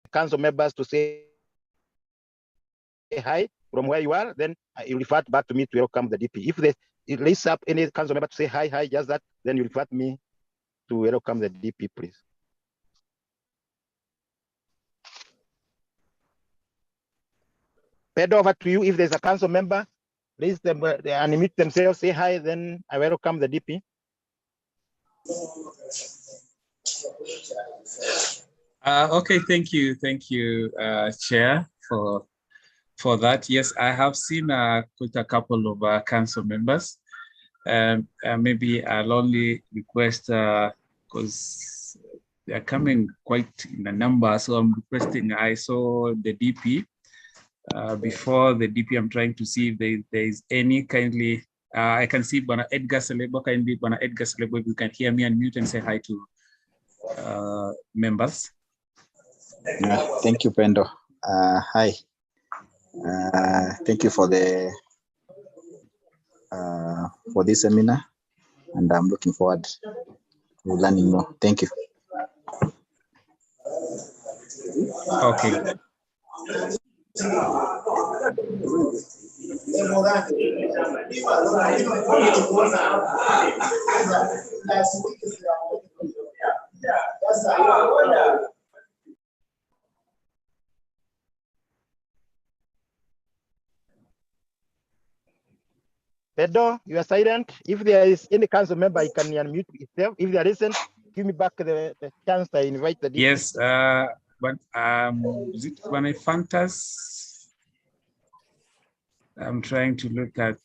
council members to say hi from where you are, then you refer back to me to welcome the DP. If it lists up any council member to say hi, just that, then you refer me to welcome the DP, please. Pedro, over to you. If there's a council member, please unmute themselves, say hi, then I welcome the DP. Okay, thank you, Chair, for that. Yes, I have seen quite a couple of council members. Maybe I'll only request, because they are coming quite in a number, so I'm requesting, I saw the DP. Before the DP, I'm trying to see if there is any kindly, I can see Bwana Edgar Selebo, kindly Bwana Edgar Selebo, if you can hear me, unmute and say hi to members. Thank you, Pendo. Hi. Thank you for this seminar, and I'm looking forward to learning more. Thank you. Okay. Pedro, you are silent. If there is any council member, you can unmute yourself. If there isn't, give me back the chance to invite the DP. Yes, but is it Bwana Fantas? I'm trying to look at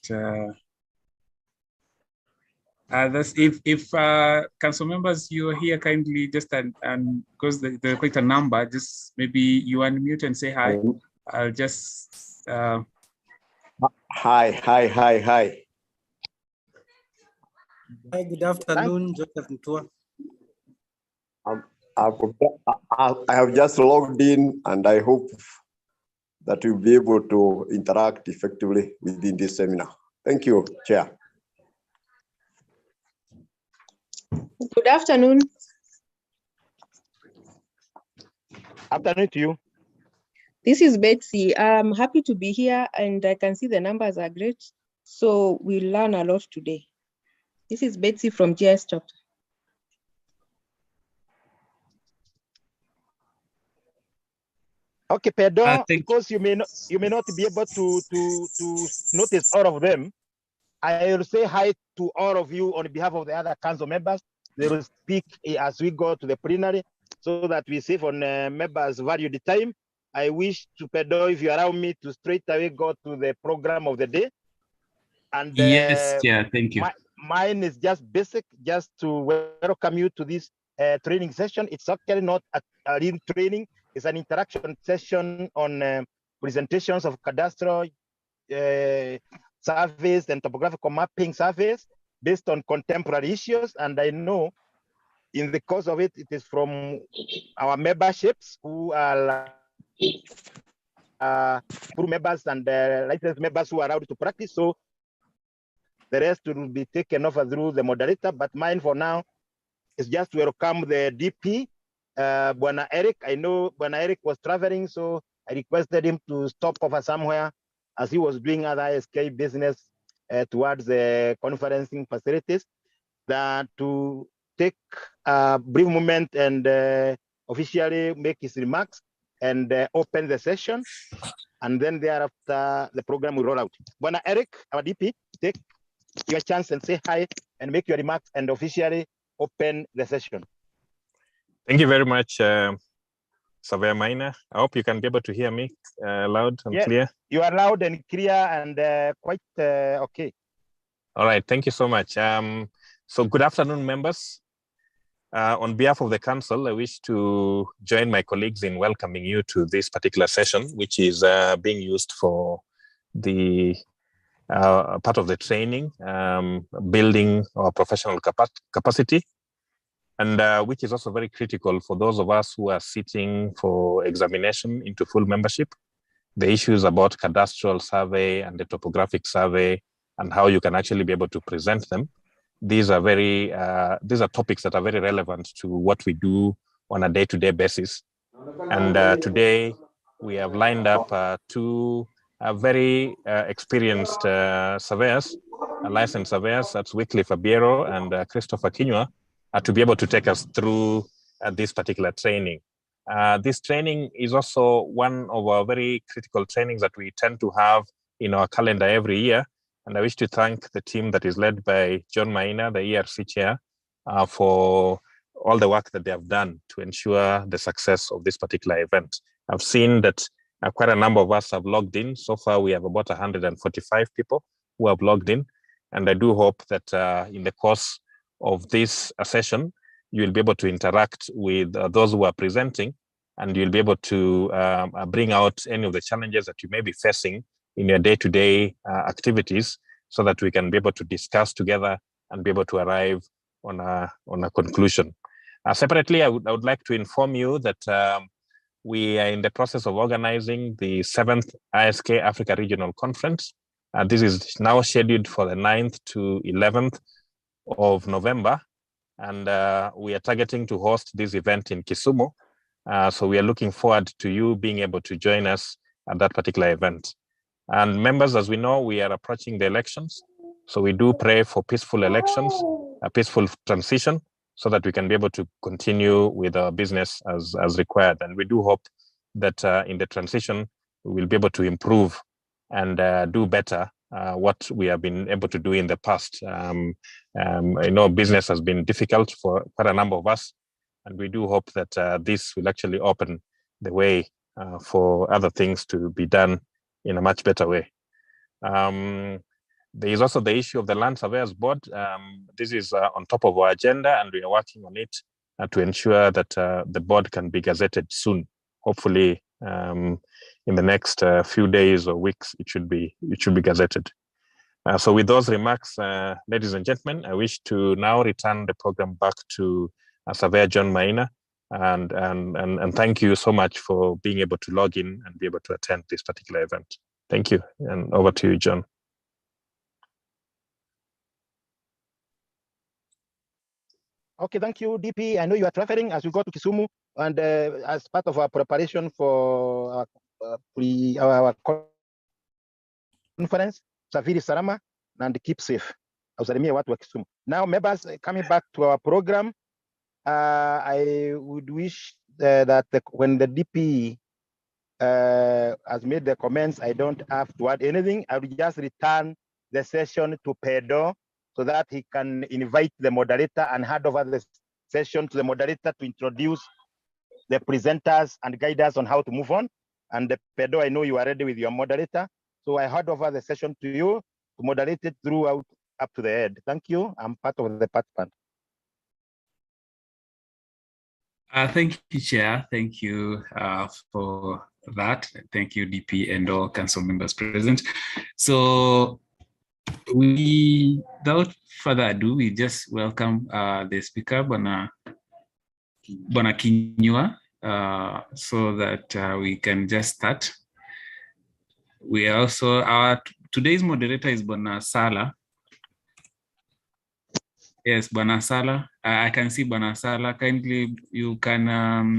others. If council members, you are here, kindly just and because there are quite a number, just maybe you unmute and say hi. I'll just Hi. Hi, good afternoon, Joseph Mutua. I have just logged in, and I hope that we'll be able to interact effectively within this seminar. Thank you, Chair. Good afternoon. Afternoon to you. This is Betsy. I'm happy to be here, and I can see the numbers are great. So we'll learn a lot today. This is Betsy from GIS chapter. Okay, Pedro, because you may not be able to notice all of them, I will say hi to all of you on behalf of the other council members. They will speak as we go to the plenary so that we save on members' valued time. I wish to Pedro, if you allow me, to straight away go to the program of the day. And yes, yeah, thank you. Mine is just basic, just to welcome you to this training session. It's actually not a real training. It's an interaction session on presentations of cadastral surveys and topographical mapping surveys based on contemporary issues. And I know in the course of it, it is from our memberships who are full members and licensed members who are allowed to practice. So the rest will be taken over through the moderator, but mine for now is just to welcome the DP, Bwana Eric. I know Bwana Eric was traveling, so I requested him to stop over somewhere as he was doing other ISK business towards the conferencing facilities, that to take a brief moment and officially make his remarks and open the session. And then thereafter, the program will roll out. Bwana Eric, our DP, take your chance and say hi and make your remarks and officially open the session. Thank you very much, Surveyor Maina. I hope you can be able to hear me loud and clear. You are loud and clear and quite okay. All right, thank you so much. So good afternoon, members. On behalf of the council, I wish to join my colleagues in welcoming you to this particular session, which is being used for the part of the training, building our professional capacity, and which is also very critical for those of us who are sitting for examination into full membership. The issues about cadastral survey and the topographic survey and how you can actually be able to present them. These are topics that are very relevant to what we do on a day-to-day basis. And today we have lined up two very experienced surveyors, licensed surveyors, that's Wycliffe Abiero and Christopher Kinyua, to be able to take us through this particular training. This training is also one of our very critical trainings that we tend to have in our calendar every year. And I wish to thank the team that is led by John Maina, the ERC chair, for all the work that they have done to ensure the success of this particular event. I've seen that quite a number of us have logged in. So far, we have about 145 people who have logged in. And I do hope that in the course of this session, you'll be able to interact with those who are presenting, and you'll be able to bring out any of the challenges that you may be facing in your day-to-day activities, so that we can be able to discuss together and be able to arrive on a conclusion. Separately, I would like to inform you that we are in the process of organizing the 7th ISK Africa Regional Conference. This is now scheduled for the 9th to 11th of November. And we are targeting to host this event in Kisumu. So we are looking forward to you being able to join us at that particular event. And members, as we know, we are approaching the elections. So we do pray for peaceful elections, a peaceful transition, so that we can be able to continue with our business as required. And we do hope that in the transition, we will be able to improve and do better what we have been able to do in the past. I know business has been difficult for quite a number of us, and we do hope that this will actually open the way for other things to be done in a much better way. There is also the issue of the Land Surveyors Board. This is on top of our agenda, and we are working on it to ensure that the board can be gazetted soon. Hopefully, in the next few days or weeks, it should be gazetted. So with those remarks, ladies and gentlemen, I wish to now return the program back to Surveyor John Maina, and thank you so much for being able to log in and be able to attend this particular event. Thank you, and over to you, John. Okay, thank you, DP. I know you are traveling as you go to Kisumu, and as part of our preparation for our conference, Safiri Salama, and keep safe. Now, members, coming back to our program, I would wish that when the DP has made the comments, I don't have to add anything. I will just return the session to Pedro so that he can invite the moderator and hand over the session to the moderator to introduce the presenters and guide us on how to move on. And Pedro, I know you are ready with your moderator. So I hand over the session to you to moderate it throughout up to the end. Thank you. I'm part of the participant. Thank you, Chair. Thank you for that. Thank you, DP, and all council members present. So without further ado, we just welcome the speaker, Bwana Kinyua, so that we can just start. We also, today's moderator is Bwana Sala. Yes, Bwana Sala. I can see Bwana Sala. Kindly, you can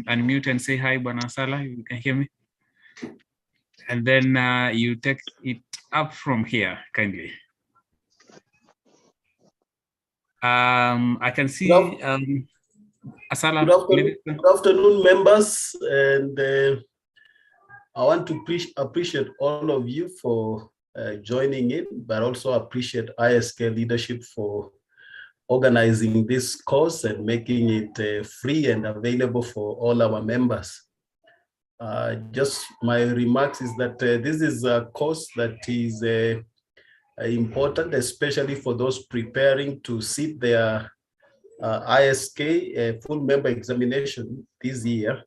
unmute and say hi, Bwana Sala. You can hear me. And then you take it up from here, kindly. I can see Asala. Good afternoon, members, and I want to appreciate all of you for joining in, but also appreciate ISK leadership for organizing this course and making it free and available for all our members. Just my remarks is that this is a course that is important, especially for those preparing to sit their ISK full member examination this year.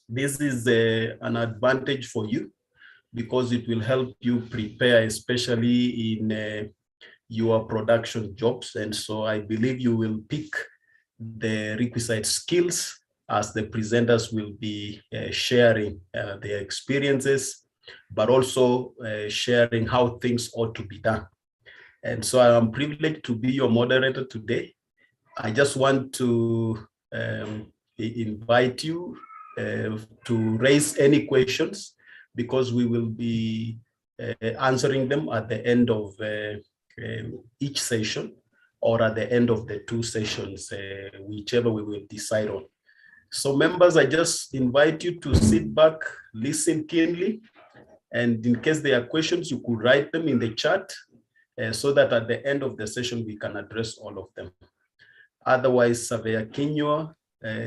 This is an advantage for you because it will help you prepare, especially in your production jobs. And so I believe you will pick the requisite skills as the presenters will be sharing their experiences, but also sharing how things ought to be done. And so I am privileged to be your moderator today. I just want to invite you to raise any questions, because we will be answering them at the end of each session, or at the end of the 2 sessions, whichever we will decide on. So members, I just invite you to sit back, listen keenly, and in case there are questions, you could write them in the chat so that at the end of the session, we can address all of them. Otherwise, Surveyor Kinyua,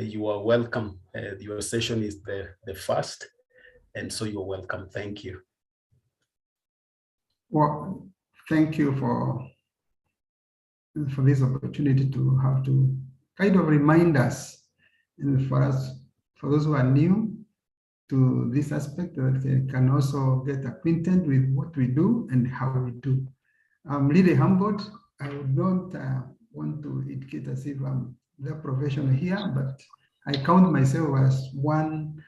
you are welcome. Your session is the first, and so you're welcome. Thank you. Well, thank you for this opportunity to have to kind of remind us, and for us, for those who are new to this aspect, that they can also get acquainted with what we do and how we do. I'm really humbled. I would not want to indicate as if I'm the professional here, but I count myself as one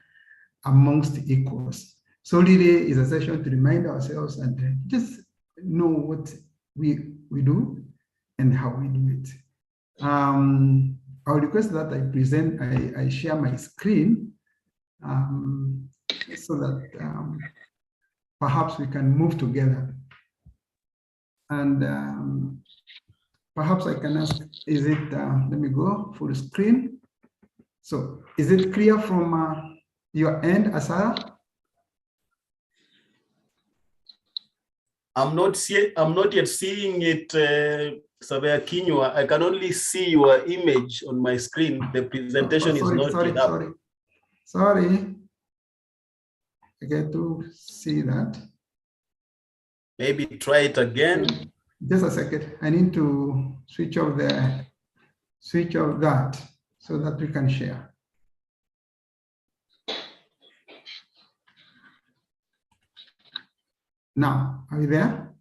amongst equals. So really is a session to remind ourselves and just know what we do and how we do it. I'll request that I share my screen so that perhaps we can move together. And perhaps I can ask, is it, let me go full screen. So is it clear from your end, Asara? I'm not yet seeing it, Surveyor Kinyua. I can only see your image on my screen. The presentation is not yet up. Sorry. I get to see that. Maybe try it again. Just a second. I need to switch off that so that we can share. Now, are you there?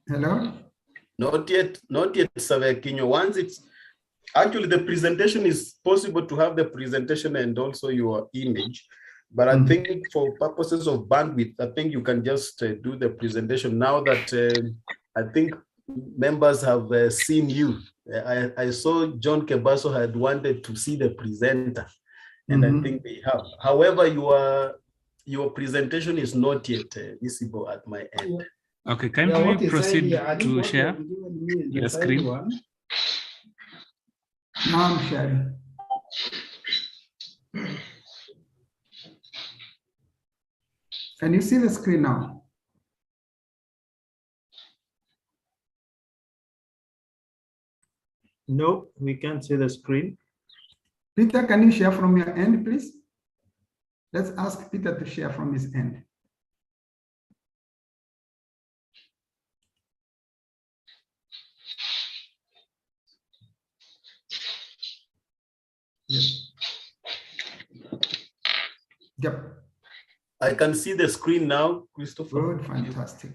Hello? Not yet, Surveyor Kinyua. Once it's actually, the presentation is possible to have the presentation and also your image. But I think for purposes of bandwidth, I think you can just do the presentation now that I think members have seen you. I saw John Kebaso had wanted to see the presenter, and I think they have. However, your presentation is not yet visible at my end. Okay, can we proceed to share your screen? Now I'm sharing. Can you see the screen now? No, we can't see the screen. Peter, can you share from your end, please? Let's ask Peter to share from his end. Yes. Yep. I can see the screen now, Christopher. Good, fantastic.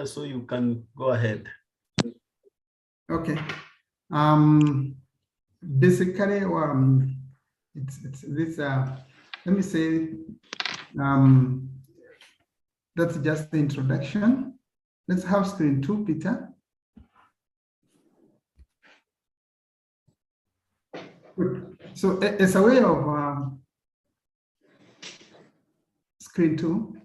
So you can go ahead. Okay. Basically, it's this. Let me say, that's just the introduction. Let's have screen 2, Peter. Good. So as a way of screen 2.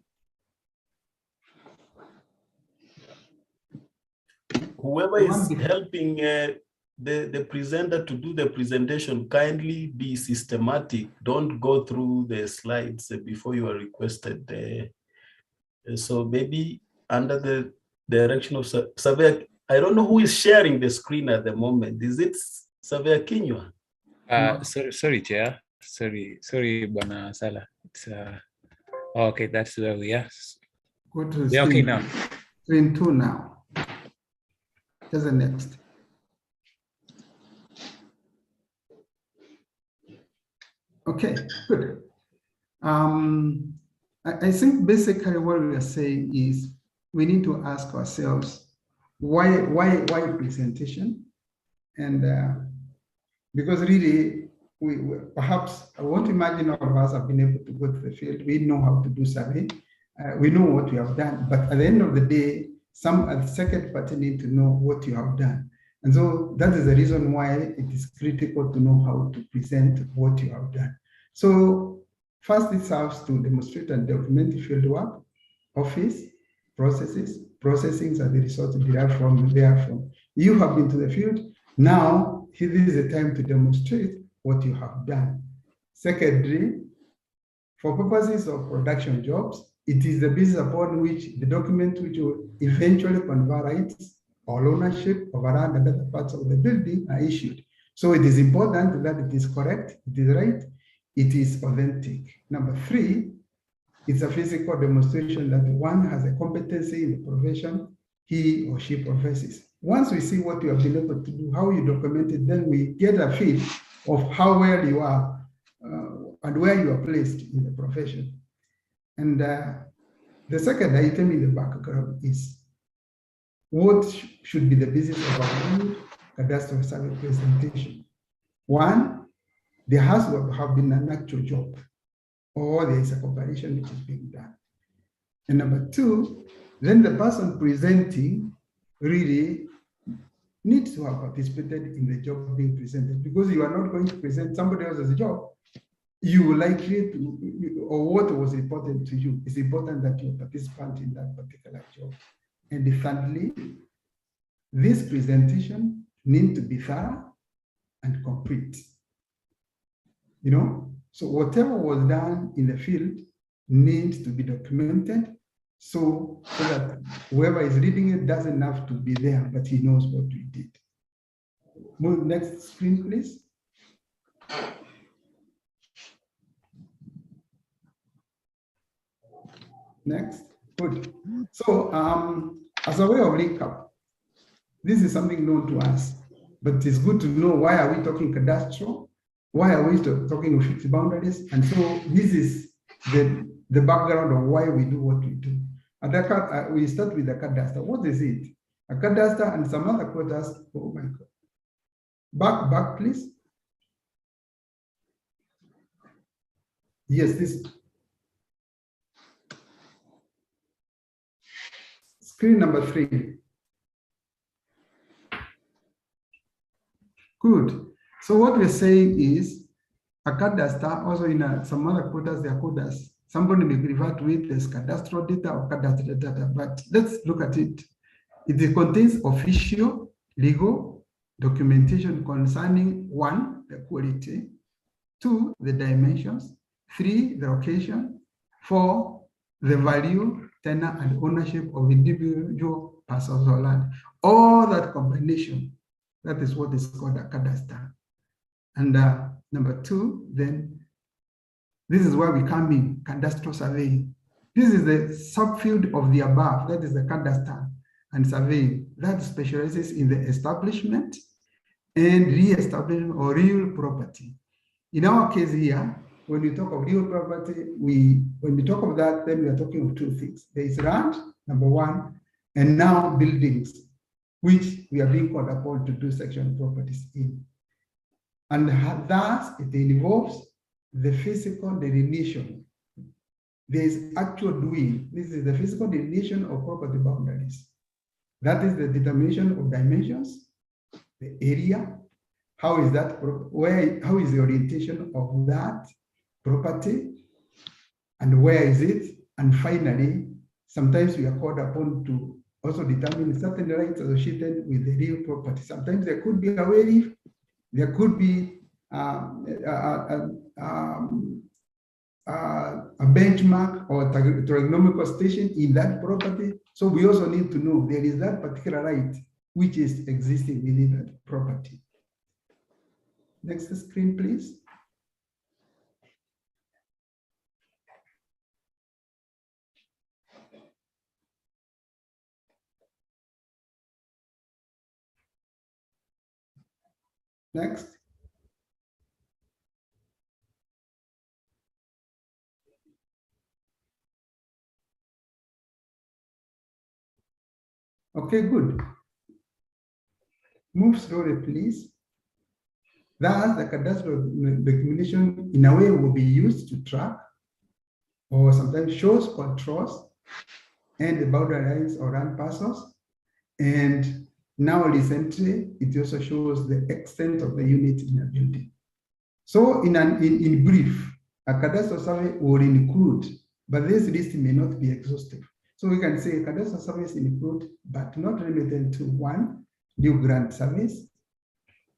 Whoever is helping the presenter to do the presentation, kindly be systematic. Don't go through the slides before you are requested. So maybe under the direction of Surveyor, I don't know who is sharing the screen at the moment. Is it Surveyor Kinyua? Sorry, Chair. Sorry, Bwana Sala. It's okay, that's where we are. Go to yeah, okay now. Screen 2 now. Here's the next. Okay, good. I think basically what we are saying is we need to ask ourselves why presentation, and because really we perhaps I want to imagine all of us have been able to go to the field. We know how to do survey. We know what we have done, but at the end of the day, some second party need to know what you have done. And so that is the reason why it is critical to know how to present what you have done. So first, it serves to demonstrate and document fieldwork, office, processes, processings are the results derived from therefrom. You have been to the field. Now, this is the time to demonstrate what you have done. Secondly, for purposes of production jobs, it is the basis upon which the document which will eventually confer rights or ownership of land and other parts of the building are issued. So it is important that it is correct, it is right, it is authentic. Number three, it's a physical demonstration that one has a competency in the profession he or she professes. Once we see what you have been able to do, how you document it, then we get a feel of how well you are and where you are placed in the profession. And the second item in the background is what should be the basis of a good cadastral survey presentation. One, there has to have been an actual job, or there is a comparison which is being done. And number two, then the person presenting really needs to have participated in the job being presented, because you are not going to present somebody else's job. You likely to, or what was important to you, it's important that you're a participant in that particular job. And thirdly, this presentation needs to be thorough and complete. You know, so whatever was done in the field needs to be documented so that whoever is reading it doesn't have to be there, but he knows what we did. Move next screen, please. Next, good. So as a way of recap, this is something known to us, but it's good to know why are we talking cadastral? Why are we talking of fixed boundaries? And so this is the background of why we do what we do. And we start with the cadastre. What is it? A cadastre and some other quotas. Oh my God. Back, please. Yes, this. Screen number 3. Good. So what we're saying is a cadastre, also in some other quotas, they are called as, somebody may refer to it as cadastral data or cadastral data, but let's look at it. It contains official, legal documentation concerning 1, the quality, 2, the dimensions, 3, the location, 4, the value, tenure, and ownership of individual parcels of land. All that combination, that is what is called a cadastre. And number 2, then, this is where we come in, cadastral surveying. This is the subfield of the above, that is the cadastre and surveying, that specializes in the establishment and re-establishment or real property. In our case here, when we talk of real property, when we talk of that, then we are talking of 2 things. There is land, number 1, and now buildings, which we are being called upon to do section properties in. And thus, it involves the physical delineation. There is actual doing. This is the physical delineation of property boundaries. That is the determination of dimensions, the area, how is that, how is the orientation of that property, and where is it? And finally, sometimes we are called upon to also determine certain rights associated with the real property. Sometimes there could be a waiver, there could be a benchmark or trigonometrical station in that property. So we also need to know there is that particular right which is existing within that property. Next screen, please. Next. Okay, good. Move slowly, please. Thus, the cadastral documentation in a way will be used to track or sometimes shows controls and the boundary lines or land parcels. And Now recently, it also shows the extent of the unit in a building. So in brief, a cadastral survey will include, but this list may not be exhaustive. So we can say cadastral surveys include, but not limited to: 1, new grant surveys;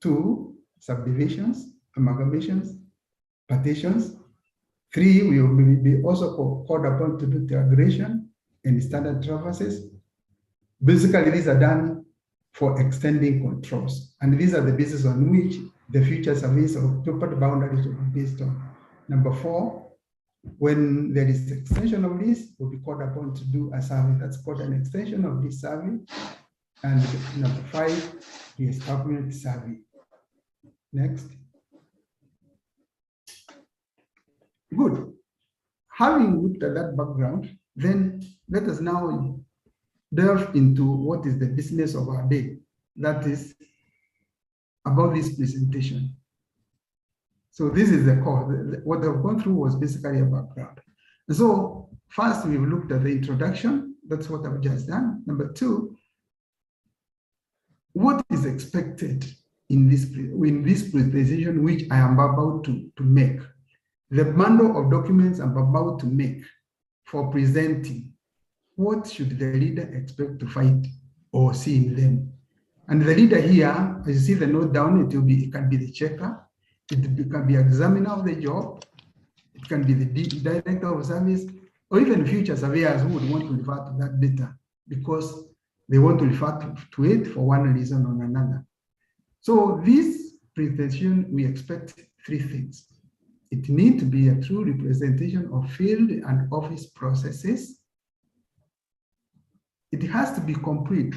2, subdivisions, amalgamations, partitions; 3, we will be also called upon to do triangulation and standard traverses. Basically, these are done for extending controls, and these are the basis on which the future surveys of property boundaries will be based on. Number 4, when there is extension of this, we'll be called upon to do a survey that's called an extension of this survey. And number 5, the establishment survey. Next. Good. Having looked at that background, then let us now delve into what is the business of our day. That is about this presentation. So this is the core. What I've gone through was basically a background. So first, we've looked at the introduction. That's what I've just done. Number 2, what is expected in this presentation, which I am about to make. The bundle of documents I'm about to make for presenting. What should the leader expect to find or see in them? And the leader here, as you see the note down, it can be the checker, it can be examiner of the job, it can be the director of service, or even future surveyors who would want to refer to that data because they want to refer to it for one reason or another. So this presentation, we expect 3 things. It needs to be a true representation of field and office processes. It has to be complete.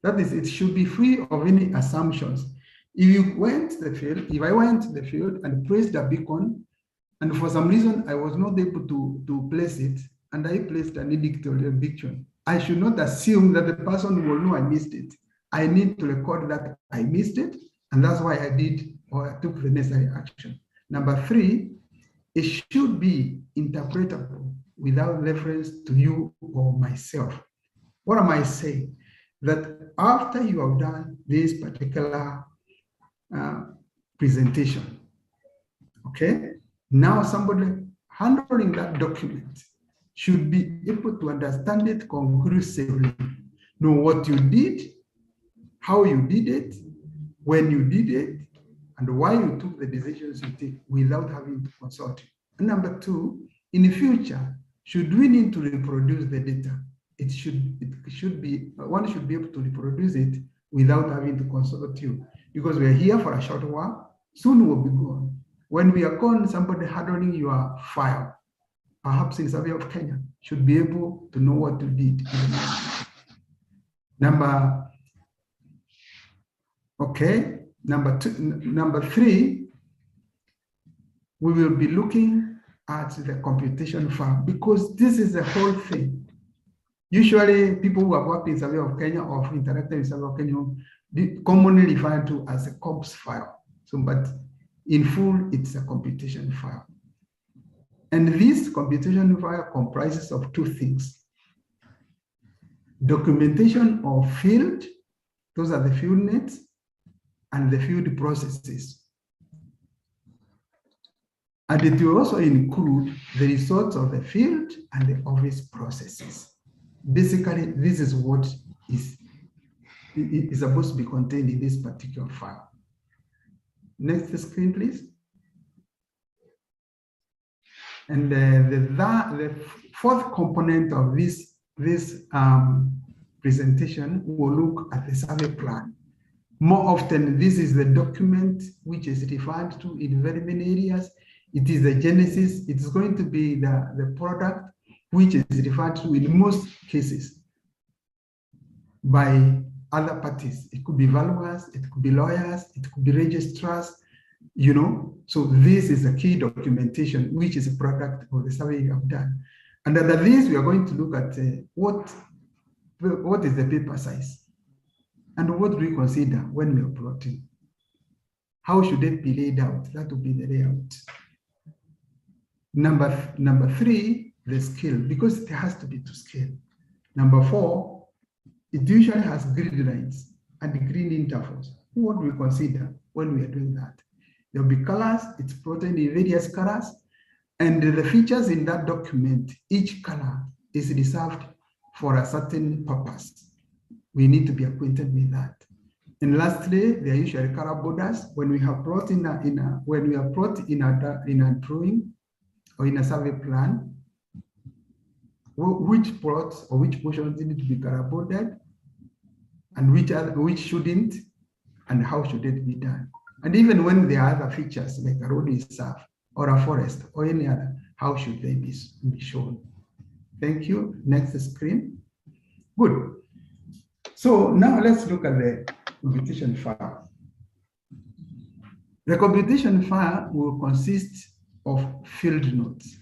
That is, it should be free of any assumptions. If I went to the field and placed a beacon, and for some reason I was not able to place it, and I placed an editorial beacon, I should not assume that the person will know I missed it. I need to record that I missed it, and that's why I did or I took the necessary action. Number 3, it should be interpretable without reference to you or myself. What am I saying? That after you have done this particular presentation, okay, now somebody handling that document should be able to understand it conclusively, know what you did, how you did it, when you did it, and why you took the decisions you take without having to consult you. And number 2, in the future, should we need to reproduce the data, one should be able to reproduce it without having to consult you, because we are here for a short while, soon we'll be gone. When we are gone, somebody handling your file, perhaps in Survey of Kenya, should be able to know what you did. Number 3, we will be looking at the computation file, because this is the whole thing. Usually, people who have worked in Survey of Kenya or interacted with Survey of Kenya commonly referred to as a comps file. So, but in full, it's a computation file. And this computation file comprises of 2 things. Documentation of field, those are the field nets, and the field processes. And it will also include the results of the field and the office processes. Basically, this is what is supposed to be contained in this particular file. Next screen, please. And the 4th component of this presentation will look at the survey plan. More often, this is the document which is referred to in very many areas. It is the genesis. It is going to be the product which is referred to in most cases by other parties. It could be valuers, it could be lawyers, it could be registrars, you know. So this is a key documentation, which is a product of the survey you have done. And under this, we are going to look at what is the paper size and what do we consider when we are plotting. How should it be laid out? That will be the layout. Number 3, the scale, because it has to be to scale. Number 4, it usually has grid lines. and green intervals. What do we consider when we are doing that? There'll be colors, it's plotted in various colors, and the features in that document, each color is reserved for a certain purpose. We need to be acquainted with that. And lastly, there are usually color borders. When we have plot in a drawing or in a survey plan, which plots or which portions need to be color bordered, and which shouldn't, and how should it be done? And even when there are other features like a road reserve or a forest or any other, how should they be shown? Thank you. Next screen. Good. So now let's look at the computation file. The computation file will consist of field notes.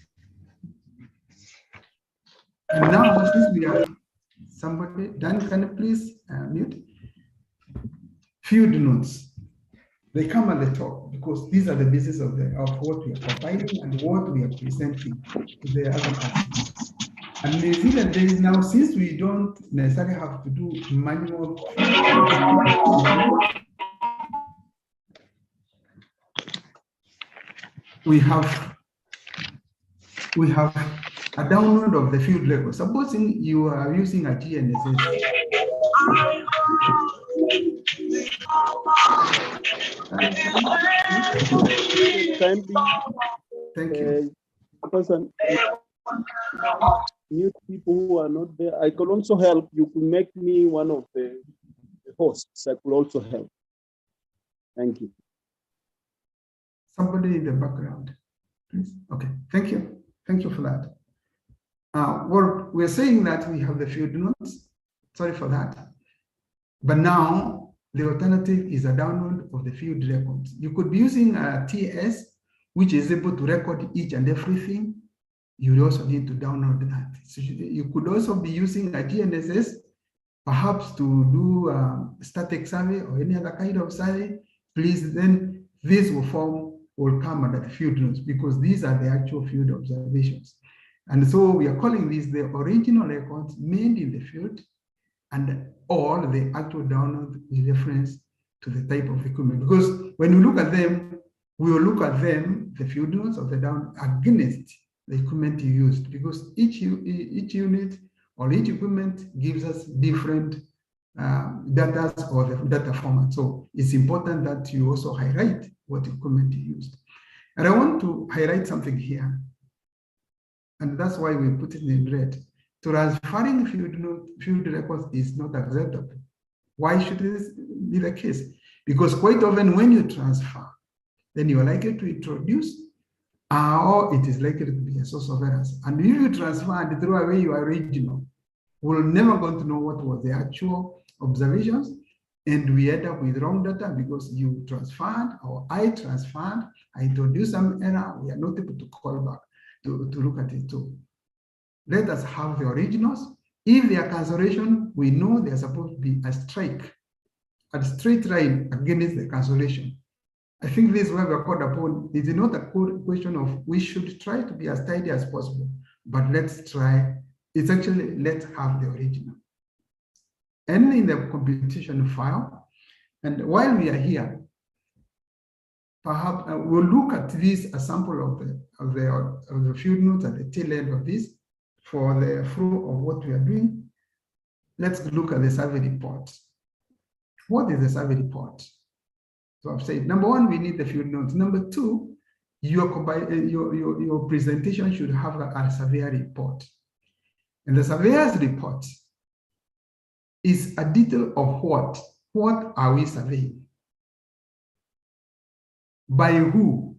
And now, since we are somebody, Dan, can you please mute? Field notes. They come at the top because these are the basis of what we are providing and what we are presenting to the other parties. And there is now, since we don't necessarily have to do manual, we have a download of the field record. Supposing you are using a GNSS. Thank you. Mute people who are not there. I could also help. You could make me one of the hosts. I could also help. Thank you. Somebody in the background, please. Okay, thank you. Thank you for that. We're saying that we have the field notes. Sorry for that. But now the alternative is a download of the field records. You could be using a TS, which is able to record each and everything. You also need to download that. So you could also be using a GNSS, perhaps to do a static survey or any other kind of survey. Please, then this will come under the field notes because these are the actual field observations. And so we are calling these the original records made in the field and all the actual download with reference to the type of equipment. Because when we look at them, we will look at them, the field notes of the down against the equipment you used, because each unit or each equipment gives us different data or the data format. So it's important that you also highlight what equipment you used. And I want to highlight something here. And that's why we put it in red. Transferring field records is not acceptable. Why should this be the case? Because quite often when you transfer, then you are likely to introduce or it is likely to be a source of errors. And if you transfer and throw away your original, we're never going to know what was the actual observations, and we end up with wrong data because you transferred or I transferred, I introduced some error, we are not able to call back to look at it too. Let us have the originals. If they are cancellation, we know they are supposed to be a straight line against the cancellation. I think this is where we are called upon. It is not a question of we should try to be as tidy as possible, but let's try. It's actually let's have the original. And in the computation file, and while we are here, perhaps we'll look at this a sample of the field notes at the tail end of this for the flow of what we are doing. Let's look at the survey report. What is the survey report? So I've said, number one, we need the field notes. Number two, your presentation should have a surveyor report. And the surveyor's report is a detail of what? What are we surveying? By who?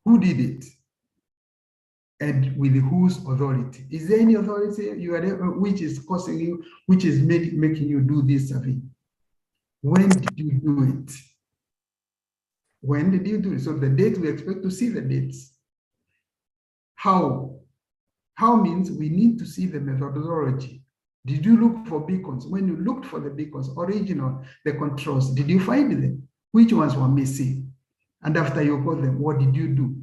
Who did it? And with whose authority? Is there any authority which is causing you, which is making you do this survey? When did you do it? When did you do it? So the date, we expect to see the dates. How? How means we need to see the methodology. Did you look for beacons? When you looked for the beacons, original, the controls, did you find them? Which ones were missing? And after you got them, what did you do?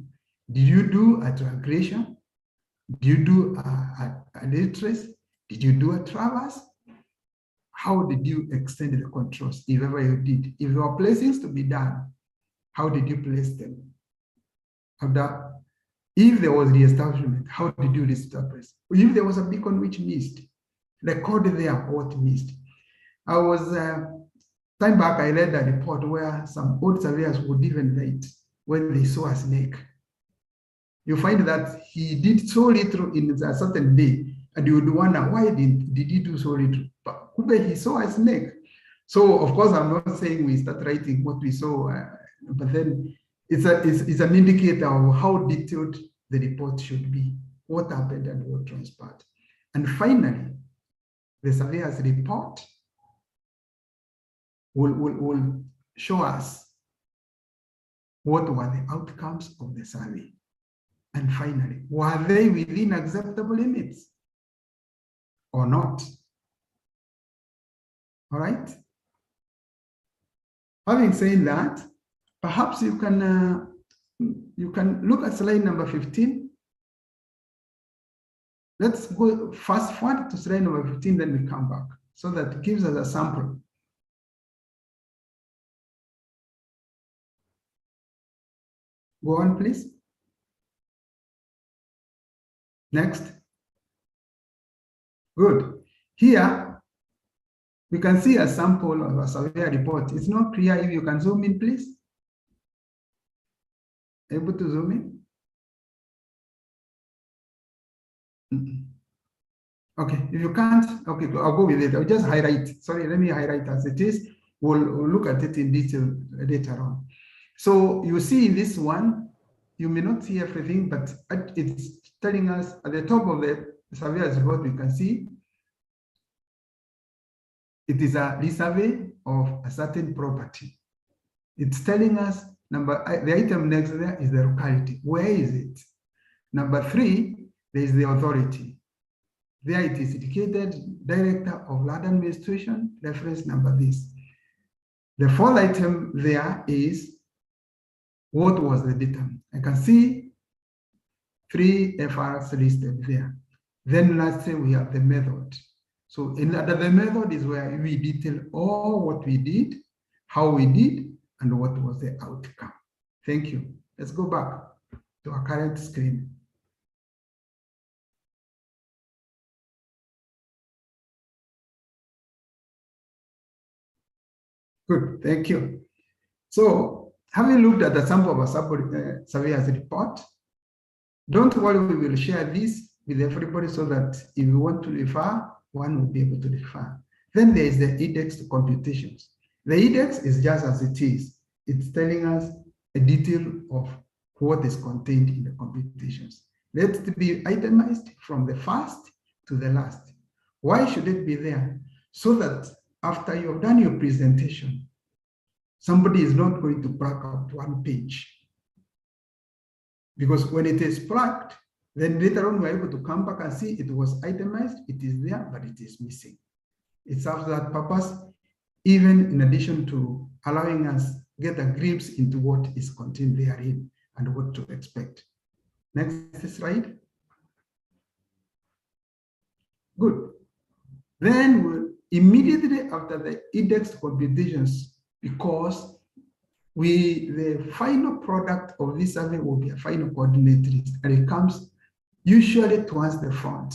Did you do a triangulation? Did you do a trace? Did you do a traverse? how did you extend the controls, if ever you did? If there were placings to be done, how did you place them? If there was reestablishment, how did you reestablish? If there was a beacon which missed, record there what missed. I was, time back, I read a report where some old surveyors would even write when they saw a snake. You find that he did so little in a certain day, and you would wonder, why did he do so little? But he saw a snake. So, of course, I'm not saying we start writing what we saw, but then it's an indicator of how detailed the report should be, what happened and what transpired. And finally, the surveyor's report will show us what were the outcomes of the survey. And finally, were they within acceptable limits or not? All right. Having said that, perhaps you can look at slide number 15. Let's go fast forward to slide number 15, then we come back. So that gives us a sample. Go on, please. Next. Good. Here, we can see a sample of a survey report. It's not clear. If you can zoom in, please. Able to zoom in? Okay, if you can't, okay, I'll go with it. I'll just highlight. Sorry, let me highlight as it is. We'll look at it in detail later on. So you see in this one, you may not see everything, but it's telling us at the top of the surveyor's report, we can see it is a resurvey of a certain property. It's telling us the item next there is the locality. Where is it? Number 3, there is the authority. There it is indicated, Director of Land Administration, reference number this. The 4th item there is what was the datum. I can see 3 FRs listed there. Then lastly, we have the method. So under the method is where we detail all what we did, how we did, and what was the outcome. Thank you. Let's go back to our current screen. Good, thank you. So having looked at the sample of a surveyor's report, don't worry, we will share this with everybody so that if you want to refer, one will be able to refer. Then there is the indexed computations. The index is just as it is. It's telling us a detail of what is contained in the computations. Let it be itemized from the first to the last. Why should it be there? So that after you've done your presentation, somebody is not going to plug out one page. Because when it is plugged, then later on we're able to come back and see it was itemized, it is there, but it is missing. It serves that purpose, even in addition to allowing us get a glimpse into what is contained therein and what to expect. Next slide. Good. Then immediately after the indexed computations, because the final product of this survey will be a final coordinate list, and it comes usually towards the front.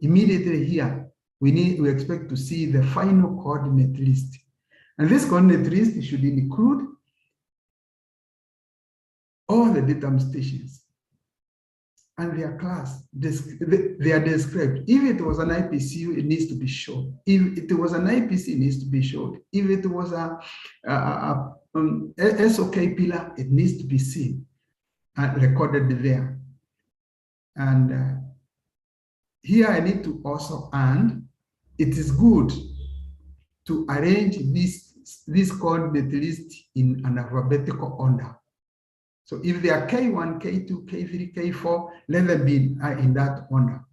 Immediately here, we expect to see the final coordinate list. And this coordinate list should include all the datum stations and their class. They are described. If it was an IPCU, it needs to be shown. If it was an IPC, it needs to be shown. If it was a SOK pillar, it needs to be seen and recorded there. And here I need to also add, it is good to arrange this coordinate list in an alphabetical order. So if they are K1, K2, K3, K4, let them be in that order.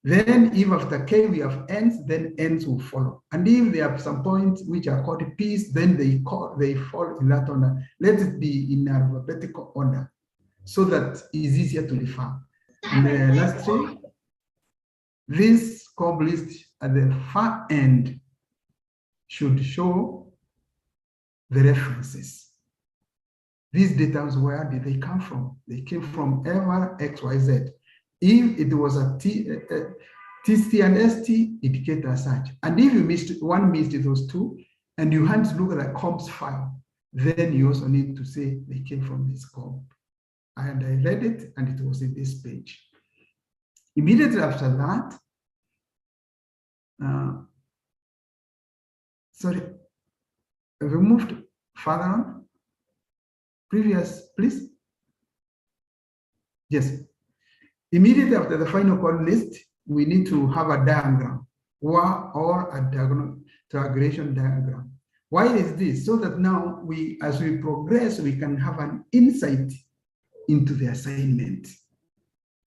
Then if after K we have N's, then N's will follow. And if there are some points which are called P's, then they fall in that order. Let it be in alphabetical order so that it's easier to refer. And lastly, this COB list at the far end should show the references. These data, where did they come from? They came from ever XYZ. If it was a TC and ST, indicate as such. And if you missed those two, and you had to look at the comps file, then you also need to say they came from this comp. And I read it, and it was in this page. Immediately after that, sorry, we moved further on. Previous, please. Yes. Immediately after the final code list, we need to have a diagram or a triangulation diagram. Why is this? So that now as we progress, we can have an insight into the assignment.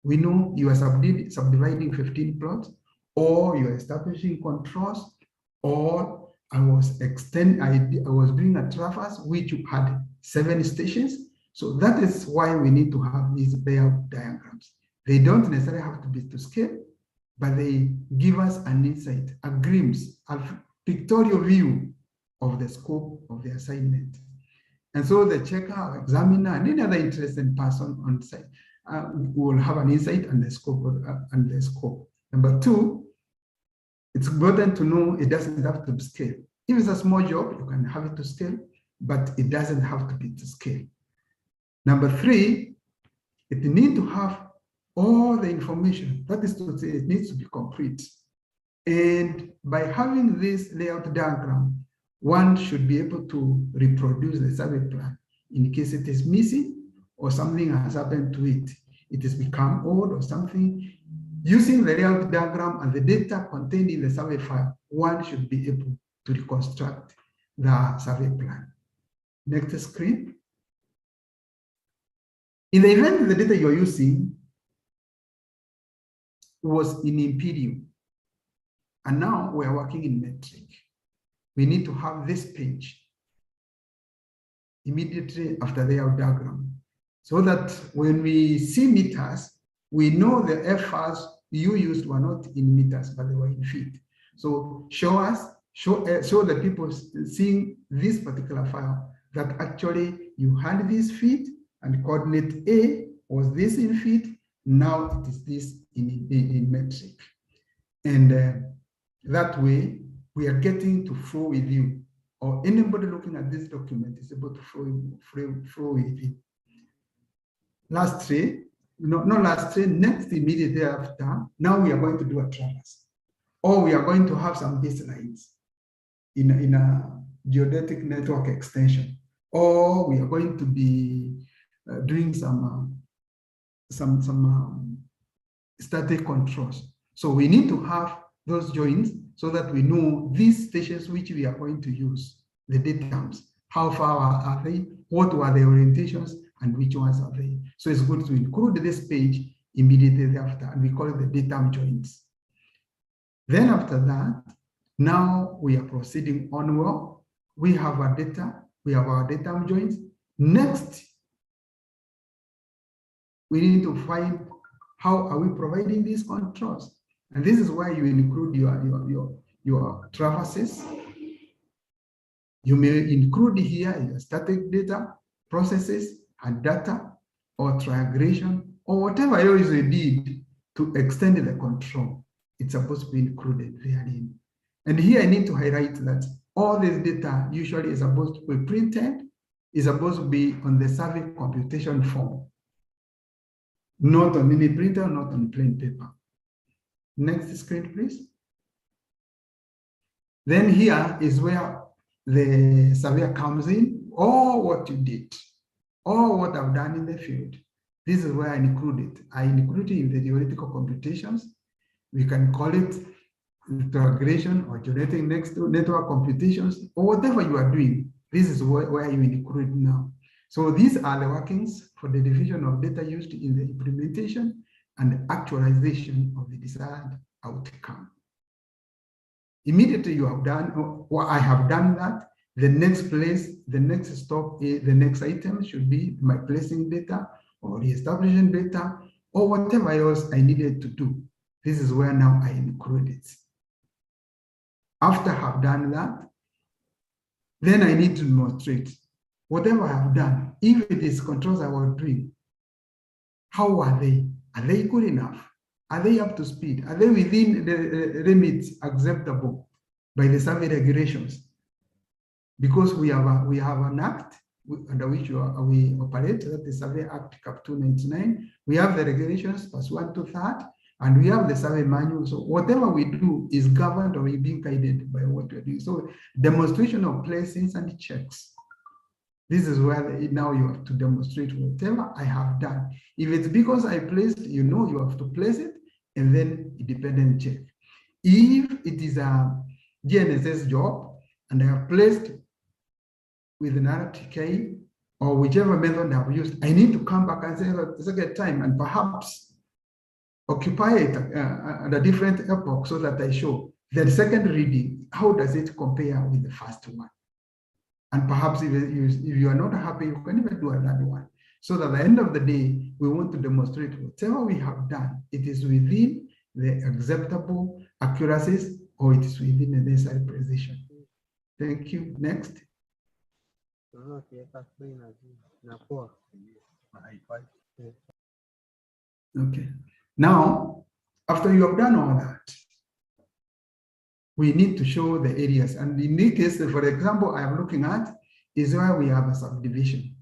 We know you are subdividing 15 plots, or you are establishing controls, or I was doing a traverse which had 7 stations. So that is why we need to have these layout diagrams. They don't necessarily have to be to scale, but they give us an insight, a glimpse, a pictorial view of the scope of the assignment. And so the checker, examiner, and any other interested person on site will have an insight on the scope. Number 2, it's important to know it doesn't have to be scale. If it's a small job, you can have it to scale, but it doesn't have to be to scale. Number 3, it needs to have all the information. That is to say, it needs to be complete. And by having this layout diagram, one should be able to reproduce the survey plan in case it is missing or something has happened to it. It has become old or something. Using the layout diagram and the data contained in the survey file, one should be able to reconstruct the survey plan. Next screen. In the event the data you're using was in Imperium, and now we're working in metric, we need to have this page immediately after the layout diagram, so that when we see meters, we know the FRs you used were not in meters, but they were in feet. So show the people seeing this particular file that actually you had this feet and coordinate A was this in feet. Now it is this in metric. And that way we are getting to flow with you, or anybody looking at this document is able to flow with you. Next immediately after, now we are going to do a traverse, or we are going to have some baselines in a geodetic network extension, or we are going to be doing some static controls. So we need to have those joints so that we know these stations which we are going to use, the datums, how far are they, what were the orientations, and which ones are they. So it's good to include this page immediately after, and we call it the datum joints. Then after that, now we are proceeding onward. We have our data, we have our datum joints. Next, we need to find how are we providing these controls. And this is why you include your traverses. You may include here your static data, processes, and data, or triangulation, or whatever else you did to extend the control. It's supposed to be included therein. And here I need to highlight that all this data usually is supposed to be printed, is supposed to be on the survey computation form, not on any printer, not on plain paper. Next screen, please. Then here is where the surveyor comes in, or what you did, or what I've done in the field. This is where I include it. I include it in the theoretical computations. We can call it integration or genetic network computations, or whatever you are doing. This is where you include now. So these are the workings for the division of data used in the implementation and the actualization of the desired outcome. Immediately you have done, or I have done that, the next place, the next stop, the next item should be my placing data or reestablishing data or whatever else I needed to do. This is where now I include it. After I have done that, Then I need to demonstrate whatever I've done, if it is controls I was doing, how are they? Are they good enough? Are they up to speed? Are they within the limits acceptable by the survey regulations? Because we have an act under which we operate, that is Survey Act Cap 299. We have the regulations, +1 to 3rd, and we have the survey manual. So whatever we do is governed or being guided by what we're doing. So demonstration of placings and checks. This is where now you have to demonstrate whatever I have done. If it's because I placed, you know you have to place it, and then independent check. If it is a GNSS job, and I have placed with an RTK or whichever method I've used, I need to come back and say, look, it's a good time, and perhaps occupy it at a different epoch so that I show the second reading, how does it compare with the first one? And perhaps if you are not happy, you can even do another one. So that at the end of the day, we want to demonstrate whatever we have done, it is within the acceptable accuracies or it is within the necessary precision. Thank you. Next. Okay. Now, after you have done all that, we need to show the areas. And in this case, for example, I am looking at is where we have a subdivision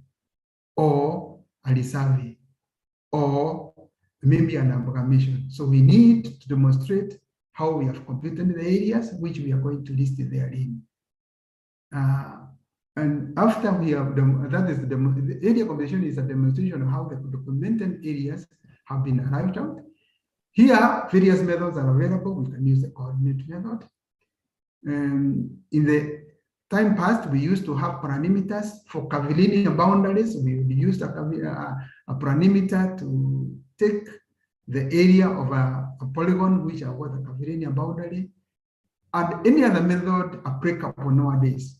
or a resurvey or maybe an amalgamation. So we need to demonstrate how we have completed the areas which we are going to list therein. And after we have done, that is the area completion is a demonstration of how the documented areas have been arrived out. Here, various methods are available. We can use the coordinate method. In the time past, we used to have parameters for curvilinear boundaries. We used a parameter to take the area of a polygon, which are what a curvilinear boundary, and any other method applicable nowadays.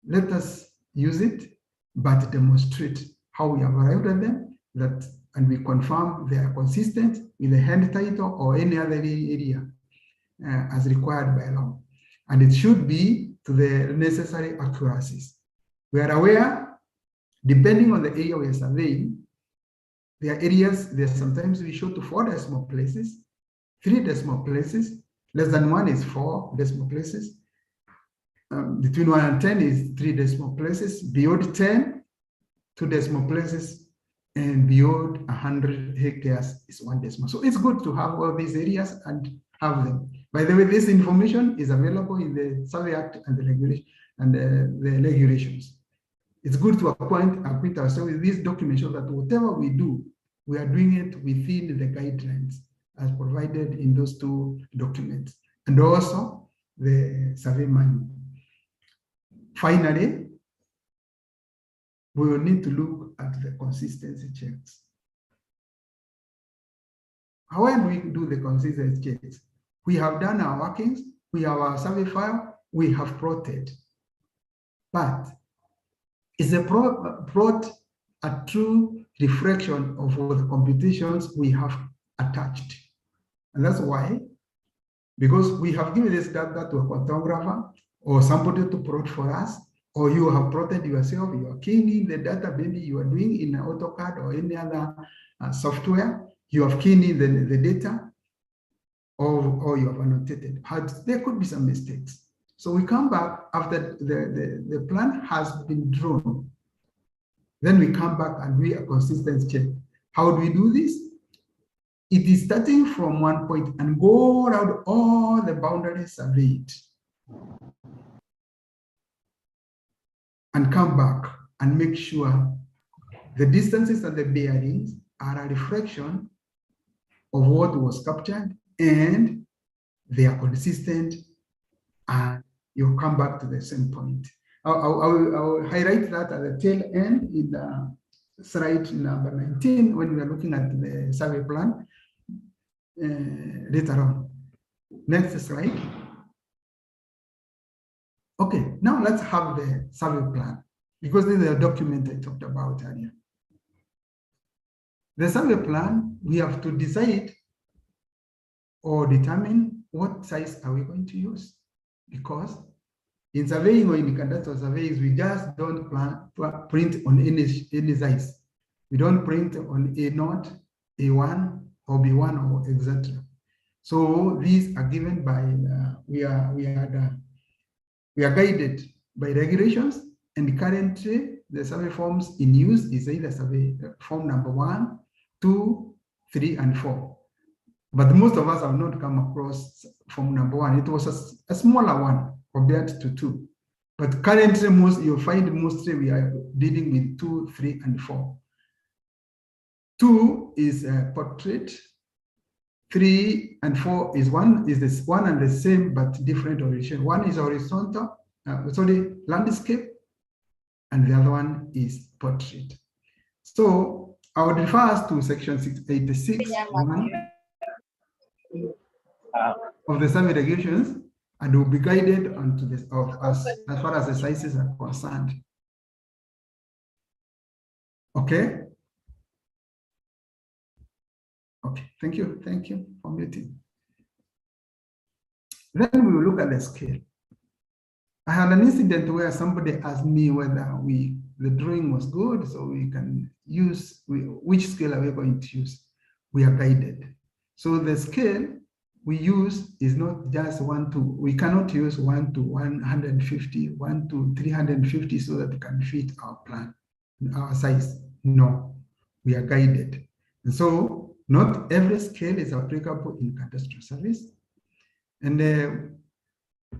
Let us use it, but demonstrate how we have arrived at them, and we confirm they are consistent with the hand title or any other area as required by law. And it should be to the necessary accuracies. We are aware, depending on the area we are surveying, there are areas that sometimes we show to 4 decimal places, 3 decimal places, less than 1 is 4 decimal places, between 1 and 10 is 3 decimal places, beyond 10, 2 decimal places, and beyond 100 hectares is 1 decimal. So it's good to have all these areas and have them. By the way, this information is available in the Survey Act and the regulation and the regulations. It's good to acquaint ourselves with this document so that whatever we do, we are doing it within the guidelines as provided in those 2 documents, and also the survey manual. Finally, we will need to look at the consistency checks. How do we do the consistency checks? We have done our workings, we have our survey file, we have plotted. But is the plot a true reflection of all the computations we have attached? And that's why, because we have given this data to a cartographer or somebody to plot for us, or you have plotted yourself, you are keying in the data, maybe you are doing in AutoCAD or any other software, you have keyed in the data, or you have annotated. There could be some mistakes. So we come back after the plan has been drawn. Then we come back and do a consistency check. How do we do this? It is starting from one point and go around all the boundaries surveyed. And come back and make sure the distances and the bearings are a reflection of what was captured and they are consistent, and you'll come back to the same point. I'll highlight that at the tail end in the slide number 19 when we are looking at the survey plan later on. Next slide. Okay, now let's have the survey plan, because this is a document I talked about earlier. The survey plan, we have to decide or determine what size are we going to use, because In surveying or in cadastral surveys, we just don't print on any size. We don't print on A0, A1, or B1, or etc. So these are given by, we are guided by regulations, and currently the survey forms in use is either survey form number 1, 2, 3, and 4. But most of us have not come across form number 1. It was a smaller one compared to 2. But currently, you'll find mostly we are dealing with 2, 3, and 4. 2 is a portrait. 3 and 4 is one and the same but different orientation. One is horizontal, landscape, and the other one is portrait. So I would refer us to section 686 of the survey regulations, and will be guided onto this as far as the sizes are concerned. Okay. Okay, thank you for muting. Then we will look at the scale. I had an incident where somebody asked me whether the drawing was good, so we can use, which scale are we going to use? We are guided. So the scale we use is not just 1 to, we cannot use 1 to 150, 1 to 350 so that we can fit our plan, our size. No, we are guided. And so not every scale is applicable in cadastral service. And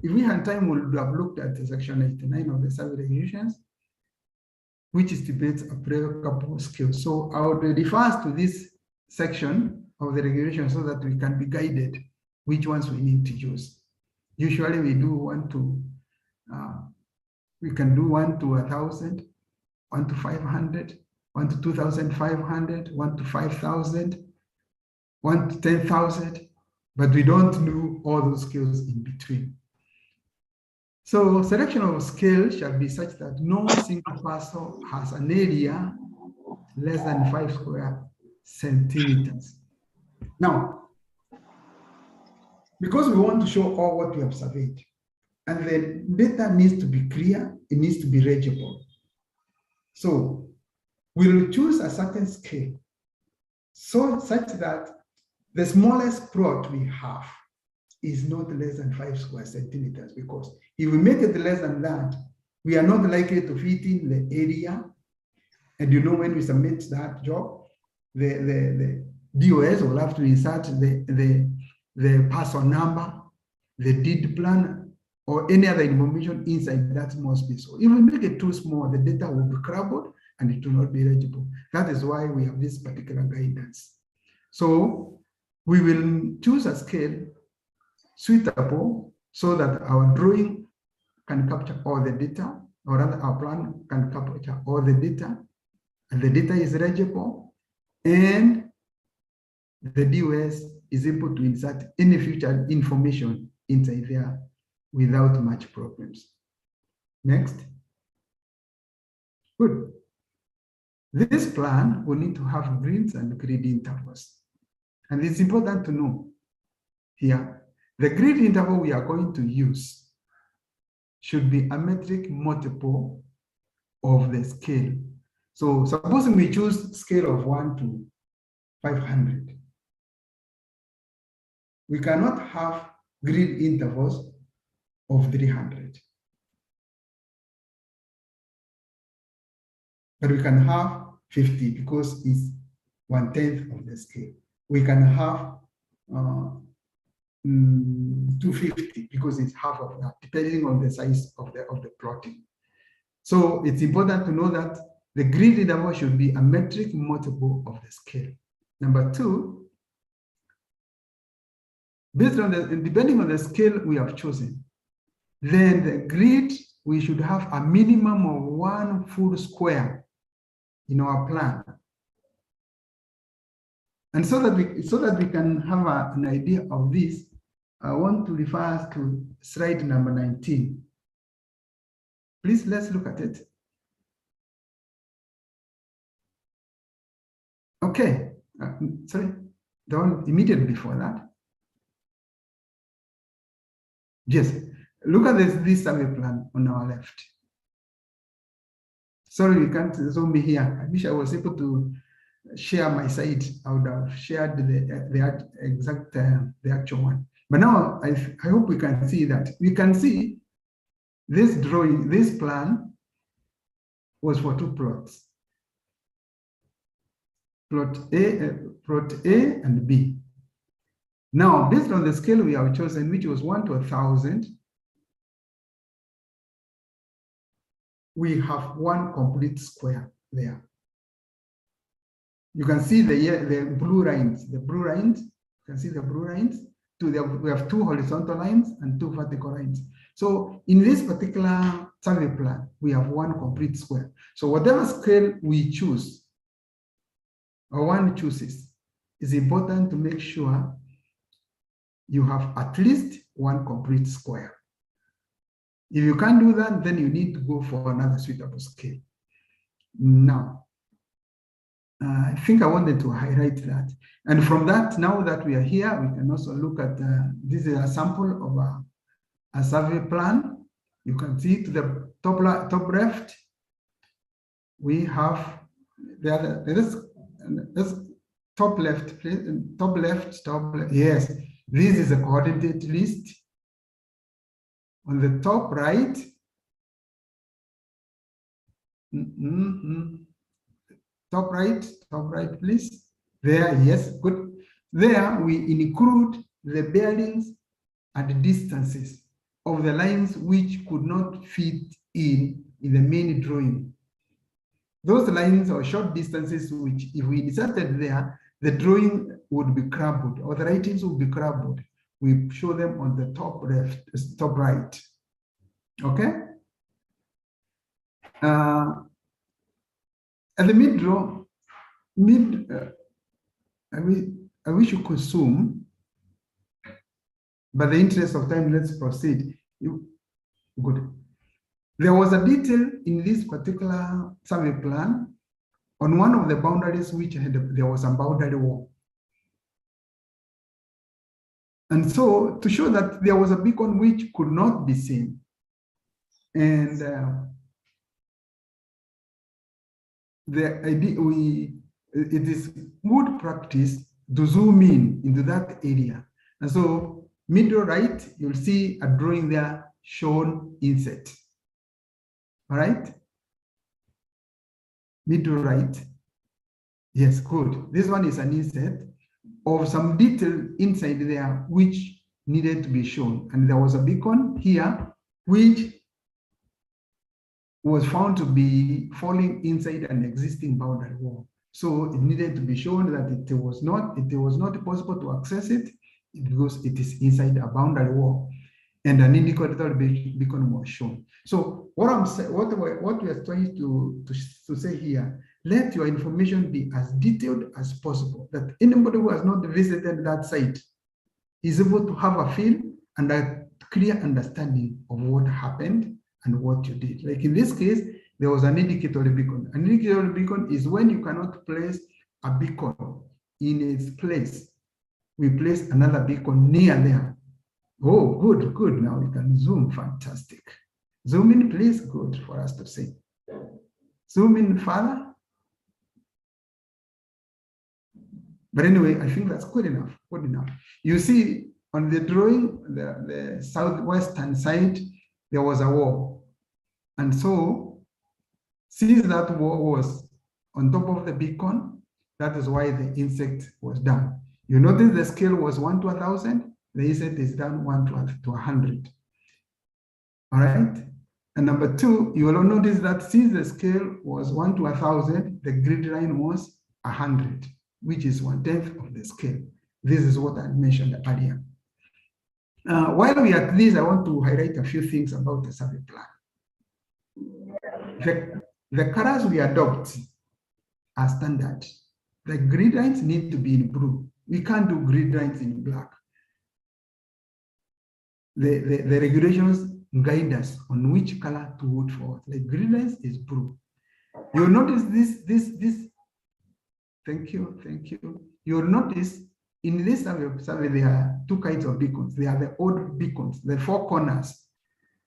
if we had time, we would have looked at section 89 of the survey regulations, which stipulates applicable scale. So I would refer to this section of the regulation so that we can be guided which ones we need to use. Usually we do we can do 1 to 1,000, 1 to 500, 1 to 2,500, 1 to 5,000, 1 to 10,000, but we don't do all those scales in between. So selection of scale shall be such that no single parcel has an area less than 5 square centimeters. Now, because we want to show all what we have surveyed, and the data needs to be clear, it needs to be legible. So we'll choose a certain scale, so such that the smallest plot we have is not less than 5 square centimeters, because if we make it less than that, we are not likely to fit in the area. And you know, when we submit that job, the DOS will have to insert the parcel number, the deed plan, or any other information inside that small space. So if we make it too small, the data will be crumbled and it will not be legible. That is why we have this particular guidance. So we will choose a scale suitable so that our drawing can capture all the data, or rather our plan can capture all the data, and the data is legible, and the DOS is able to insert any future information inside there without much problems. Next. Good. This plan will need to have grids and grid intervals. And it's important to know here, the grid interval we are going to use should be a metric multiple of the scale. So supposing we choose scale of 1 to 500, we cannot have grid intervals of 300. But we can have 50 because it's 1/10 of the scale. We can have 250 because it's half of that, depending on the size of the plotting. So it's important to know that the grid interval should be a metric multiple of the scale. Number 2, based on depending on the scale we have chosen, then the grid, we should have a minimum of 1 full square in our plan. And so that we can have an idea of this, I want to refer us to slide number 19. Please, let's look at it. Okay, sorry, the one immediately before that. Yes, Look at this survey plan on our left. Sorry, we can't zoom me here. I wish I was able to share my site. I would have shared the exact, the actual one. But now I hope we can see that. We can see this drawing, this plan was for 2 plots. Plot A and B. Now, based on the scale we have chosen, which was 1 to 1,000, we have 1 complete square there. You can see the blue lines. The blue lines, you can see the blue lines. We have 2 horizontal lines and 2 vertical lines. So in this particular survey plan, we have 1 complete square. So whatever scale we choose, or one chooses, it's important to make sure you have at least 1 complete square. If you can't do that, then you need to go for another suitable scale. Now, I think I wanted to highlight that. And from that, now that we are here, we can also look at, this is a sample of a survey plan. You can see to the top left, we have this top left, yes, this is a coordinate list. On the top right, top right, please. There, yes, good. There we include the bearings and distances of the lines which could not fit in the main drawing. Those lines or short distances which, if we inserted there, the drawing would be crumbled or the writings would be crumbled. We show them on the top left, top right. Okay. At the mid-draw, I wish you could zoom, but the interest of time, let's proceed. Good. There was a detail in this particular survey plan on one of the boundaries which there was a boundary wall. And so to show that there was a beacon which could not be seen. And it is good practice to zoom in into that area. And so middle right, you'll see a drawing there shown inset. All right. Middle right. Yes, good. This one is an inset of some detail inside there which needed to be shown. And there was a beacon here which was found to be falling inside an existing boundary wall. So it needed to be shown that it was not possible to access it because it is inside a boundary wall, and an indicator beacon was shown. So what we are trying to say here, let your information be as detailed as possible, that anybody who has not visited that site is able to have a feel and a clear understanding of what happened and what you did. Like in this case, there was an indicatory beacon. An indicatory beacon is when you cannot place a beacon in its place. We place another beacon near there. Oh, good, good. Now we can zoom. Fantastic. Zoom in, please. Good for us to see. Zoom in further. But anyway, I think that's good enough. Good enough. You see on the drawing, the southwestern side, there was a wall. And so, since that wall was on top of the beacon, that is why the insect was done. You notice the scale was 1 to 1,000. The insect is done 1 to 100. All right. And number 2, you will notice that since the scale was 1 to 1,000, the grid line was 100, which is 1/10 of the scale. This is what I mentioned earlier. While we are at this, I want to highlight a few things about the survey plan. The colors we adopt are standard. The grid lines need to be in blue. We can't do grid lines in black. The regulations guide us on which color to vote for. The grid lines is blue. You'll notice this. Thank you. You'll notice in this survey there are 2 kinds of beacons. They are the odd beacons, the 4 corners.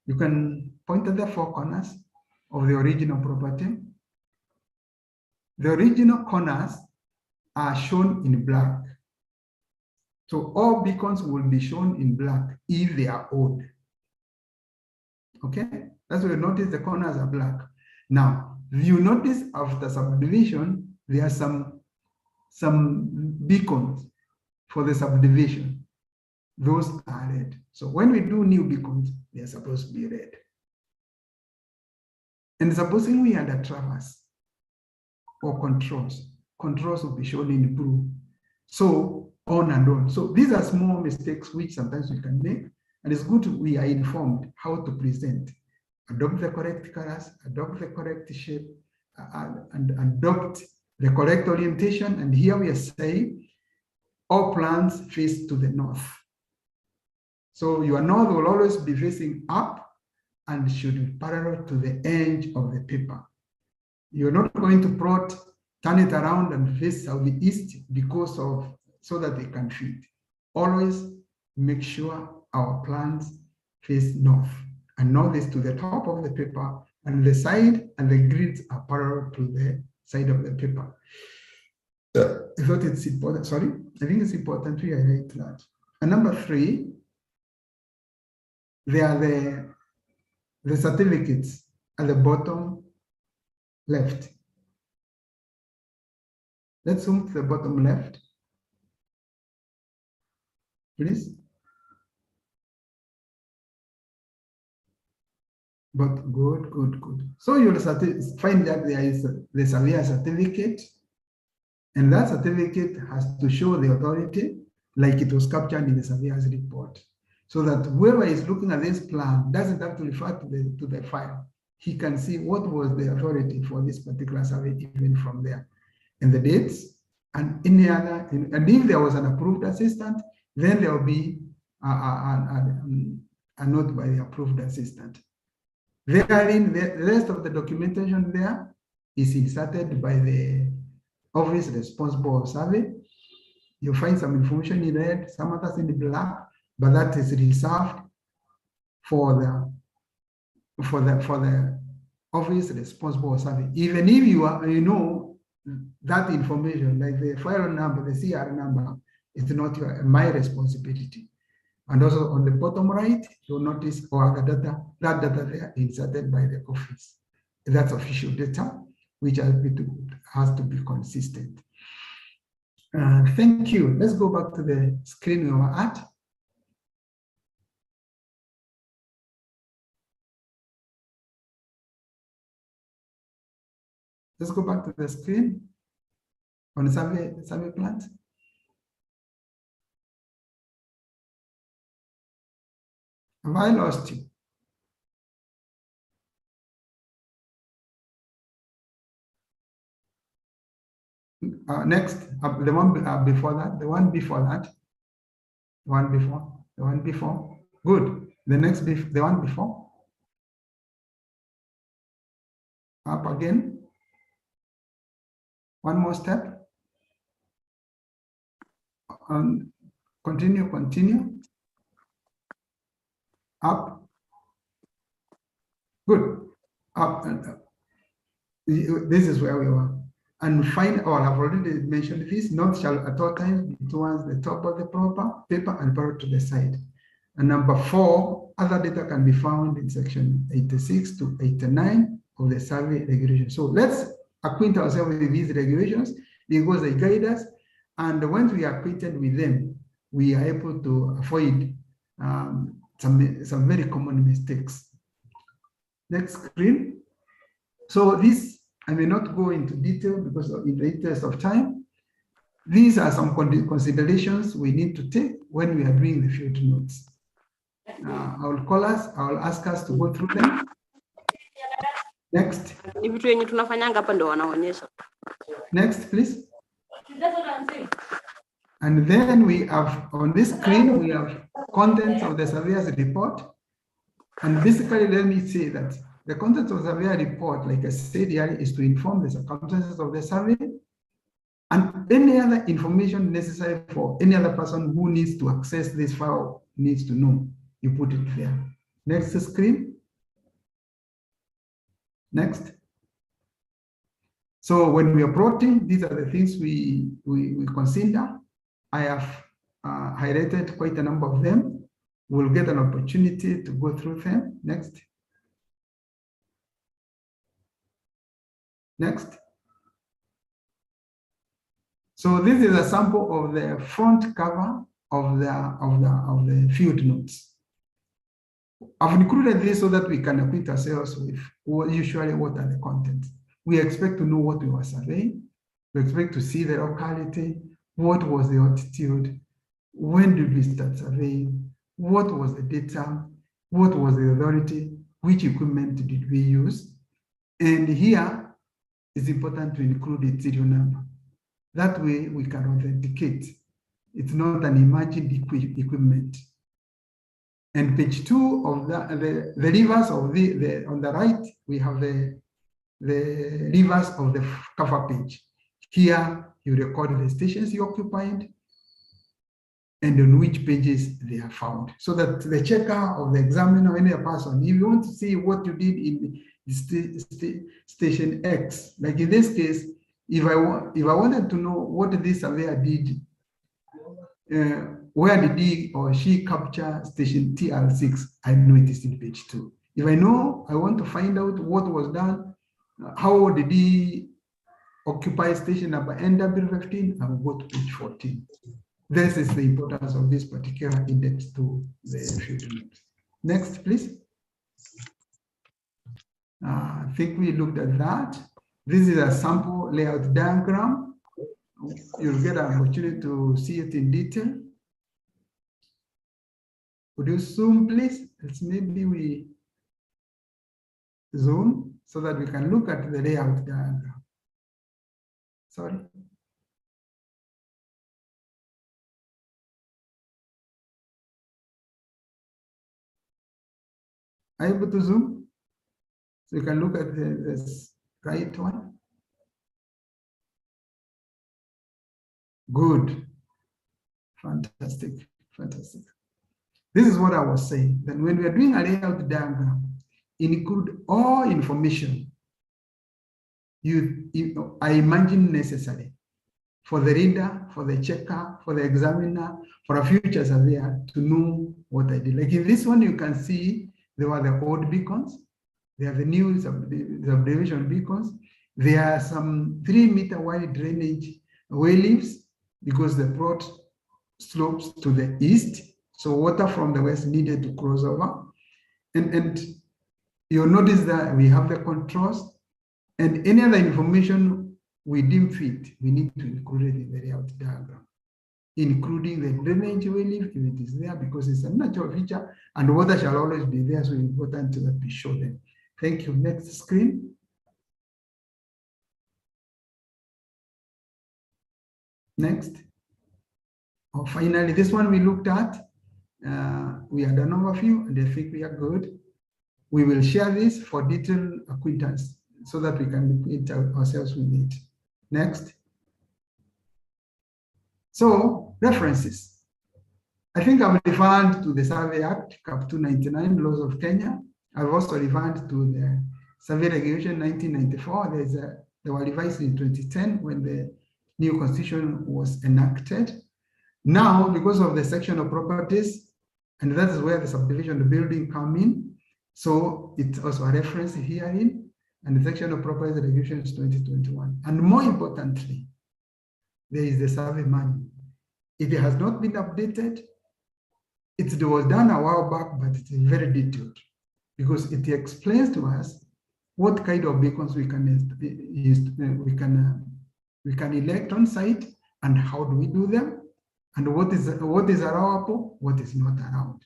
You can point at the four corners of the original property. The original corners are shown in black. So all beacons will be shown in black if they are old. Okay, that's why you notice the corners are black. Now, you notice after subdivision, there are some beacons for the subdivision. Those are red. So when we do new beacons, they are supposed to be red. And supposing we had a traverse or controls will be shown in blue. So on and on. So these are small mistakes which sometimes we can make. And it's good we are informed how to present. Adopt the correct colors, adopt the correct shape, and adopt the correct orientation. And here we are saying all plans face to the north. So your north will always be facing up and should be parallel to the edge of the paper. You're not going to turn it around and face southeast because of, so that they can fit. Always make sure our plans face north, and north is to the top of the paper, and the side and the grids are parallel to the side of the paper. So I thought it's important, sorry, I think it's important to highlight that. And number 3, there are the certificates at the bottom left. Let's zoom to the bottom left, please. But good. So you'll find that there is the surveyor certificate, and that certificate has to show the authority like it was captured in the surveyor's report, so that whoever is looking at this plan doesn't have to refer to the file. He can see what was the authority for this particular survey even from there, and the dates and any other. And if there was an approved assistant, then there will be a note by the approved assistant. Therein, the rest of the documentation there is inserted by the office responsible of survey. You'll find some information in red, some others in black, but that is reserved for the office responsible of survey. Even if you know that information, like the file number, the CR number, it's not my responsibility. And also on the bottom right, you'll notice that data there inserted by the office. That's official data, which has to be consistent. Thank you. Let's go back to the screen we were at. Let's go back to the screen on the survey plans. Have I lost you? Next, the one before that, the one before. Good. The next, the one before. Up again. One more step. And continue. Up. Good. Up and up. This is where we were. And find, or I've already mentioned this, north shall at all times be towards the top of the paper and parallel to the side. And number 4, other data can be found in section 86 to 89 of the survey regulations. So let's acquaint ourselves with these regulations because they guide us. And once we are acquainted with them, we are able to avoid some very common mistakes. Next screen. So this, I may not go into detail because in the interest of time. These are some considerations we need to take when we are doing the field notes. I will ask us to go through them. Next. Next, please. And then we have, on this screen, we have contents of the surveyor's report. And basically, let me say that the contents of the survey report, like I said here, is to inform the circumstances of the survey and any other information necessary for any other person who needs to access this file needs to know. You put it there. Next screen. Next. So when we are plotting, these are the things we consider. I have highlighted quite a number of them. We'll get an opportunity to go through them. Next. Next. So this is a sample of the front cover of the field notes. I've included this so that we can acquaint ourselves with what are the contents. We expect to know what we were surveying. We expect to see the locality, what was the altitude, when did we start surveying, what was the data, what was the authority, which equipment did we use. And here it's important to include the serial number. That way we can authenticate. It's not an imagined equipment. And page 2 of the reverse of on the right, we have the reverse of the cover page. Here you record the stations you occupied and on which pages they are found. So that the checker of the examiner, any person, if you want to see what you did in station X, like in this case, if I wanted to know what this surveyor did, where did he or she capture station TR6, I know it is in page 2. If I want to find out what was done, how did he occupy station number NW15, I will go to page 14. This is the importance of this particular index to the field notes. Next, please. I think we looked at that. This is a sample layout diagram. You'll get an opportunity to see it in detail. Would you zoom, please? Maybe we zoom so that we can look at the layout diagram. Sorry. Are you able to zoom? So you can look at this right one. Good. Fantastic. Fantastic. This is what I was saying. Then when we are doing a layout diagram, include all information I imagine necessary for the reader, for the checker, for the examiner, for a future surveyor to know what I did. Like in this one, you can see there were the old beacons. There are the new subdivision beacons. There are some 3-meter wide drainage way leaves because the plot slopes to the east. So water from the west needed to cross over. And you'll notice that we have the controls and any other information we deem fit, we need to include it in the layout diagram, including the drainage way leaf if it is there because it's a natural feature and water shall always be there, so it's important that we show them. Thank you. Next screen. Next. Oh, finally, this one we looked at. We had an overview and I think we are good. We will share this for detailed acquaintance so that we can acquaint ourselves with it. Next. So, references. I think I've referred to the Survey Act, Cap 299, Laws of Kenya. I've also referred to the Survey Regulation 1994. They were revised in 2010 when the new constitution was enacted. Now, because of the section of properties, and that is where the subdivision of the building come in, so it's also a reference herein, and the section of properties regulation is 2021. And more importantly, there is the survey manual. It has not been updated. It was done a while back, but it's very detailed because it explains to us what kind of beacons we can elect on site and how do we do them, and what is allowable, what is not allowed.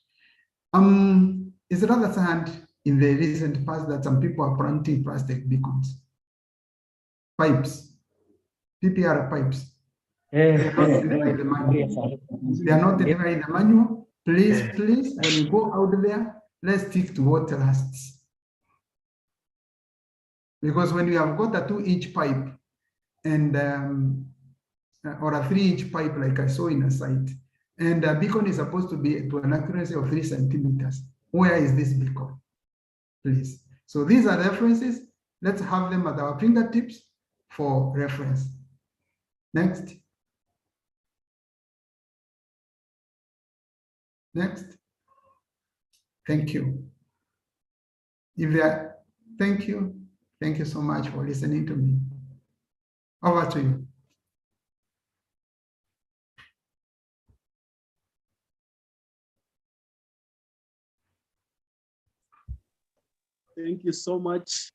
It's rather sad in the recent past that some people are planting plastic beacons, pipes, PPR pipes. They are not delivered in the manual. They are not delivered in the manual. Please, when you go out there, let's stick to what lasts. Because when you have got a 2-inch pipe and or a 3-inch pipe, like I saw in a site, and a beacon is supposed to be to an accuracy of 3 centimeters. Where is this beacon? Please. So these are references. let's have them at our fingertips for reference. Next. Next. Thank you. If they are, thank you. Thank you so much for listening to me. Over to you. Thank you so much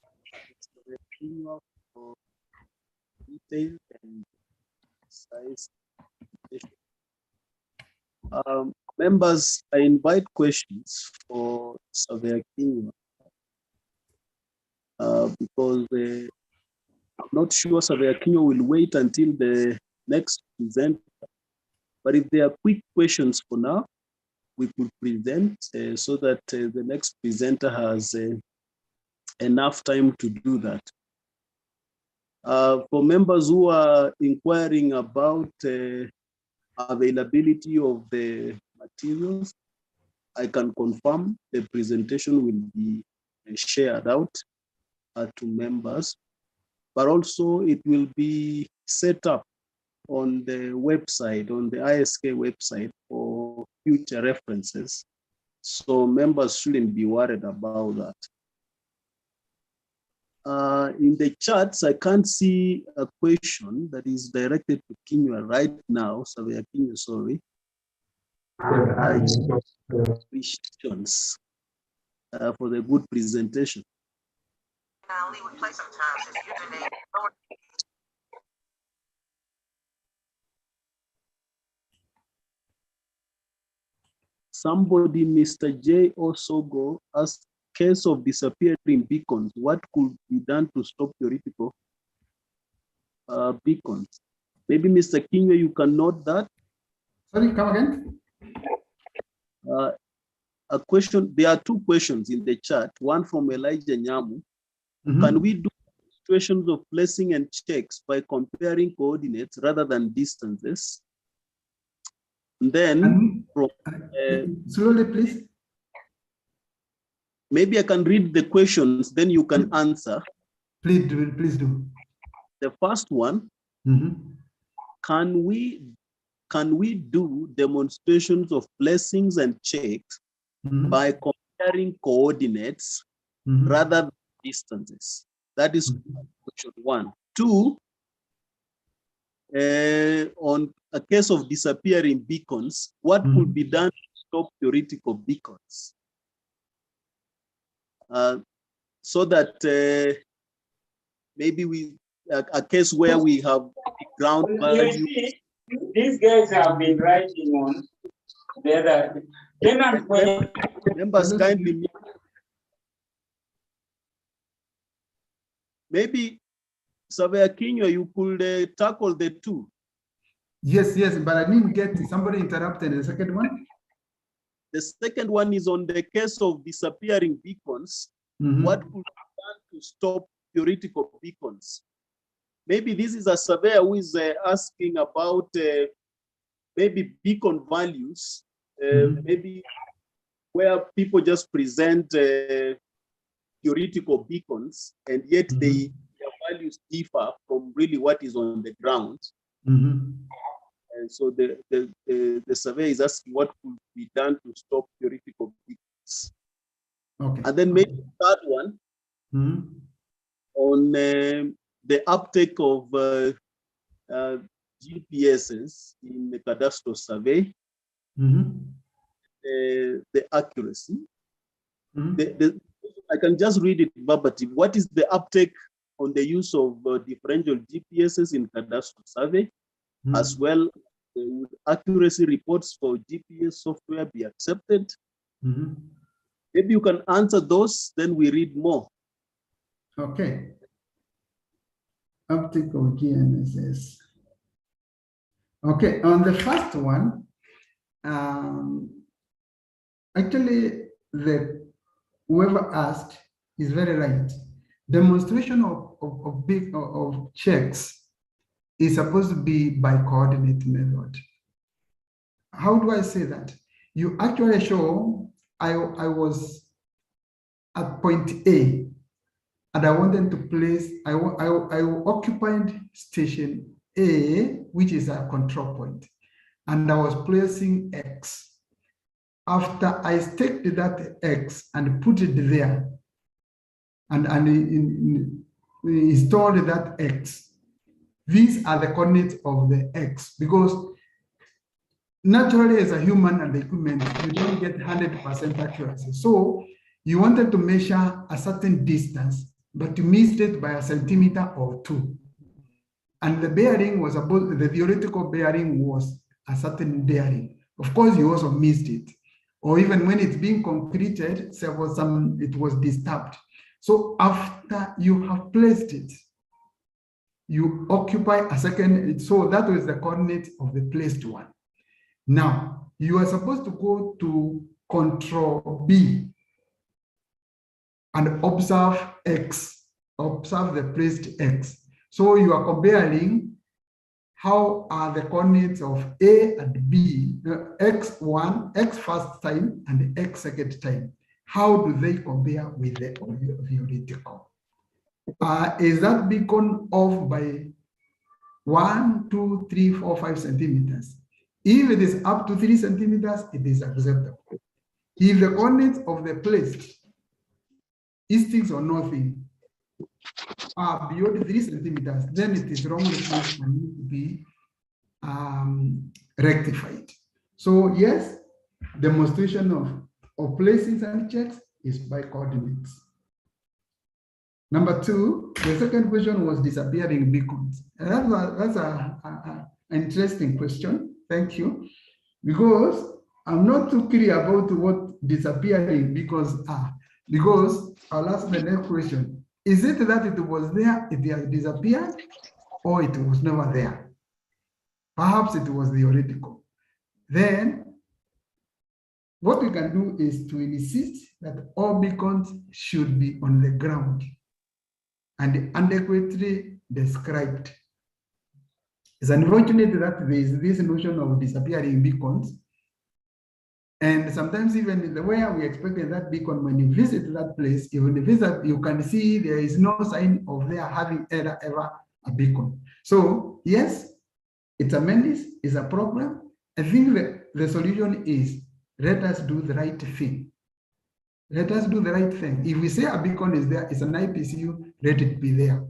for detailed and precise. Members, I invite questions for Surveyor King because I'm not sure Surveyor King will wait until the next presenter. But if there are quick questions for now, we could present so that the next presenter has enough time to do that. For members who are inquiring about availability of the materials, I can confirm the presentation will be shared out to members, but also it will be set up on the website, on the ISK website for future references. So members shouldn't be worried about that. In the charts, I can't see a question that is directed to Kinyua right now. Surveyor Kinyua, sorry. Questions for the good presentation. Somebody, Mr. J. Osogo, asked, case of disappearing beacons, what could be done to stop theoretical beacons? Maybe Mr. Kinyua, you can note that. Sorry, come again. A question, there are two questions in the chat, one from Elijah Nyamu. Can we do situations of placing and checks by comparing coordinates rather than distances? And then, slowly, please. Maybe I can read the questions, then you can answer. Please do. Please do. The first one, can we do demonstrations of placings and checks by comparing coordinates rather than distances? That is question one. Two, on a case of disappearing beacons, what could be done to stop theoretical beacons? So that maybe a case where we have ground value. These guys have been writing on the other. Members kindly. Maybe Surveyor Kinyua, you could tackle the two. Yes, but I didn't get somebody interrupted. The second one? The second one is on the case of disappearing beacons. What could be done to stop theoretical beacons? Maybe this is a surveyor who is asking about maybe beacon values, maybe where people just present theoretical beacons and yet their values differ from really what is on the ground. And so the survey is asking what could be done to stop theoretical beacons. Okay. And then maybe the third one on the uptake of GPSs in the cadastral survey, the accuracy. I can just read it verbatim. What is the uptake on the use of differential GPSs in cadastral survey, as well would accuracy reports for GPS software be accepted? Maybe you can answer those, then we read more. Okay. Uptake of GNSS. Okay, on the first one, actually, whoever asked is very right. Demonstration of checks is supposed to be by coordinate method. How do I say that? You actually show I was at point A and I wanted to place, I occupied station A, which is a control point, and I was placing X. After I staked that X and put it there, and installed that X, these are the coordinates of the X, because naturally as a human and the equipment, you don't get 100% accuracy. So you wanted to measure a certain distance, but you missed it by a centimeter or two. And the bearing was about, the theoretical bearing was a certain bearing. Of course, you also missed it. Or even when it's being concreted, it was disturbed. So after you have placed it, you occupy a second, so that was the coordinate of the placed one. Now, you are supposed to go to control B and observe X, observe the placed X. So you are comparing how are the coordinates of A and B, X1, X first time and X second time. How do they compare with the theoretical? Is that beacon off by 1, 2, 3, 4, 5 centimeters? If it is up to 3 centimeters, it is acceptable. If the coordinates of the place, eastings or northing, are beyond 3 centimeters, then it is wrongly placed and need to be rectified. So yes, demonstration of places and checks is by coordinates. Number 2, the second question was disappearing beacons. And that's an interesting question. Thank you. Because I'm not too clear about what disappearing beacons are. Because I'll ask the next question. Is it that it was there, it has disappeared, or it was never there? Perhaps it was theoretical. Then what we can do is to insist that all beacons should be on the ground and adequately described. It's unfortunate that there is this notion of disappearing beacons. And sometimes even in the way we expected that beacon, when you visit that place, even if you can see there is no sign of there having ever a beacon. So yes, it's a menace, it's a problem. I think the solution is let us do the right thing. Let us do the right thing. If we say a beacon is there, it's an IPCU, let it be there.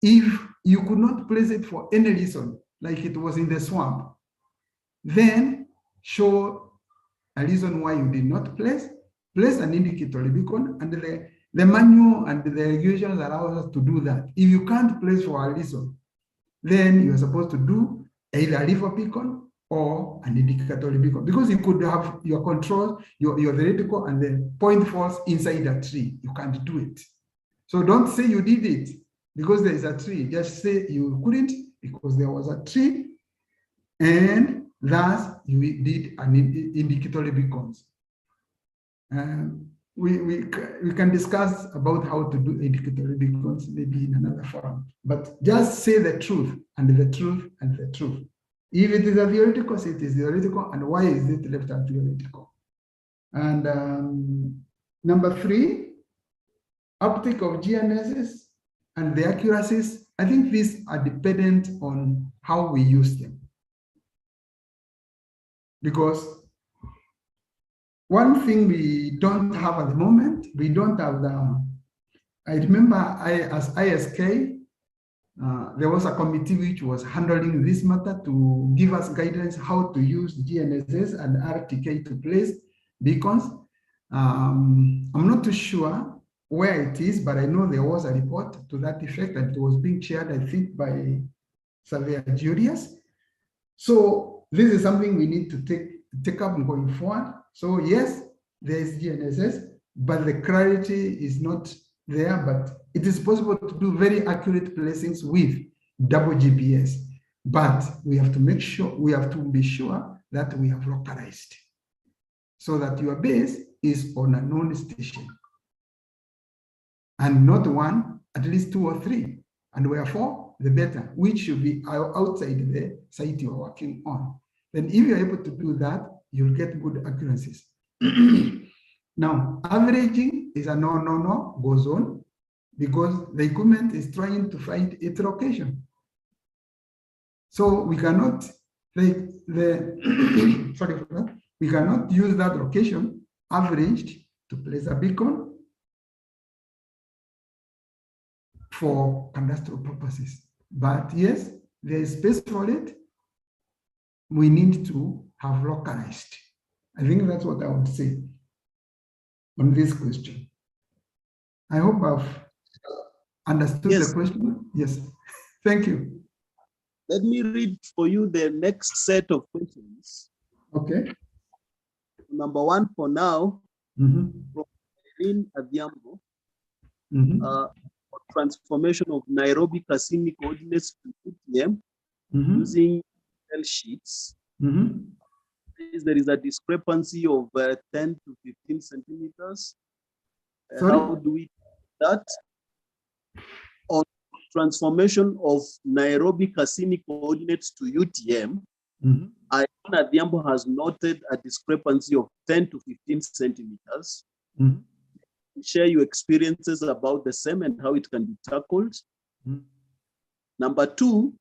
If you could not place it for any reason, like it was in the swamp, then show a reason why you did not place an indicatory beacon, and the manual and the regulations allow us to do that. If you can't place for a reason, then you're supposed to do either a river beacon or an indicatory beacon, because you could have your control, your theoretical, and the point falls inside a tree. You can't do it. So don't say you did it because there is a tree. Just say you couldn't because there was a tree, and thus you did an indicatory beacons. We can discuss about how to do indicatory beacons maybe in another forum, but just say the truth and the truth and the truth. If it is a theoretical, say it is theoretical, and why is it left as theoretical? And number 3, uptake of GNSS and the accuracies. I think these are dependent on how we use them. Because one thing we don't have at the moment, we don't have I remember as ISK, there was a committee which was handling this matter to give us guidance how to use GNSS and RTK to place beacons. I'm not too sure where it is, but I know there was a report to that effect, and it was being chaired, I think, by Surveyor Julius. So this is something we need to take up going forward. So yes, there is GNSS, but the clarity is not there, but it is possible to do very accurate placings with double GPS, but we have to make sure, we have to be sure that we have localized so that your base is on a known station and not one, at least 2 or 3, and wherefore the better, which should be outside the site you are working on. Then if you're able to do that, you'll get good accuracies. Now, averaging is a no goes on. because the equipment is trying to find its location. So we cannot sorry for that. We cannot use that location averaged to place a beacon for cadastral purposes. But yes, there is space for it. We need to have localized. I think that's what I would say on this question. I hope I've understood the question. Yes, thank you. Let me read for you the next set of questions. Okay. Number one for now, from Irene Adhiambo, transformation of Nairobi Cassini coordinates to UTM using Excel sheets. There is a discrepancy of 10 to 15 centimeters. How do we do that? On transformation of Nairobi Cassini coordinates to UTM, Irene Adhiambo has noted a discrepancy of 10 to 15 centimeters. Share your experiences about the same and how it can be tackled. Number two,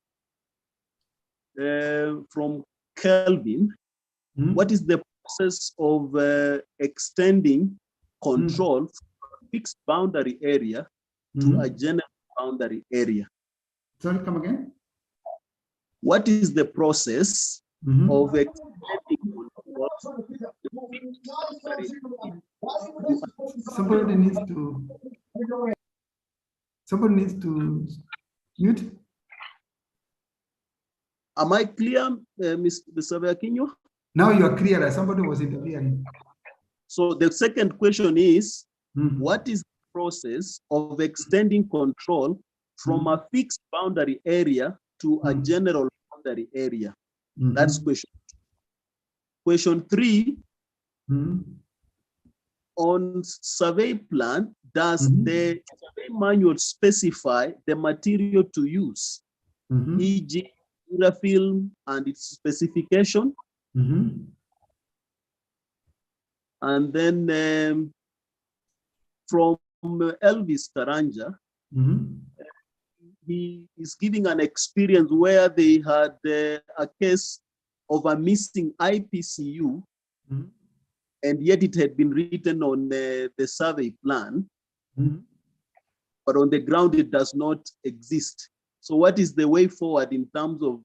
from Kelvin, what is the process of extending control from a fixed boundary area to a general boundary area? Sorry, come again. What is the process of extending control from a fixed boundary area? Somebody needs to mute. Am I clear, Mr. Vakinyo? Now you are clear. Somebody was interfering. So the second question is, what is the process of extending control from a fixed boundary area to a general boundary area? That's question. Question three, on survey plan, does the survey manual specify the material to use, e.g. film and its specification? And then from Elvis Karanja, he is giving an experience where they had a case of a missing IPCU, and yet it had been written on the survey plan, but on the ground it does not exist. So what is the way forward in terms of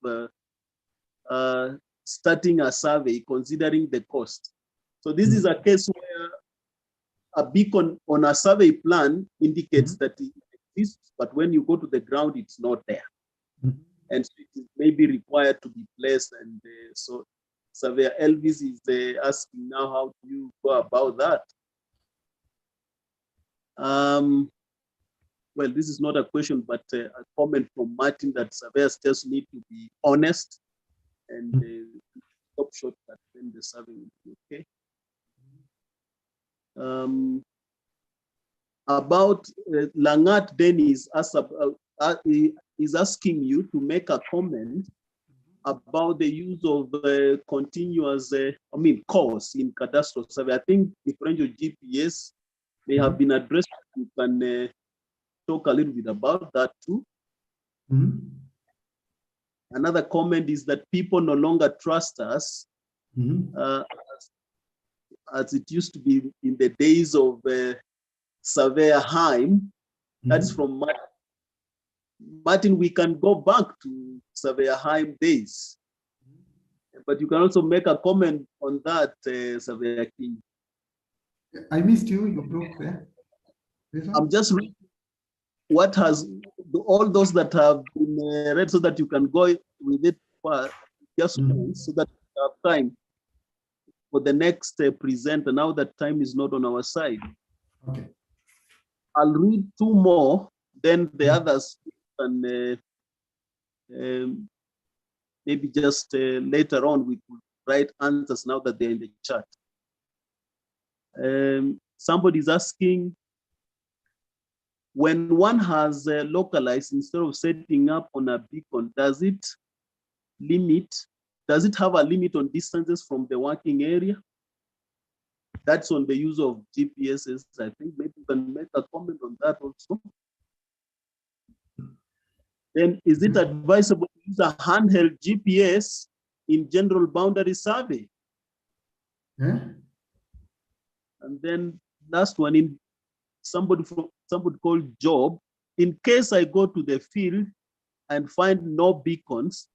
starting a survey, considering the cost? So this is a case where a beacon on a survey plan indicates that it exists, but when you go to the ground, it's not there. And so it may be required to be placed. And so Surveyor Elvis is asking now, how do you go about that? Well, this is not a question, but a comment from Martin that surveyors just need to be honest and stop short at when the survey will be okay. About Langat Dennis is asking you to make a comment about the use of continuous, course in cadastral survey. I think differential GPS may have been addressed. You can talk a little bit about that too. Another comment is that people no longer trust us as it used to be in the days of Surveyor Heim. That's from Martin. Martin, we can go back to Surveyor Heim days. But you can also make a comment on that, Surveyor King. I missed you, you broke there. I'm just reading what has, all those that have been read so that you can go with it just once, so that you have time for the next presenter. Now that time is not on our side. Okay. I'll read two more, then the others can maybe just later on we could write answers now that they're in the chat. Somebody's asking, when one has localized instead of setting up on a beacon, does it have a limit on distances from the working area? That's on the use of GPSs. I think maybe you can make a comment on that also. then is it advisable to use a handheld GPS in general boundary survey? Yeah. And then last one, in somebody called Job, in case I go to the field and find no beacons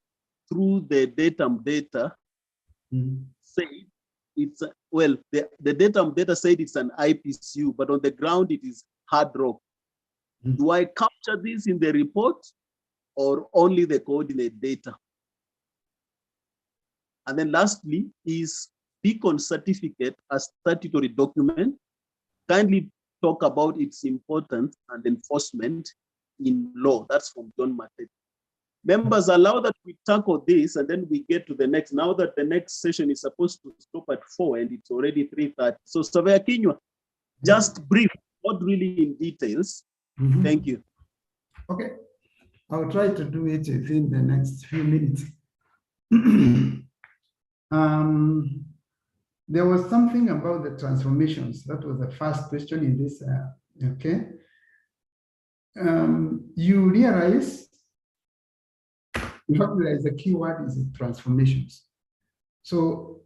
through the datum data, say it's the datum data said it's an IPCU, but on the ground it is hard rock. Do I capture this in the report or only the coordinate data? And then lastly, is beacon certificate a statutory document? Kindly talk about its importance and enforcement in law. That's from John Matete. Members, allow that we tackle this and then we get to the next. Now that the next session is supposed to stop at 4 and it's already 3:30. So Surveyor Kinyua, just brief, not really in details. Thank you. Okay, I'll try to do it within the next few minutes. There was something about the transformations. That was the first question in this, okay. You realize, in fact, there is a key word is transformations. So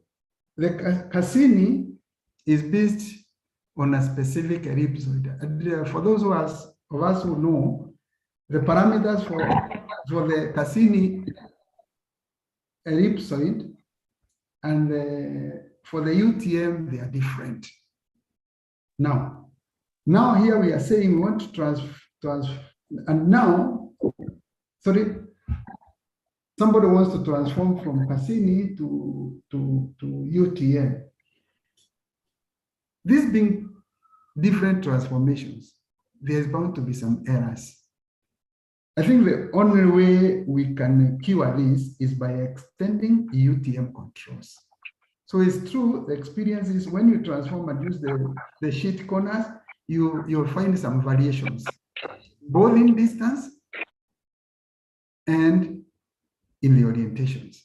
the Cassini is based on a specific ellipsoid. And for those of us who know, the parameters for the Cassini ellipsoid and for the UTM, they are different. Now here we are saying we want to transform, and now, sorry, somebody wants to transform from Cassini to UTM. These being different transformations, there's bound to be some errors. I think the only way we can cure this is by extending UTM controls. So it's true, the experience is when you transform and use the sheet corners, you'll find some variations, both in distance and in the orientations.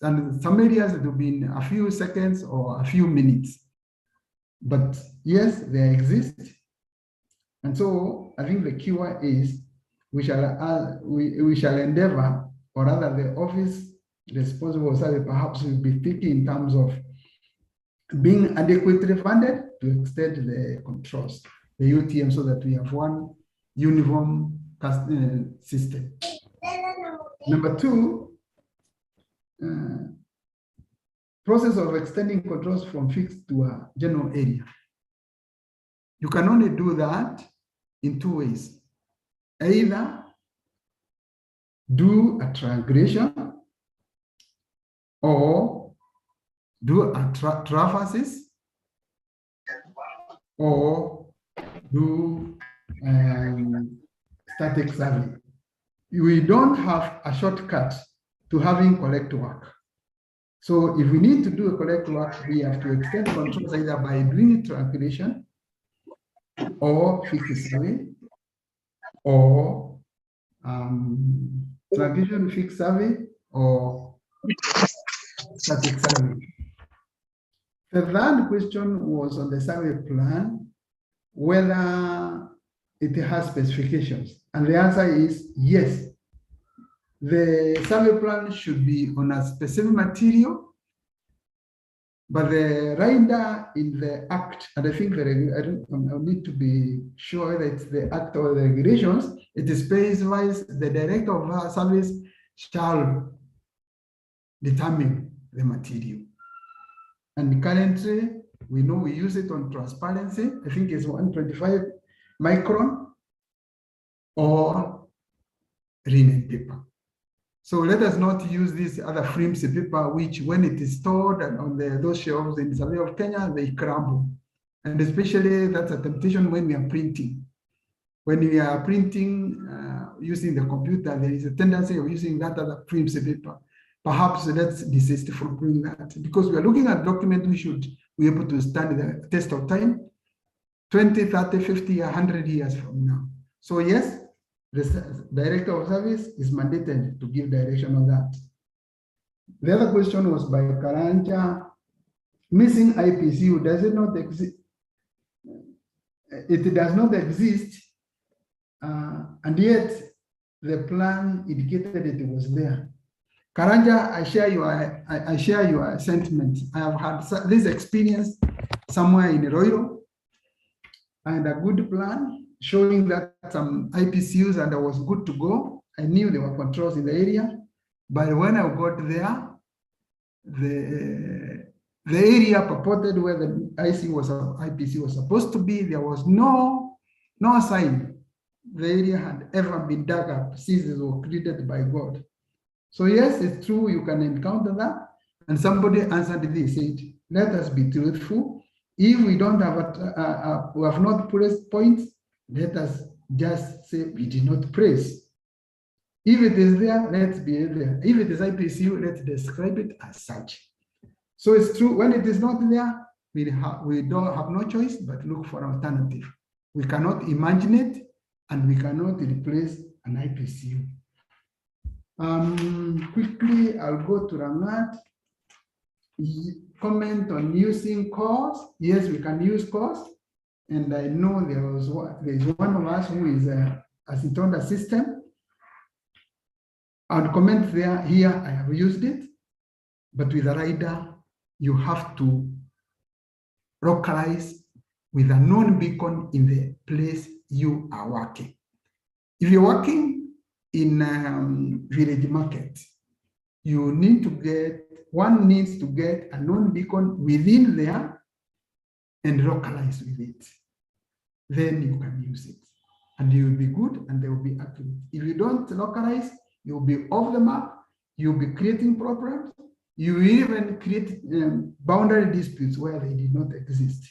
And some areas it will be in a few seconds or a few minutes. But yes, they exist. And so I think the cure is we shall endeavor, or rather the office responsible survey perhaps will be thinking in terms of being adequately funded to extend the controls, the UTM, so that we have one uniform system. Number two, process of extending controls from fixed to a general area. You can only do that in two ways. Either do a triangulation or do a traverses or do static survey. We don't have a shortcut to having collect work. So if we need to do a collect work, we have to extend controls either by doing triangulation or fixed survey or triangulation fixed survey or static survey. The third question was on the survey plan, whether it has specifications. And the answer is yes. The survey plan should be on a specific material, but the rider in the act, and I think I need to be sure that it's the act or the regulations, it specifies the director of our service shall determine the material. And currently, we know we use it on transparency. I think it's 125 micron or linen paper. So let us not use this other flimsy paper, which when it is stored and on those shelves in the Survey of Kenya, they crumble. And especially that's a temptation when we are printing. When we are printing using the computer, there is a tendency of using that other flimsy paper. Perhaps let's desist from doing that, because we are looking at document we should be able to stand the test of time 20, 30, 50, 100 years from now. So yes, the director of service is mandated to give direction on that. The other question was by Karanja, missing IPCU, does it not exist? It does not exist, and yet the plan indicated it was there. Karanja, I share your sentiment. I have had this experience somewhere in Roiro, and a good plan showing that some IPCUs and I was good to go. I knew there were controls in the area, but when I got there, the area purported where the IPC was supposed to be, there was no sign the area had ever been dug up since it was created by God. So yes, it's true, you can encounter that. And somebody answered this, said, let us be truthful. If we don't have we have not praised points, let us just say we did not praise. If it is there, let's be there. If it is IPCU, let's describe it as such. So it's true, when it is not there, we don't have no choice but look for an alternative. We cannot imagine it, and we cannot replace an IPCU. Quickly, I'll go to Rangat. Comment on using cores. Yes, we can use cores. And I know there's one of us who is a Sintonda system. I'll comment there. Here, I have used it. But with a rider, you have to localize with a known beacon in the place you are working. If you're working in village market, you need to get, one needs to get a known beacon within there and localize with it. Then you can use it. And you will be good and they will be accurate. If you don't localize, you'll be off the map, you'll be creating problems, you will even create boundary disputes where they did not exist.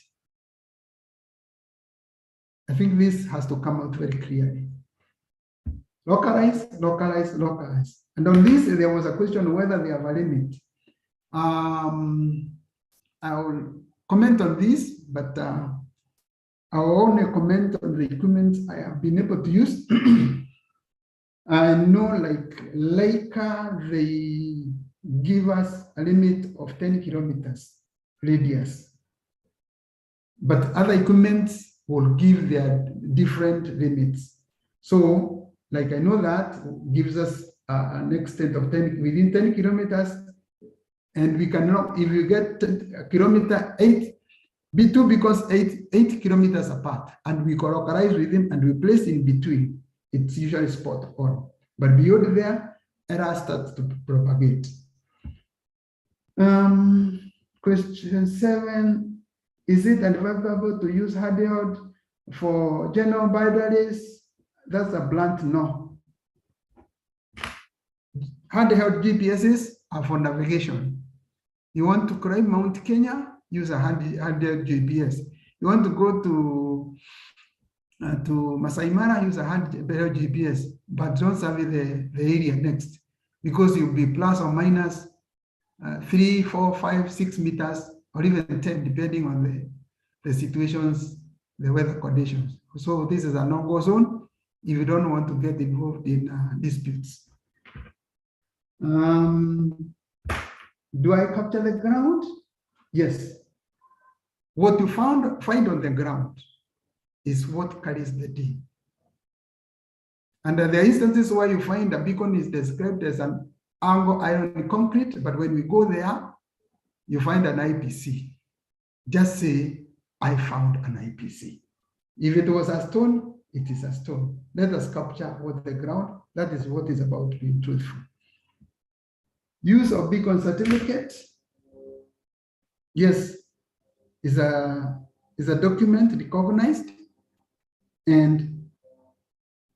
I think this has to come out very clearly. Localize, localize, localize. And on this, there was a question whether they have a limit. I will comment on this, but I will only comment on the equipment I have been able to use. I know like Leica, they give us a limit of 10 kilometers radius, but other equipment will give their different limits. So like I know that gives us an extent of 10 within 10 kilometers, and we cannot, if you get a kilometer 8, B2 because 8 kilometers apart, and we localize with them and we place in between, it's usually spot on. But beyond there, error starts to propagate. Question 7, is it advisable to use handheld for general boundaries? That's a blunt no. Handheld GPSs are for navigation. You want to climb Mount Kenya, use a handheld GPS. You want to go to Masai Mara, use a handheld GPS, but don't survey the area next, because you'll be plus or minus 3, 4, 5, 6 meters, or even 10, depending on the situations, the weather conditions. So this is a no-go zone if you don't want to get involved in disputes. Do I capture the ground? Yes. What you find on the ground is what carries the day. And there are instances where you find a beacon is described as an angle iron concrete, but when we go there, you find an IPC. Just say, I found an IPC. If it was a stone, it is a stone. Let us capture what the ground, that is what is about being truthful. Use of beacon certificate. Yes, is a document recognized, and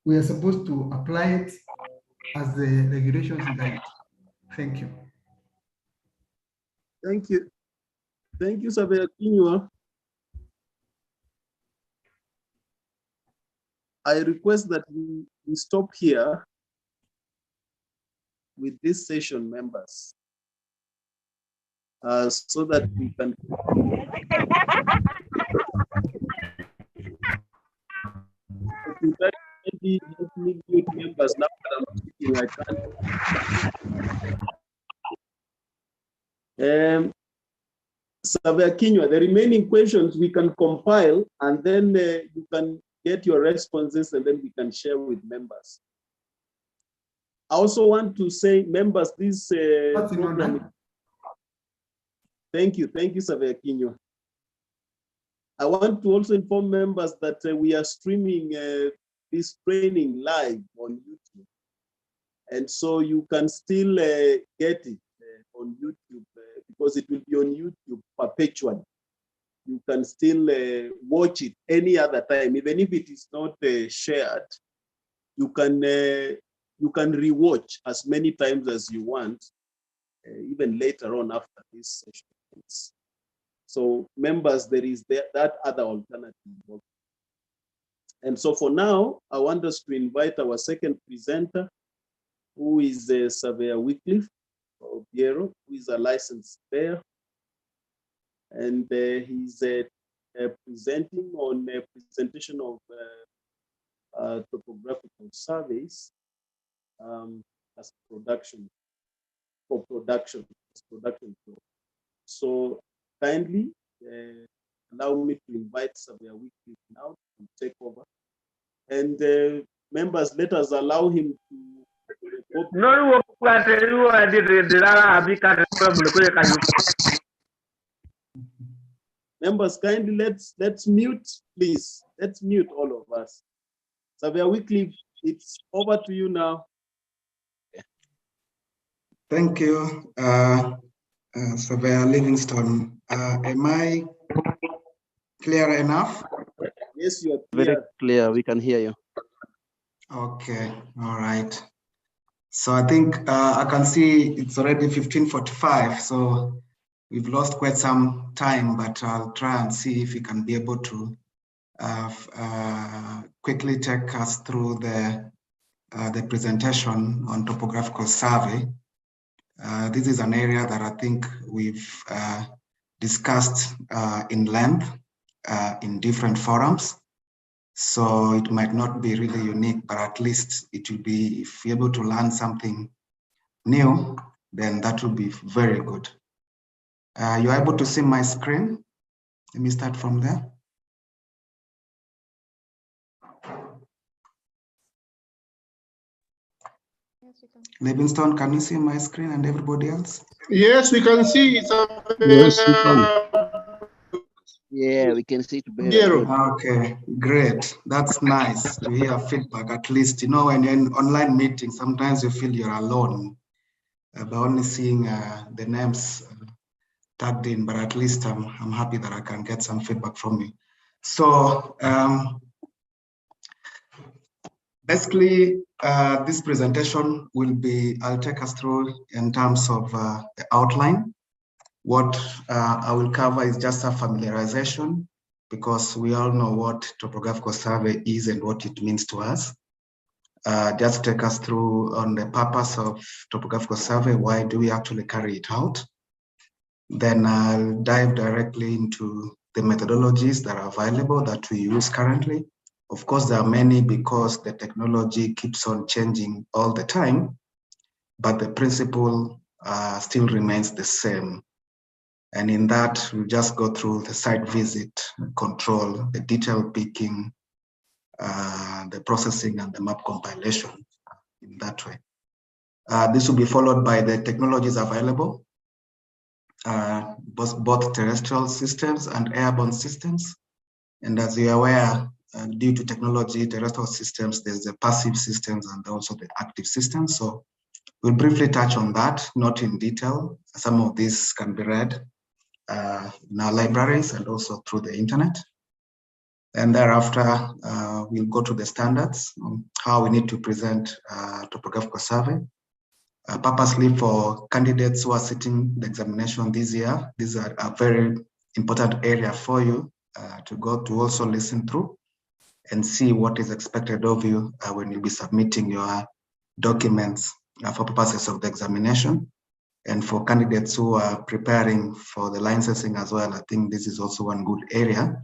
we are supposed to apply it as the regulations guide. Thank you. Thank you. Thank you, Surveyor Kinyua. I request that we stop here with this session, members, so that we can. Maybe members now that I'm speaking, I can't. Surveyor Kinyua, the remaining questions we can compile, and then you can get your responses, and then we can share with members. I also want to say, members, this program. Thank you, Surveyor Kinyo. I want to also inform members that we are streaming this training live on YouTube. And so you can still get it on YouTube because it will be on YouTube perpetually. You can still watch it any other time, even if it is not shared. You can rewatch as many times as you want, even later on after this session. So members, there is that other alternative. And so for now, I want us to invite our second presenter, who is Surveyor Wycliffe Obiero, who is a licensed surveyor. And he's presenting on a presentation of topographical surveys as production. So kindly allow me to invite Surveyor Wycliffe now to take over. And members, let us allow him to. Members, kindly let's mute, please. Let's mute all of us. Surveyor Wycliffe, it's over to you now. Thank you, Surveyor Livingstone. Am I clear enough? Yes, you are clear. Very clear. We can hear you. Okay. All right. So I think I can see it's already 15:45. So we've lost quite some time, but I'll try and see if we can be able to quickly take us through the presentation on topographical survey. This is an area that I think we've discussed in length in different forums. So it might not be really unique, but at least it will be, if you're able to learn something new, then that will be very good. You're able to see my screen? Let me start from there. Livingstone, can you see my screen and everybody else? Yes, we can see it. Yes, we can. Yeah, we can see it better. Okay, great. That's nice to hear feedback. At least, you know, when you're in online meetings, sometimes you feel you're alone by only seeing the names tagged in, but at least I'm happy that I can get some feedback from you. So basically, this presentation will be, I'll take us through in terms of the outline. What I will cover is just a familiarization, because we all know what topographical survey is and what it means to us. Just take us through on the purpose of topographical survey, why do we actually carry it out? Then I'll dive directly into the methodologies that are available that we use currently. Of course, there are many because the technology keeps on changing all the time, but the principle still remains the same. And in that, we'll just go through the site visit, control, the detail picking, the processing, and the map compilation in that way. This will be followed by the technologies available, both terrestrial systems and airborne systems. And as you're aware, due to technology, terrestrial systems, there's the passive systems and also the active systems. So we'll briefly touch on that, not in detail. Some of these can be read in our libraries and also through the internet. And thereafter, we'll go to the standards on how we need to present topographical survey. Purposely for candidates who are sitting the examination this year, these are a very important area for you to go to also listen through and see what is expected of you when you'll be submitting your documents for purposes of the examination. And for candidates who are preparing for the licensing as well, I think this is also one good area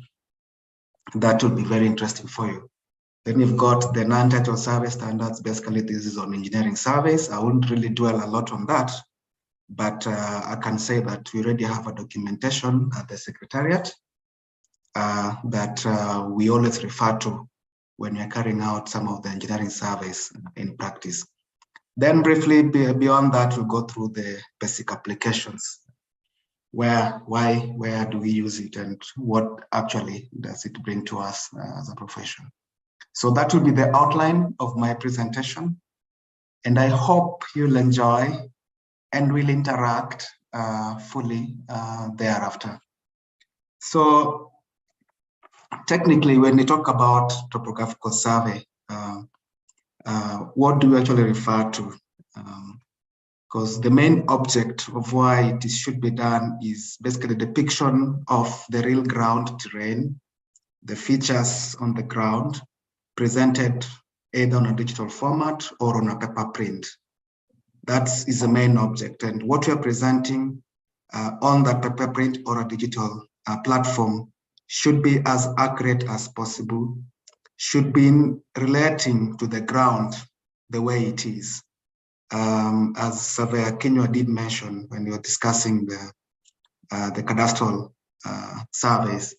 that will be very interesting for you. Then you've got the non-title survey standards. Basically, this is on engineering surveys. I wouldn't really dwell a lot on that, but I can say that we already have a documentation at the Secretariat that we always refer to when we're carrying out some of the engineering surveys in practice. Then briefly beyond that, we'll go through the basic applications. Where do we use it, and what actually does it bring to us as a profession? So that will be the outline of my presentation. And I hope you'll enjoy and will interact fully thereafter. So technically, when we talk about topographical survey, what do we actually refer to? Because the main object of why it should be done is basically the depiction of the real ground terrain, the features on the ground, presented either on a digital format or on a paper print. That is the main object. And what we are presenting on that paper print or a digital platform should be as accurate as possible, should be relating to the ground the way it is. As Surveyor Kinyua did mention when we were discussing the cadastral surveys,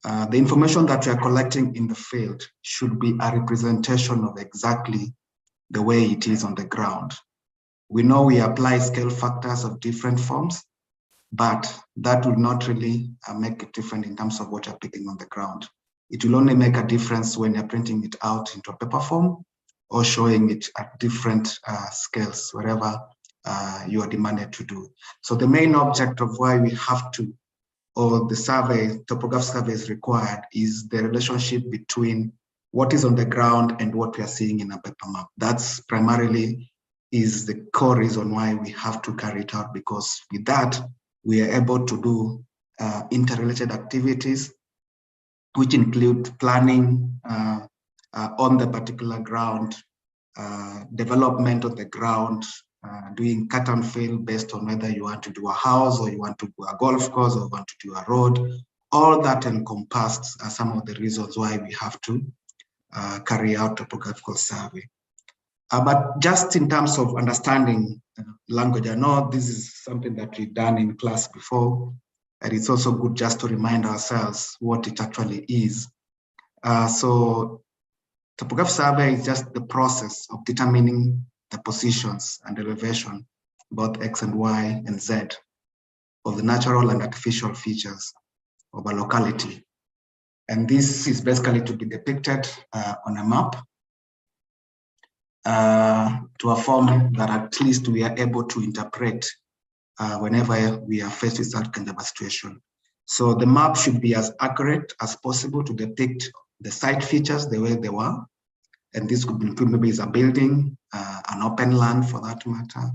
the information that we are collecting in the field should be a representation of exactly the way it is on the ground. We know we apply scale factors of different forms, but that will not really make it different in terms of what you're picking on the ground. It will only make a difference when you're printing it out into a paper form or showing it at different scales, wherever you are demanded to do. So the main object of why we have to, or the survey, topographic survey is required, is the relationship between what is on the ground and what we are seeing in a paper map. That's primarily is the core reason why we have to carry it out, because with that, we are able to do interrelated activities, which include planning on the particular ground, development of the ground, doing cut and fill based on whether you want to do a house or you want to do a golf course or want to do a road. All that encompassed are some of the reasons why we have to carry out topographical survey. But just in terms of understanding language, I know this is something that we've done in class before, and it's also good just to remind ourselves what it actually is. So topographic survey is just the process of determining the positions and elevation, both X and Y and Z, of the natural and artificial features of a locality. And this is basically to be depicted on a map to a form that at least we are able to interpret whenever we are faced with that kind of a situation. So the map should be as accurate as possible to depict the site features the way they were. And this could include maybe a building, an open land for that matter,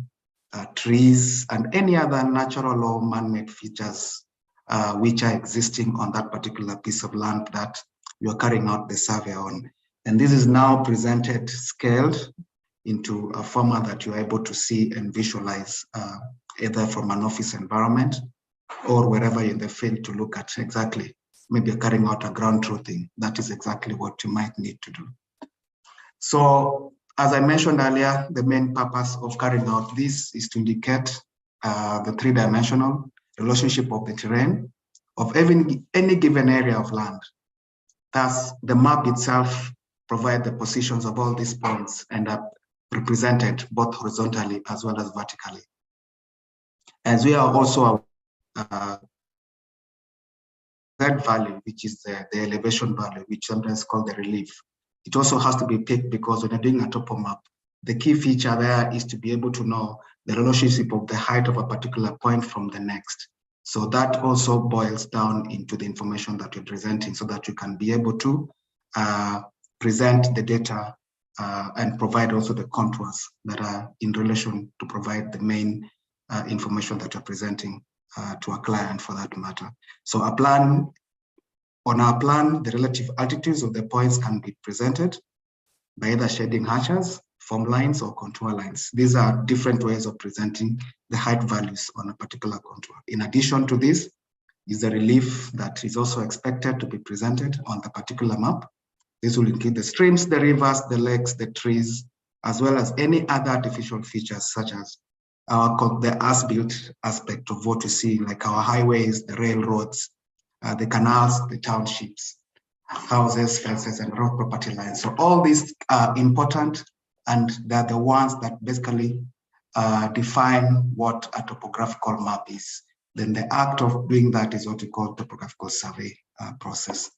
trees, and any other natural or man-made features which are existing on that particular piece of land that you are carrying out the survey on. And this is now presented scaled into a format that you are able to see and visualize either from an office environment or wherever you're in the field to look at exactly, maybe you're carrying out a ground truthing. That is exactly what you might need to do. So as I mentioned earlier, the main purpose of carrying out this is to indicate the three-dimensional relationship of the terrain of any given area of land. Thus, the map itself provides the positions of all these points and are represented both horizontally as well as vertically. As we are also that value, which is the elevation value, which sometimes called the relief. It also has to be picked because when you're doing a topo map, the key feature there is to be able to know the relationship of the height of a particular point from the next. So that also boils down into the information that you're presenting so that you can be able to present the data and provide also the contours that are in relation to provide the main information that you're presenting to a client for that matter. So a plan, on our plan, the relative altitudes of the points can be presented by either shading hatches, form lines, or contour lines. These are different ways of presenting the height values on a particular contour. In addition to this is the relief that is also expected to be presented on the particular map. This will include the streams, the rivers, the lakes, the trees, as well as any other artificial features such as the as-built aspect of what we see, like our highways, the railroads, the canals, the townships, houses, fences, and road property lines. So all these are important and they're the ones that basically define what a topographical map is. Then the act of doing that is what we call topographical survey process.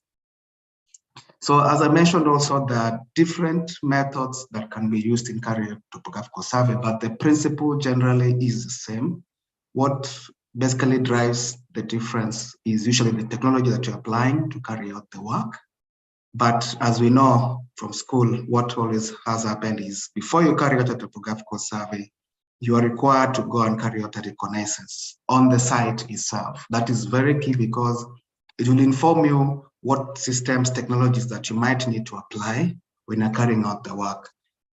So as I mentioned also, there are different methods that can be used in carrying out topographical survey, but the principle generally is the same. What basically drives the difference is usually the technology that you're applying to carry out the work. But as we know from school, what always has happened is before you carry out a topographical survey, you are required to go and carry out a reconnaissance on the site itself. That is very key because it will inform you what systems, technologies that you might need to apply when you're carrying out the work.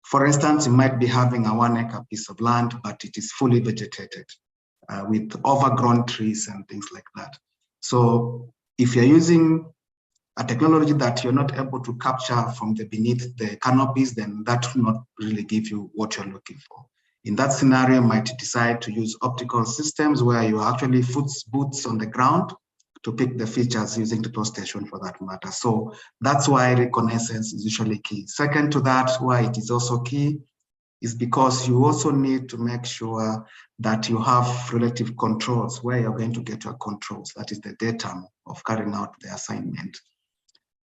For instance, you might be having a 1 acre piece of land, but it is fully vegetated with overgrown trees and things like that. So if you're using a technology that you're not able to capture from the beneath the canopies, then that will not really give you what you're looking for. In that scenario, you might decide to use optical systems where you actually put boots on the ground to pick the features using the topo station for that matter. So that's why reconnaissance is usually key. Second to that, why it is also key is because you also need to make sure that you have relative controls where you're going to get your controls. That is the data of carrying out the assignment.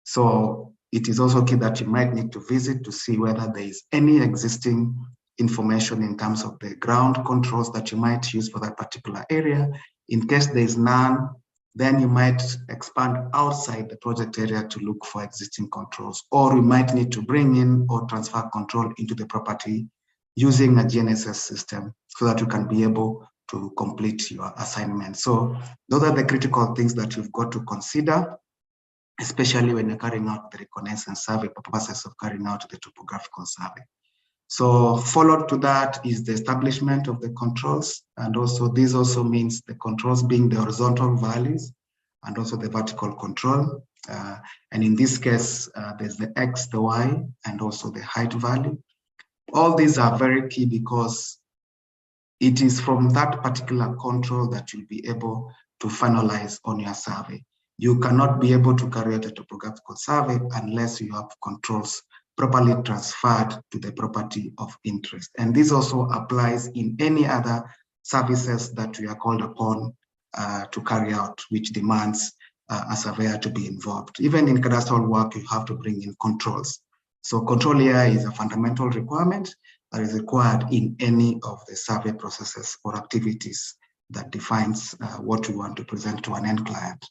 So it is also key that you might need to visit to see whether there is any existing information in terms of the ground controls that you might use for that particular area. In case there is none, then you might expand outside the project area to look for existing controls, or you might need to bring in or transfer control into the property using a GNSS system so that you can be able to complete your assignment. So those are the critical things that you've got to consider, especially when you're carrying out the reconnaissance survey for purposes of carrying out the topographical survey. So followed to that is the establishment of the controls. And also this also means the controls being the horizontal values and also the vertical control. And in this case, there's the X, the Y, and also the height value. All these are very key because it is from that particular control that you'll be able to finalize on your survey. You cannot be able to carry out a topographical survey unless you have controls properly transferred to the property of interest. And this also applies in any other services that we are called upon to carry out, which demands a surveyor to be involved. Even in cadastral work, you have to bring in controls. So control here is a fundamental requirement that is required in any of the survey processes or activities that defines what we want to present to an end client.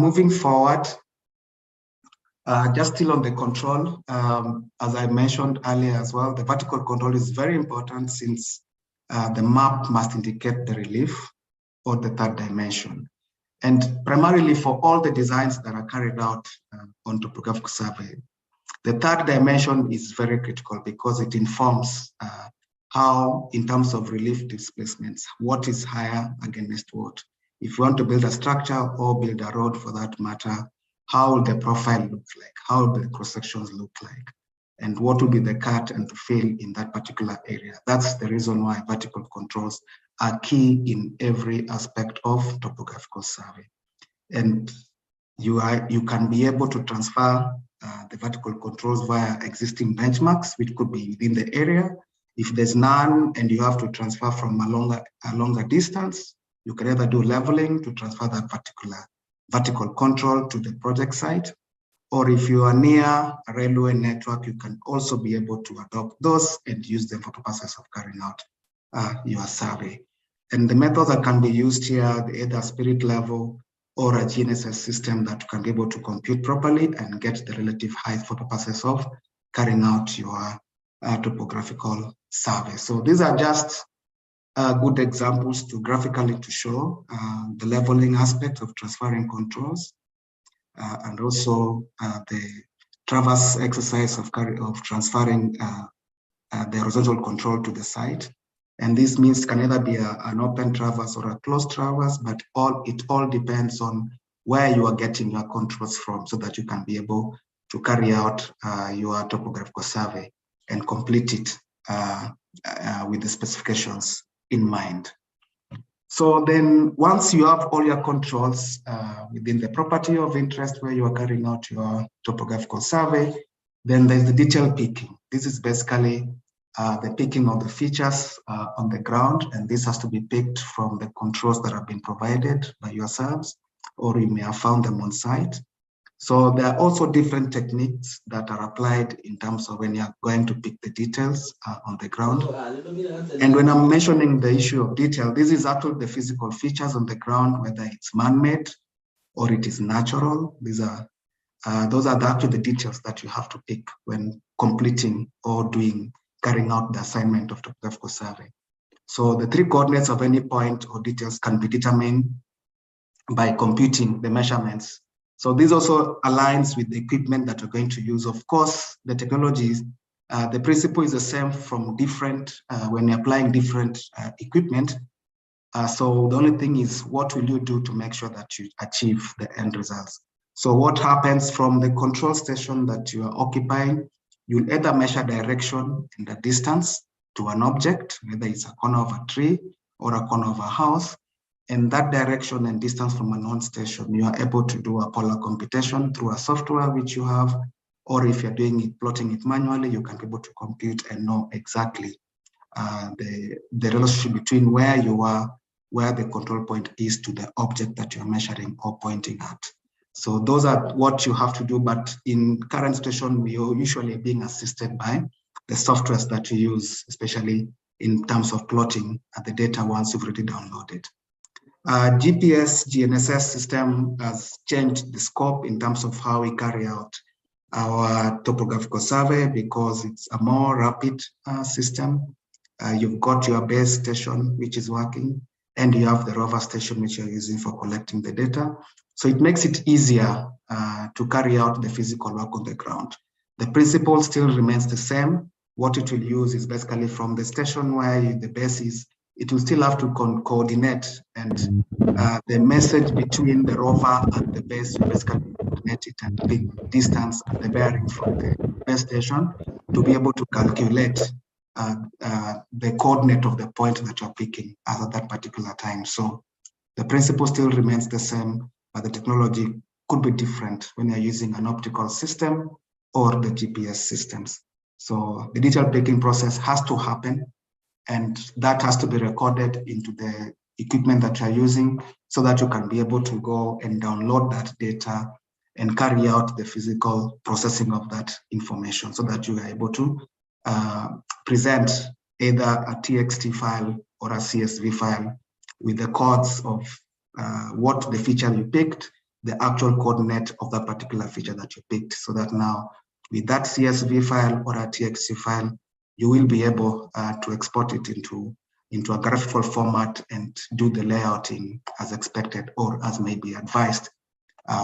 Moving forward, just still on the control, as I mentioned earlier as well, the vertical control is very important since the map must indicate the relief or the third dimension. And primarily for all the designs that are carried out on topographic survey, the third dimension is very critical because it informs how, in terms of relief displacements, what is higher against what. If you want to build a structure or build a road for that matter, how will the profile look like? How will the cross-sections look like? And what will be the cut and the fill in that particular area? That's the reason why vertical controls are key in every aspect of topographical survey. And you can be able to transfer the vertical controls via existing benchmarks, which could be within the area. If there's none and you have to transfer from a longer distance, you can either do leveling to transfer that particular vertical control to the project site, or if you are near a railway network, you can also be able to adopt those and use them for purposes of carrying out your survey. And the methods that can be used here, either spirit level or a GNSS system that can be able to compute properly and get the relative height for purposes of carrying out your topographical survey. So these are just good examples to graphically to show the leveling aspect of transferring controls and also the traverse exercise of transferring the horizontal control to the site. And this means can either be an open traverse or a closed traverse, but it all depends on where you are getting your controls from so that you can be able to carry out your topographical survey and complete it with the specifications in mind. So then once you have all your controls within the property of interest where you are carrying out your topographical survey, Then there's the detail picking. This is basically the picking of the features on the ground, and this has to be picked from the controls that have been provided by yourselves, or you may have found them on site. So there are also different techniques that are applied in terms of when you're going to pick the details on the ground. And when I'm mentioning the issue of detail, this is actually the physical features on the ground, whether it's man-made or it is natural. These are those are actually the details that you have to pick when completing or carrying out the assignment of topographical survey. So the 3 coordinates of any point or details can be determined by computing the measurements. So this also aligns with the equipment that we're going to use. Of course, the technologies, the principle is the same from different, when you're applying different equipment. So the only thing is, what will you do to make sure that you achieve the end results? So what happens from the control station that you are occupying, you'll either measure direction and the distance to an object, whether it's a corner of a tree or a corner of a house. And that direction and distance from a known station, you are able to do a polar computation through a software which you have, or if you're doing it, plotting it manually, you can be able to compute and know exactly the relationship between where you are, where the control point is to the object that you're measuring or pointing at. So those are what you have to do, but in current situation, we are usually being assisted by the softwares that you use, especially in terms of plotting the data once you've already downloaded. GPS, GNSS system has changed the scope in terms of how we carry out our topographical survey because it's a more rapid system. You've got your base station, which is working, and you have the rover station, which you're using for collecting the data. So it makes it easier to carry out the physical work on the ground. The principle still remains the same. What it will use is basically from the station where the base is, it will still have to coordinate, and the message between the rover and the base will basically coordinate it and pick distance and the bearing from the base station to be able to calculate the coordinate of the point that you're picking at that particular time. So the principle still remains the same, but the technology could be different when you're using an optical system or the GPS systems. So the detail picking process has to happen, and that has to be recorded into the equipment that you're using so that you can be able to go and download that data and carry out the physical processing of that information so that you are able to present either a TXT file or a CSV file with the codes of what the feature you picked, the actual coordinate of that particular feature that you picked, so that now with that CSV file or a TXT file, you will be able to export it into a graphical format and do the layouting as expected or as may be advised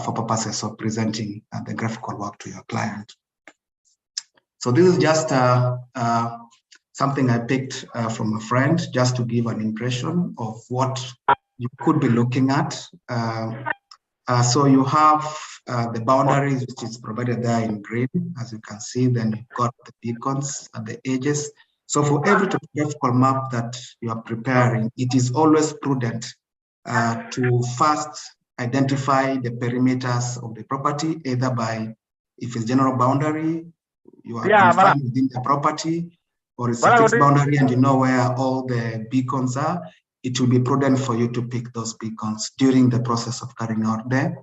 for purposes of presenting the graphical work to your client. So this is just something I picked from a friend just to give an impression of what you could be looking at. So you have the boundaries, which is provided there in green, as you can see. Then you've got the beacons at the edges. So for every topographical map that you are preparing, it is always prudent to first identify the perimeters of the property, either by, if it's general boundary, you are confined within the property, or it's a fixed boundary and you know where all the beacons are. It will be prudent for you to pick those beacons during the process of carrying out the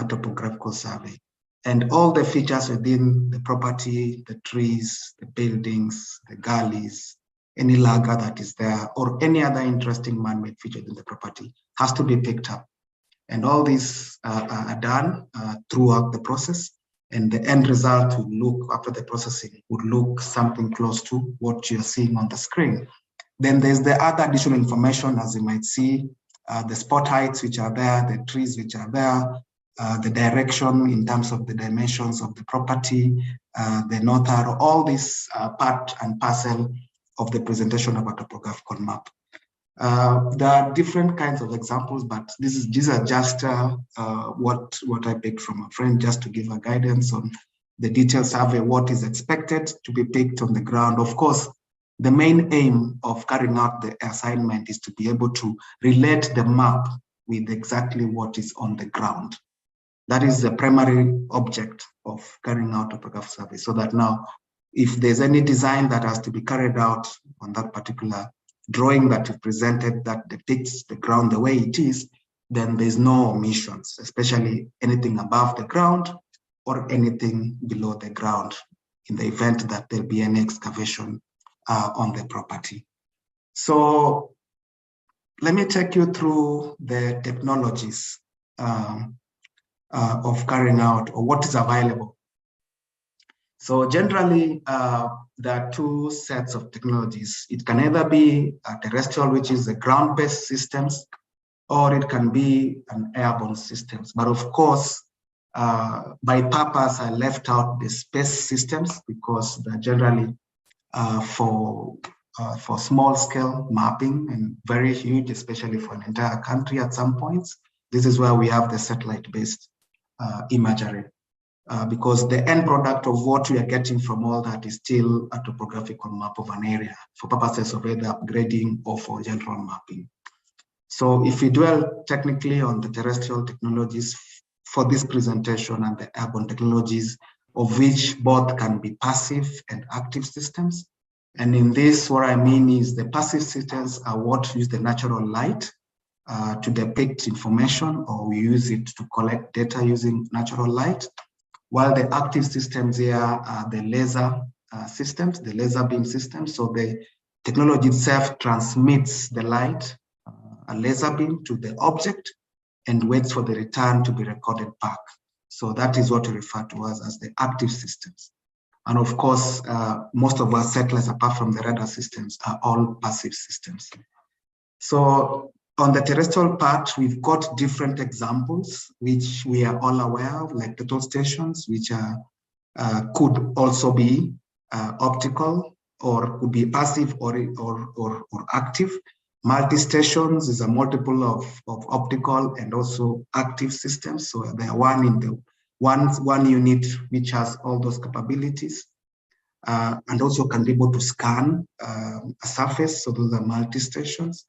topographical survey. And all the features within the property, the trees, the buildings, the gullies, any lagger that is there, or any other interesting man-made feature in the property has to be picked up. And all these are done throughout the process. And the end result would look, after the processing, would look something close to what you're seeing on the screen. Then there's the other additional information, as you might see, the spot heights which are there, the trees which are there, the direction in terms of the dimensions of the property, the north arrow, all this part and parcel of the presentation of a topographical map. There are different kinds of examples, but these are just what I picked from a friend, just to give a guidance on the detailed survey, what is expected to be picked on the ground. Of course, the main aim of carrying out the assignment is to be able to relate the map with exactly what is on the ground. That is the primary object of carrying out topographic survey, so that now if there's any design that has to be carried out on that particular drawing that you presented that depicts the ground the way it is, then there's no omissions, especially anything above the ground or anything below the ground in the event that there'll be any excavation on the property. So let me take you through the technologies of carrying out, or what is available. So generally, there are two sets of technologies. It can either be terrestrial, which is the ground-based systems, or it can be an airborne systems. But of course, by purpose, I left out the space systems because they're generally for small-scale mapping and very huge, especially for an entire country at some points. This is where we have the satellite-based imagery. Because the end product of what we are getting from all that is still a topographical map of an area for purposes of either upgrading or for general mapping. So if we dwell technically on the terrestrial technologies for this presentation and the airborne technologies, of which both can be passive and active systems. And in this, what I mean is the passive systems are what use the natural light to depict information, or we use it to collect data using natural light. While the active systems here are the laser systems, the laser beam systems. So the technology itself transmits the light, a laser beam, to the object and waits for the return to be recorded back. So that is what we refer to as the active systems. And of course, most of our satellites, apart from the radar systems, are all passive systems. So on the terrestrial part, we've got different examples, which we are all aware of, like total stations, which are, could also be optical, or could be passive or active. Multi-stations is a multiple of optical and also active systems. So they are one unit which has all those capabilities, and also can be able to scan a surface. So those are multi-stations.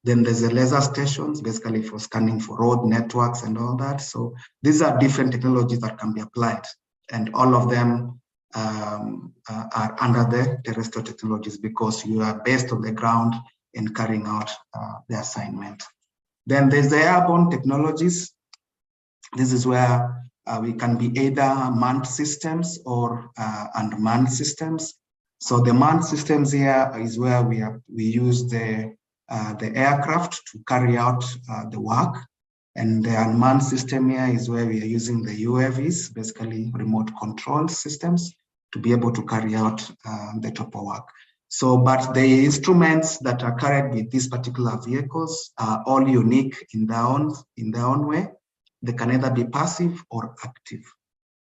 Then there's the laser stations, basically for scanning for road networks and all that. So these are different technologies that can be applied, and all of them are under the terrestrial technologies because you are based on the ground in carrying out the assignment. Then there's the airborne technologies. This is where we can be either manned systems or unmanned systems. So the manned systems here is where we use the aircraft to carry out the work, and the unmanned system here is where we are using the UAVs, basically remote control systems, to be able to carry out the topo work. So, but the instruments that are carried with these particular vehicles are all unique in their own way. They can either be passive or active.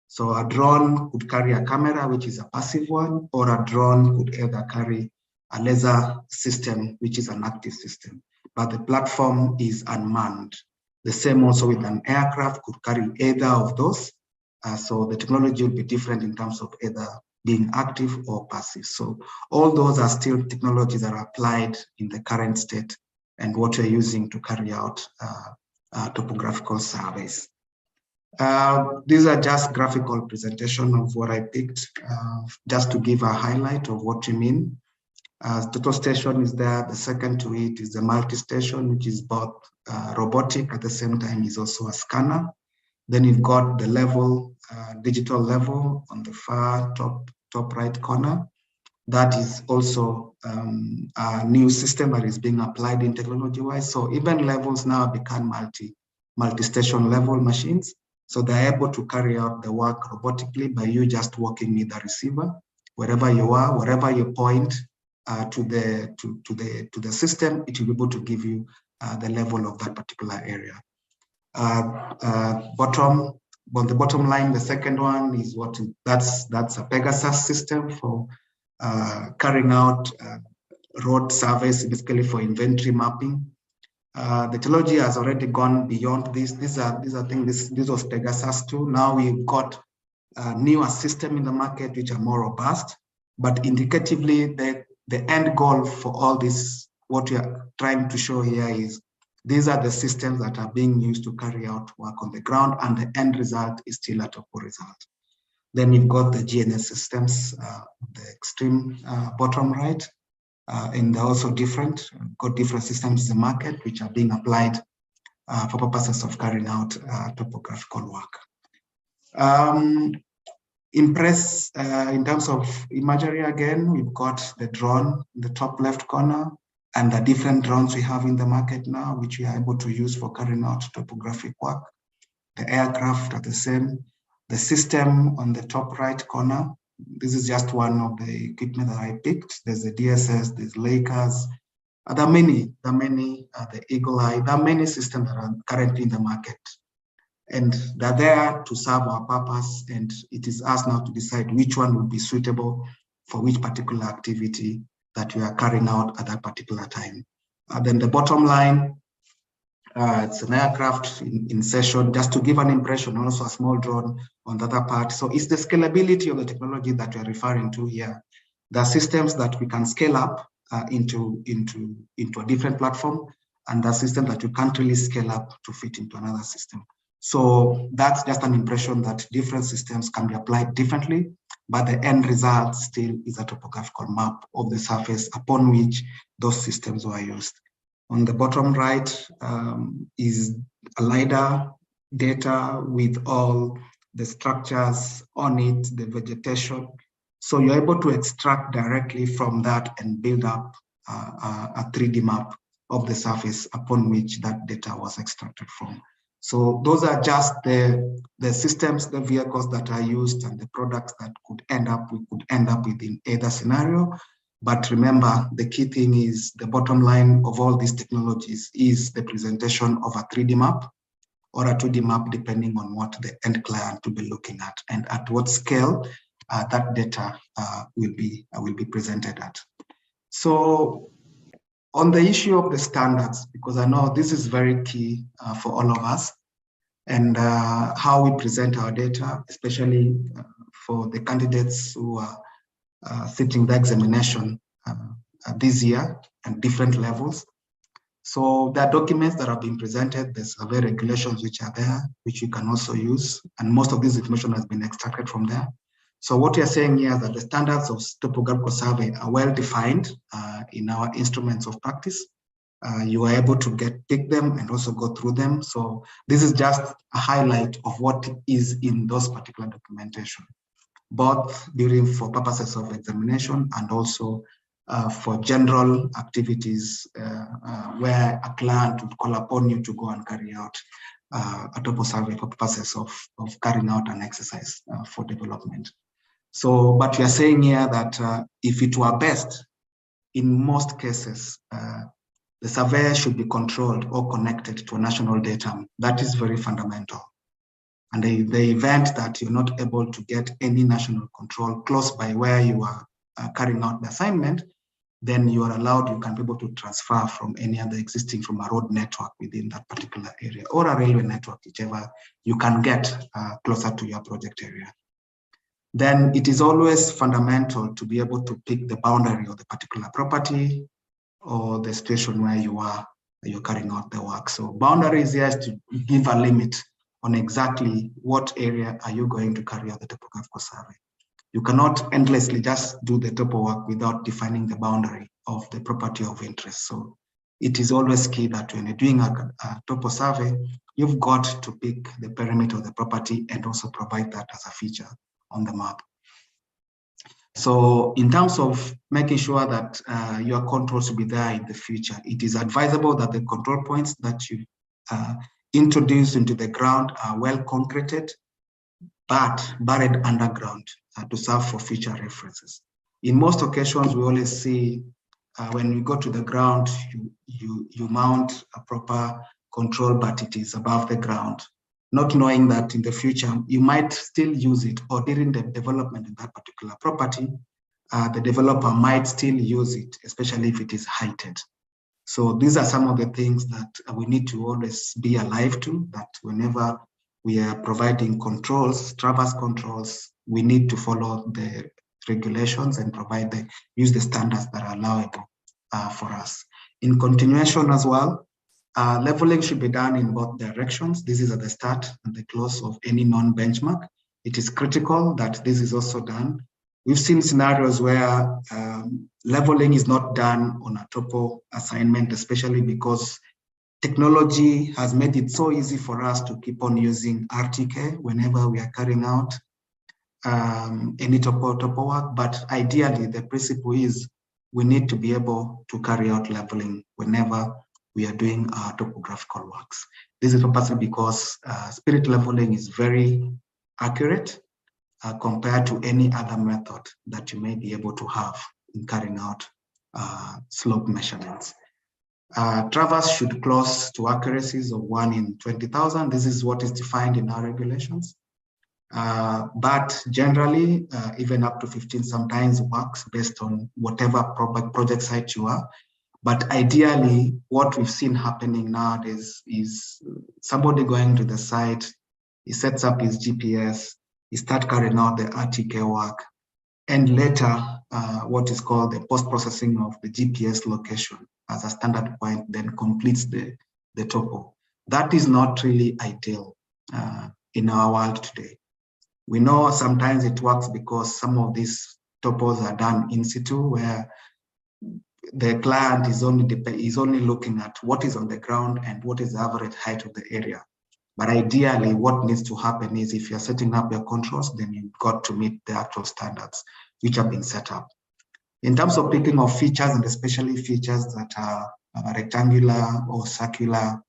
So a drone could carry a camera, which is a passive one, or a drone could either carry a laser system, which is an active system, but the platform is unmanned. The same also with an aircraft could carry either of those. So the technology will be different in terms of either being active or passive. So all those are still technologies that are applied in the current state and what we're using to carry out topographical surveys. These are just graphical presentation of what I picked, just to give a highlight of what you mean. Total station is there. The second to it is the multi-station, which is both robotic at the same time is also a scanner. Then you've got the level, digital level on the far top right corner. That is also a new system that is being applied in technology-wise. So even levels now become multi-station level machines. So they're able to carry out the work robotically by you just working with the receiver, wherever you are, wherever you point to the system, it will be able to give you the level of that particular area. On the bottom line, the second one is that's a Pegasus system for carrying out road surveys, basically for inventory mapping. The technology has already gone beyond this. These things. This was Pegasus 2. Now we've got newer system in the market which are more robust, but indicatively the end goal for all this, what we are trying to show here is These are the systems that are being used to carry out work on the ground, and the end result is still a Topo result. Then you've got the GNS systems, the extreme bottom right, and they're also different, got different systems in the market which are being applied for purposes of carrying out topographical work. Impress in terms of imagery, again, we've got the drone in the top left corner, and the different drones we have in the market now, which we are able to use for carrying out topographic work. The aircraft are the same. The system on the top right corner, this is just one of the equipment that I picked. There's the DSS, there's Lakers. There are many, the Eagle Eye. There are many systems that are currently in the market. And they're there to serve our purpose, and it is us now to decide which one will be suitable for which particular activity that we are carrying out at that particular time. Then the bottom line, it's an aircraft in session, just to give an impression, also a small drone on the other part. So it's the scalability of the technology that we're referring to here. There are systems that we can scale up into a different platform, and the system that you can't really scale up to fit into another system. So that's just an impression that different systems can be applied differently, but the end result still is a topographical map of the surface upon which those systems were used. On the bottom right is a LiDAR data with all the structures on it, the vegetation. So you're able to extract directly from that and build up a 3D map of the surface upon which that data was extracted from. So those are just the systems, the vehicles that are used, and the products that we could end up with in either scenario. But remember, the key thing is the bottom line of all these technologies is the presentation of a 3D map or a 2D map, depending on what the end client will be looking at and at what scale that data will be presented at. So on the issue of the standards, because I know this is very key for all of us, and how we present our data, especially for the candidates who are sitting the examination this year at different levels. So there are documents that have been presented, there's survey regulations which are there, which you can also use, and most of this information has been extracted from there. So what we are saying here is that the standards of topographical survey are well defined in our instruments of practice. You are able to pick them and also go through them. So this is just a highlight of what is in those particular documentation, both for purposes of examination and also for general activities where a client would call upon you to go and carry out a topo survey for purposes of carrying out an exercise for development. So, but we are saying here that if it were best, in most cases, the surveyor should be controlled or connected to a national datum. That is very fundamental. And the event that you're not able to get any national control close by where you are carrying out the assignment, then you are allowed, you can be able to transfer from any other existing, from a road network within that particular area or a railway network, whichever you can get closer to your project area. Then it is always fundamental to be able to pick the boundary of the particular property or the station where you're carrying out the work. So boundaries here is to give a limit on exactly what area are you going to carry out the topographical survey. You cannot endlessly just do the topo work without defining the boundary of the property of interest. So it is always key that when you're doing a topo survey, you've got to pick the perimeter of the property and also provide that as a feature on the map. So in terms of making sure that your controls will be there in the future, it is advisable that the control points that you introduce into the ground are well concreted, but buried underground to serve for future references. In most occasions, we always see when you go to the ground, you mount a proper control, but it is above the ground, not knowing that in the future, you might still use it, or during the development of that particular property, the developer might still use it, especially if it is heighted. So these are some of the things that we need to always be alive to, that whenever we are providing controls, traverse controls, we need to follow the regulations and use the standards that are allowable for us. In continuation as well, Leveling should be done in both directions. This is at the start and the close of any non-benchmark. It is critical that this is also done. We've seen scenarios where leveling is not done on a topo assignment, especially because technology has made it so easy for us to keep on using RTK whenever we are carrying out any topo work. But ideally, the principle is we need to be able to carry out leveling whenever we are doing our topographical works. This is purposely because spirit leveling is very accurate compared to any other method that you may be able to have in carrying out slope measurements. Traverse should close to accuracies of 1 in 20,000. This is what is defined in our regulations. But generally, even up to 15 sometimes works based on whatever project site you are. But ideally, what we've seen happening nowadays is somebody going to the site, he sets up his GPS, he starts carrying out the RTK work, and later what is called the post-processing of the GPS location as a standard point, then completes the topo. That is not really ideal in our world today. We know sometimes it works because some of these topos are done in situ, where the client is only looking at what is on the ground and what is the average height of the area. But ideally, what needs to happen is if you're setting up your controls, then you've got to meet the actual standards which have been set up. In terms of picking of features, and especially features that are rectangular or circular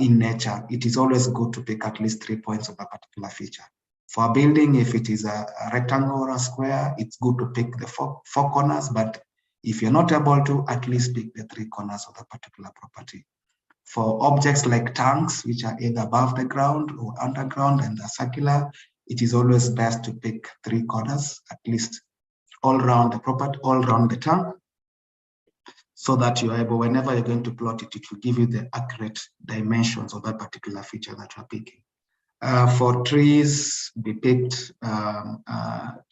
in nature, it is always good to pick at least 3 points of a particular feature. For a building, if it is a rectangle or a square, it's good to pick the four corners, but if you're not able to, at least pick the 3 corners of the particular property. For objects like tanks, which are either above the ground or underground and are circular, it is always best to pick 3 corners, at least all around the property, all around the tank, so that you're able, whenever you're going to plot it, it will give you the accurate dimensions of that particular feature that you're picking. For trees, be picked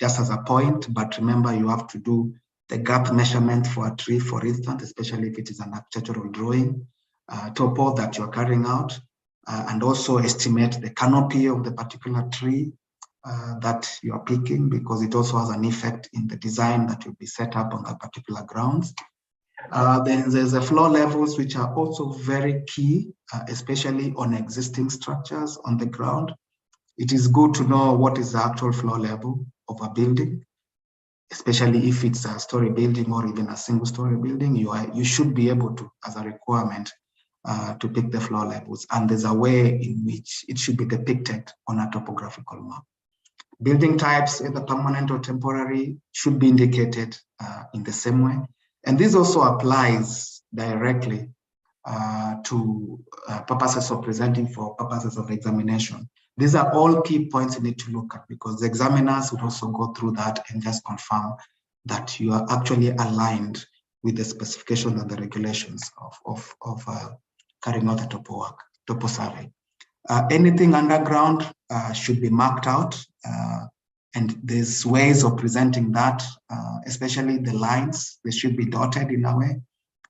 just as a point, but remember you have to do the gap measurement for a tree, for instance, especially if it is an architectural drawing, topo that you're carrying out, and also estimate the canopy of the particular tree that you are picking, because it also has an effect in the design that will be set up on that particular grounds. Then there's the floor levels, which are also very key, especially on existing structures on the ground. It is good to know what is the actual floor level of a building, especially if it's a story building or even a single story building. You should be able to, as a requirement, to pick the floor levels. And there's a way in which it should be depicted on a topographical map. Building types, either permanent or temporary, should be indicated in the same way. And this also applies directly to purposes of presenting for purposes of examination. These are all key points you need to look at, because the examiners would also go through that and just confirm that you are actually aligned with the specifications and the regulations of carrying out the topo survey. Anything underground should be marked out, and there's ways of presenting that, especially the lines, they should be dotted in a way.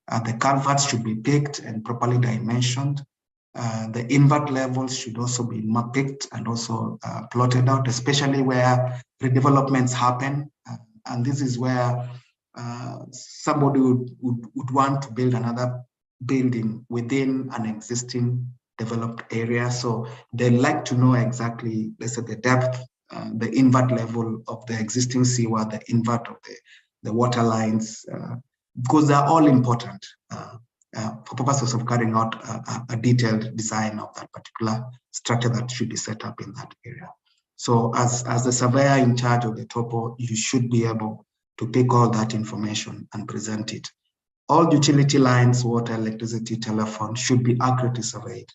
The culverts should be picked and properly dimensioned. The invert levels should also be picked and also plotted out, especially where redevelopments happen. And this is where somebody would want to build another building within an existing developed area. So they like to know exactly, let's say, the depth, the invert level of the existing seawall, the invert of the water lines, because they're all important for purposes of carrying out a detailed design of that particular structure that should be set up in that area. So as the surveyor in charge of the topo, you should be able to pick all that information and present it. All utility lines, water, electricity, telephone should be accurately surveyed.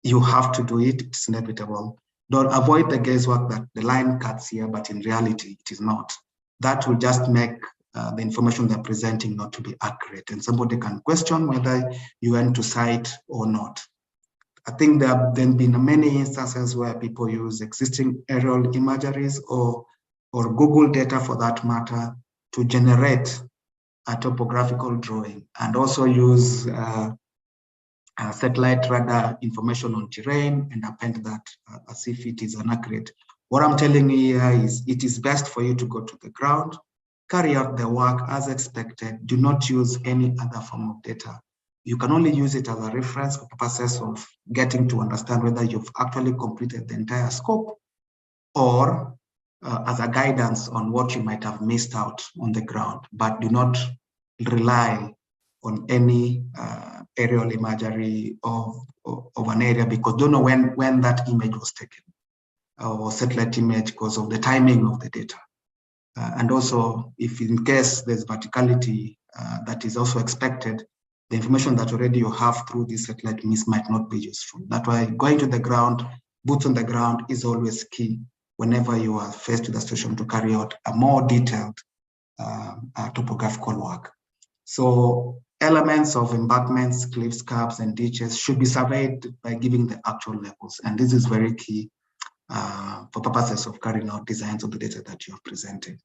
You have to do it, it's inevitable. Don't avoid the guesswork that the line cuts here, but in reality, it is not. That will just make the information they're presenting not to be accurate, and somebody can question whether you went to site or not. I think there have then been many instances where people use existing aerial imageries or Google data for that matter to generate a topographical drawing, and also use satellite radar information on terrain and append that as if it is inaccurate. What I'm telling you here is it is best for you to go to the ground, carry out the work as expected. Do not use any other form of data. You can only use it as a reference for purposes of getting to understand whether you've actually completed the entire scope, or as a guidance on what you might have missed out on the ground, but do not rely on any aerial imagery of an area, because don't know when that image was taken, or satellite image, because of the timing of the data. And also, if in case there's verticality that is also expected, the information that already you have through this satellite might not be useful. That's why going to the ground, boots on the ground, is always key whenever you are faced with a situation to carry out a more detailed topographical work. So elements of embankments, cliffs, curbs, and ditches should be surveyed by giving the actual levels. And this is very key for purposes of carrying out designs of the data that you have presented.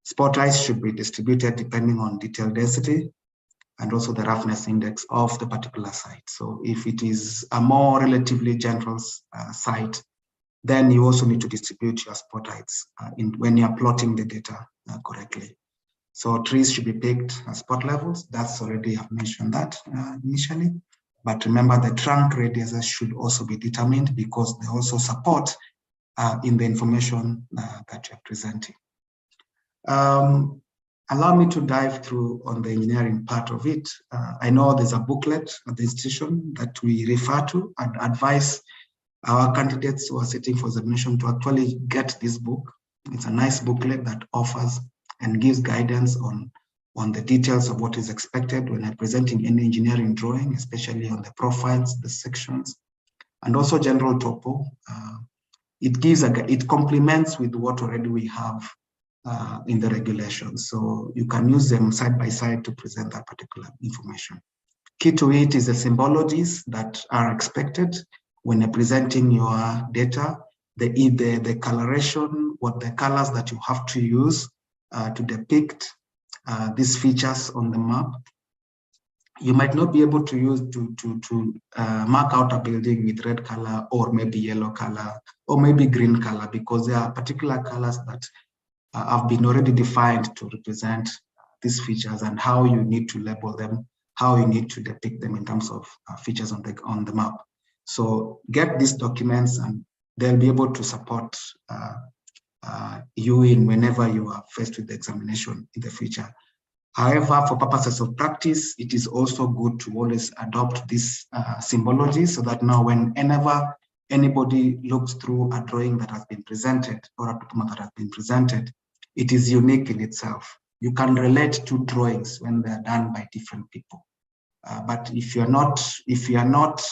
Spot ice should be distributed depending on detail density and also the roughness index of the particular site. So if it is a more relatively gentle site, then you also need to distribute your spot ice when you're plotting the data correctly. So trees should be picked at spot levels. That's already, I've mentioned that initially. But remember, the trunk radiuses should also be determined, because they also support in the information that you're presenting. Allow me to dive through on the engineering part of it. I know there's a booklet at the institution that we refer to and advise our candidates who are sitting for examination to actually get this book. It's a nice booklet that offers and gives guidance on the details of what is expected when I'm presenting any engineering drawing, especially on the profiles, the sections, and also general topo. It complements with what already we have in the regulations. So you can use them side by side to present that particular information. Key to it is the symbologies that are expected when you're presenting your data, the coloration, what the colors that you have to use to depict these features on the map. You might not be able to use to mark out a building with red color, or maybe yellow color, or maybe green color, because there are particular colors that have been already defined to represent these features and how you need to label them, how you need to depict them in terms of features on the map. So get these documents and they'll be able to support you in whenever you are faced with the examination in the future. However, for purposes of practice, it is also good to always adopt this symbology, so that now whenever anybody looks through a drawing that has been presented or a document that has been presented, it is unique in itself. You can relate to drawings when they are done by different people. But if you are not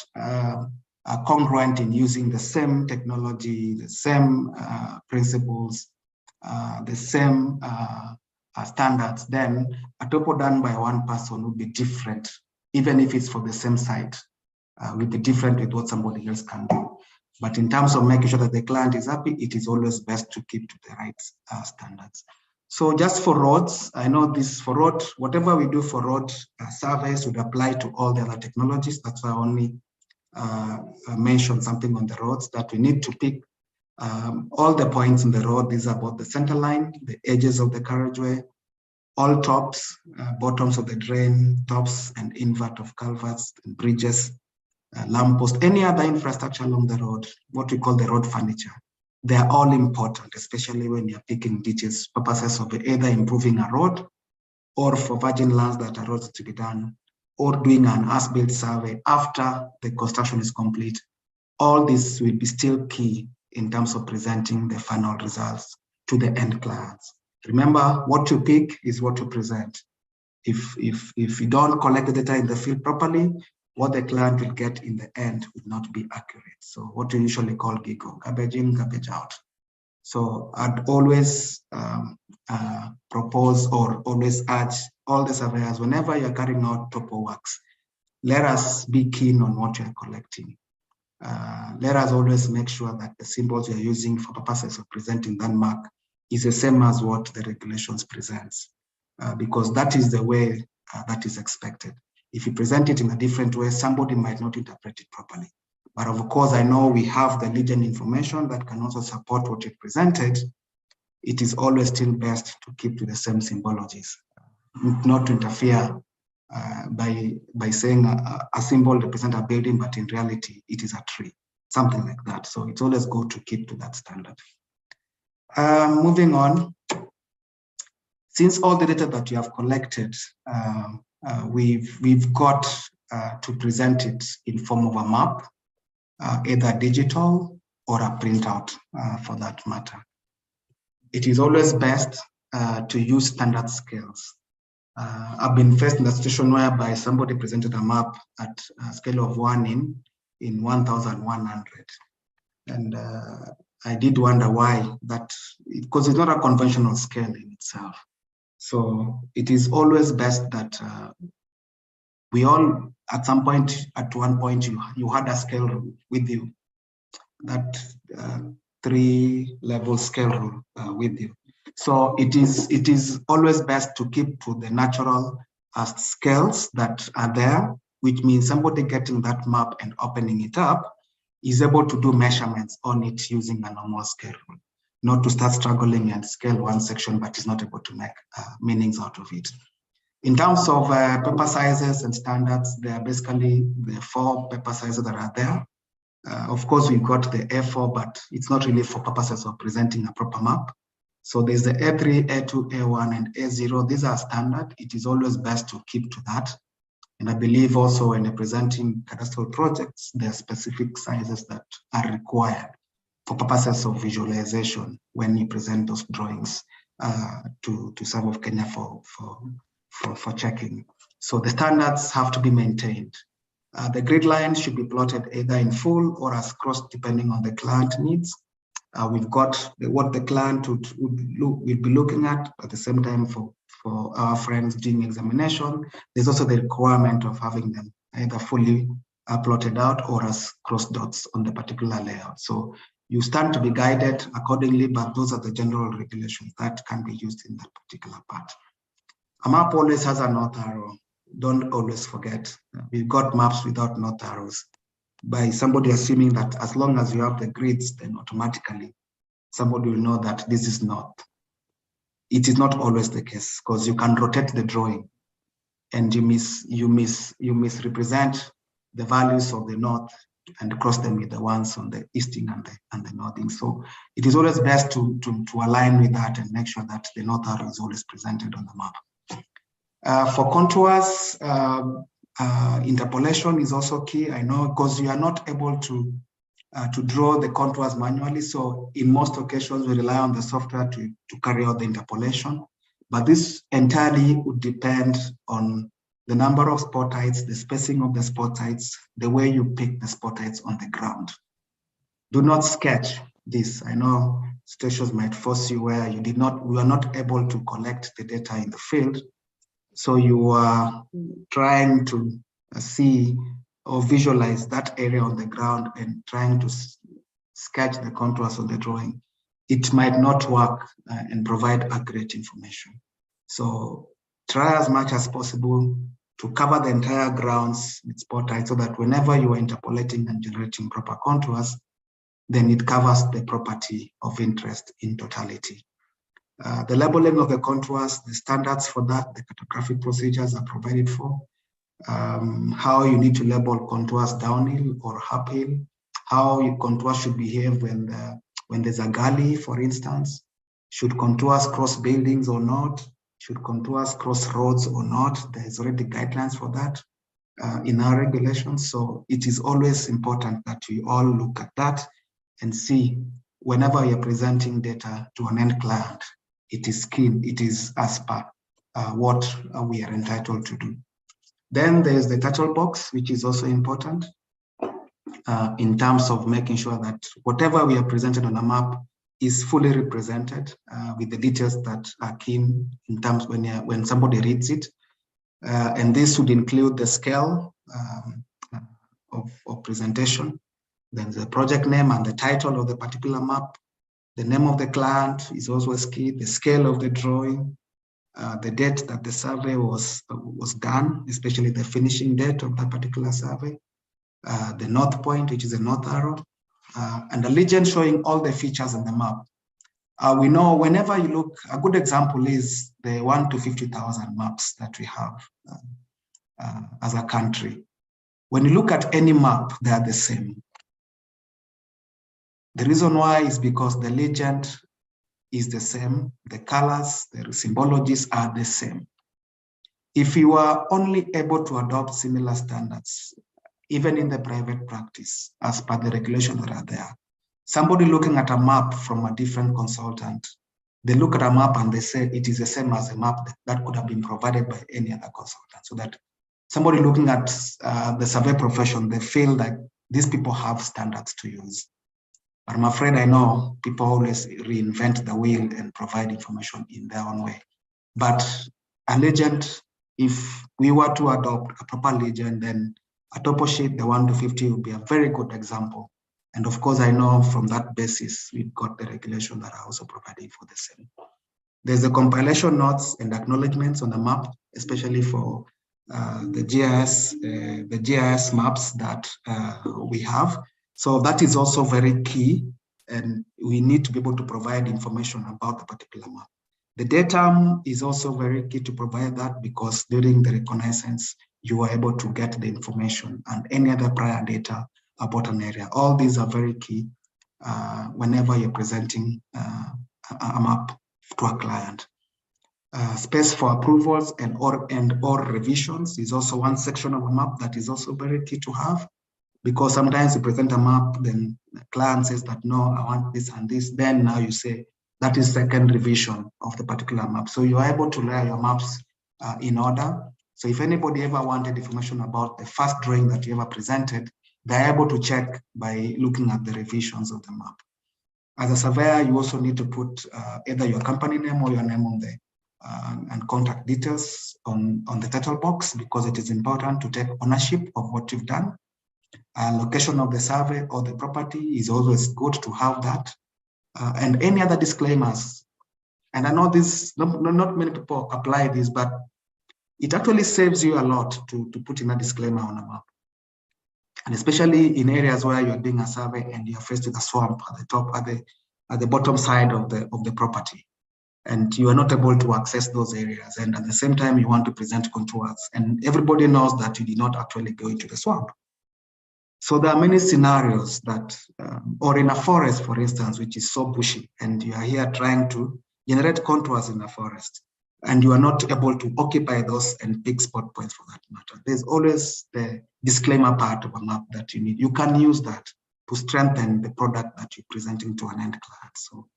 congruent in using the same technology, the same principles, the same standards, then a topo done by one person would be different, even if it's for the same site, will be different with what somebody else can do. But in terms of making sure that the client is happy, it is always best to keep to the right standards. So just for roads, I know this for road, whatever we do for road surveys would apply to all the other technologies. That's why I only mentioned something on the roads, that we need to pick all the points in the road. These are both the center line, the edges of the carriageway, all tops, bottoms of the drain, tops and invert of culverts and bridges, lamppost, any other infrastructure along the road, what we call the road furniture. They are all important, especially when you're picking ditches, purposes of either improving a road or for virgin lands that are roads to be done, or doing an as-built survey after the construction is complete. All this will be still key in terms of presenting the final results to the end clients. Remember, what you pick is what you present. If you don't collect the data in the field properly, what the client will get in the end will not be accurate. So what we usually call GIGO, garbage in, garbage out. So I'd always propose or always urge all the surveyors, whenever you're carrying out topo works, let us be keen on what you're collecting. Let us always make sure that the symbols you're using for purposes of presenting that mark is the same as what the regulations presents, because that is the way that is expected. if you present it in a different way, somebody might not interpret it properly. But of course, I know we have the legend information that can also support what you presented. It is always still best to keep to the same symbologies, not to interfere by saying a symbol represents a building, but in reality, it is a tree, something like that. So it's always good to keep to that standard. Moving on, since all the data that you have collected, we've got to present it in form of a map, either digital or a printout for that matter. It is always best to use standard scales. I've been faced in a situation whereby somebody presented a map at a scale of 1 in 1,100. And I did wonder why that, because it's not a conventional scale in itself. So it is always best that we all, at some point, at one point, you had a scale with you, that 3-level scale rule with you. So it is always best to keep to the natural scales that are there, which means somebody getting that map and opening it up is able to do measurements on it using a normal scale rule, not to start struggling and scale one section, but is not able to make meanings out of it. In terms of paper sizes and standards, there are basically the 4 paper sizes that are there. Of course, we've got the A4, but it's not really for purposes of presenting a proper map. So there's the A3, A2, A1, and A0. These are standard. It is always best to keep to that. And I believe also when you're presenting cadastral projects, there are specific sizes that are required for purposes of visualization when you present those drawings to Survey of Kenya for checking. So the standards have to be maintained. The grid lines should be plotted either in full or as crossed depending on the client needs. We've got what the client will be looking at the same time for our friends doing examination. There's also the requirement of having them either fully plotted out or as cross dots on the particular layout. So you stand to be guided accordingly, but those are the general regulations that can be used in that particular part. A map always has a north arrow. Don't always forget, we've got maps without north arrows. By somebody assuming that as long as you have the grids, then automatically somebody will know that this is north. It is not always the case, because you can rotate the drawing and you misrepresent the values of the north and cross them with the ones on the easting and the northing. So it is always best to align with that and make sure that the north arrow is always presented on the map. For contours, interpolation is also key. I know, because you are not able to draw the contours manually. So in most occasions, we rely on the software to carry out the interpolation. But this entirely would depend on the number of spot heights, the spacing of the spot heights, the way you pick the spot heights on the ground. Do not sketch this. I know stations might force you where you are not able to collect the data in the field. So you are trying to see or visualize that area on the ground and trying to sketch the contours on the drawing. It might not work and provide accurate information. So try as much as possible to cover the entire grounds with spot height so that whenever you are interpolating and generating proper contours, then it covers the property of interest in totality. The labeling of the contours, the standards for that, the cartographic procedures are provided for. How you need to label contours downhill or uphill, how your contours should behave when there's a gully, for instance. Should contours cross buildings or not? Should contours cross roads or not? There's already guidelines for that in our regulations. So it is always important that we all look at that and see whenever you're presenting data to an end client, it is key, it is as per what we are entitled to do. Then there's the title box, which is also important in terms of making sure that whatever we are presented on a map is fully represented with the details that are keen in terms when somebody reads it. And this would include the scale of presentation, then the project name and the title of the particular map. The name of the client is also key, the scale of the drawing, the date that the survey was done, especially the finishing date of that particular survey, the north point, which is a north arrow, and a legend showing all the features in the map. We know whenever you look, a good example is the 1 to 50,000 maps that we have as a country. When you look at any map, they are the same. The reason why is because the legend is the same, the colors, the symbologies are the same. If you are only able to adopt similar standards, even in the private practice, as per the regulations that are there, somebody looking at a map from a different consultant, they look at a map and they say it is the same as a map that could have been provided by any other consultant. So that somebody looking at the survey profession, they feel like these people have standards to use. But I'm afraid I know people always reinvent the wheel and provide information in their own way. But a legend, if we were to adopt a proper legend, then a topo sheet, the 1 to 50 would be a very good example. And of course, I know from that basis, we've got the regulation that are also providing for the same. There's the compilation notes and acknowledgements on the map, especially for the GIS maps that we have. So that is also very key, and we need to be able to provide information about the particular map. The datum is also very key to provide that, because during the reconnaissance, you are able to get the information and any other prior data about an area. All these are very key whenever you're presenting a map to a client. Space for approvals and or revisions is also one section of a map that is also very key to have, because sometimes you present a map, then the client says that, no, I want this and this. Then now you say that is second revision of the particular map. So you are able to lay your maps in order. So if anybody ever wanted information about the first drawing that you ever presented, they're able to check by looking at the revisions of the map. As a surveyor, you also need to put either your company name or your name on the and contact details on the title box, because it is important to take ownership of what you've done. Location of the survey or the property is always good to have that. And any other disclaimers. And I know this, not many people apply this, but it actually saves you a lot to put in a disclaimer on a map. And especially in areas where you're doing a survey and you're faced with a swamp at the top, at the bottom side of the property. And you are not able to access those areas. And at the same time, you want to present contours. And everybody knows that you did not actually go into the swamp. So there are many scenarios that, or in a forest, for instance, which is so bushy, and you are here trying to generate contours in a forest, and you are not able to occupy those and pick spot points for that matter. There's always the disclaimer part of a map that you need. You can use that to strengthen the product that you're presenting to an end client. So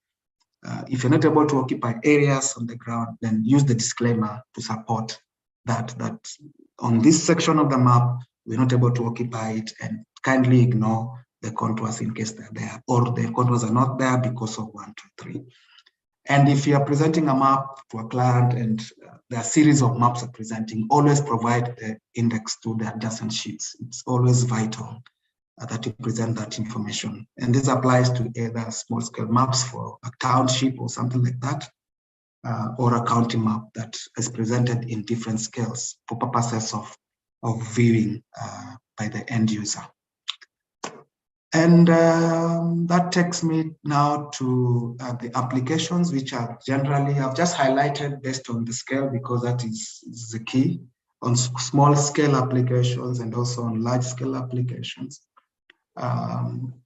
if you're not able to occupy areas on the ground, then use the disclaimer to support that on this section of the map, we're not able to occupy it, and kindly ignore the contours in case they're there, or the contours are not there because of 1, 2, 3. And if you are presenting a map to a client and there are a series of maps are presenting, always provide the index to the adjacent sheets. It's always vital that you present that information. And this applies to either small scale maps for a township or something like that, or a county map that is presented in different scales for purposes of viewing by the end user. And that takes me now to the applications, which are generally, I've just highlighted based on the scale, because that is the key on small scale applications and also on large scale applications.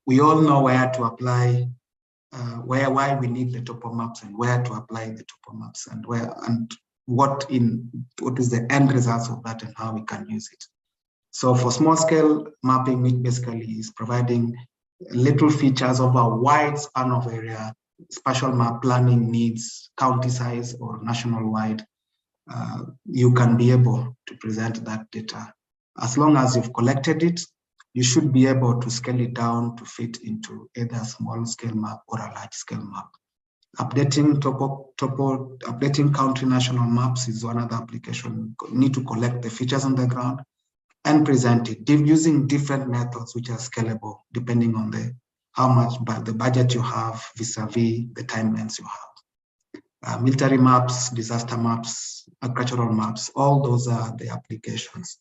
We all know where to apply, why we need the topo maps and where to apply the topo maps, and what is the end results of that and how we can use it. So for small scale mapping, which basically is providing little features of a wide span of area, spatial map planning needs, county size or national wide, you can be able to present that data. As long as you've collected it, you should be able to scale it down to fit into either a small scale map or a large scale map. Updating updating country national maps is one other application. You need to collect the features on the ground and present it using different methods which are scalable depending on how much the budget you have vis-a-vis the timelines you have. military maps, disaster maps, agricultural maps, all those are the applications.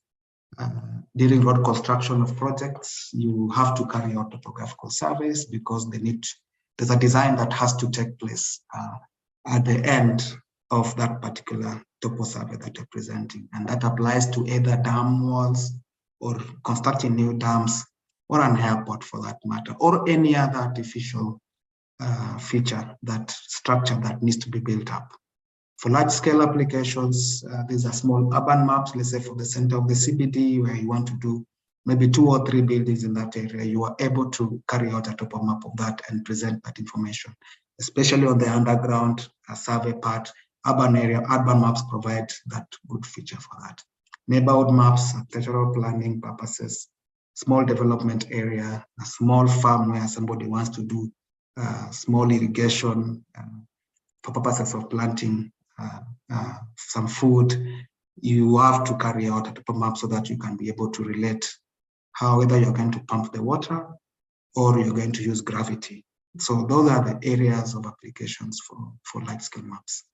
During road construction of projects, you have to carry out topographical surveys because there's a design that has to take place at the end of that particular topo survey that you're presenting. And that applies to either dam walls or constructing new dams or an airport for that matter, or any other artificial feature, that structure that needs to be built up. For large scale applications, these are small urban maps, let's say for the center of the CBD where you want to do maybe 2 or 3 buildings in that area, you are able to carry out a topo map of that and present that information, especially on the underground survey part. Urban maps provide that good feature for that. Neighborhood maps, architectural planning purposes, small development area, a small farm where somebody wants to do small irrigation for purposes of planting some food, you have to carry out a topo map so that you can be able to relate how whether you're going to pump the water or you're going to use gravity. So those are the areas of applications for large-scale maps.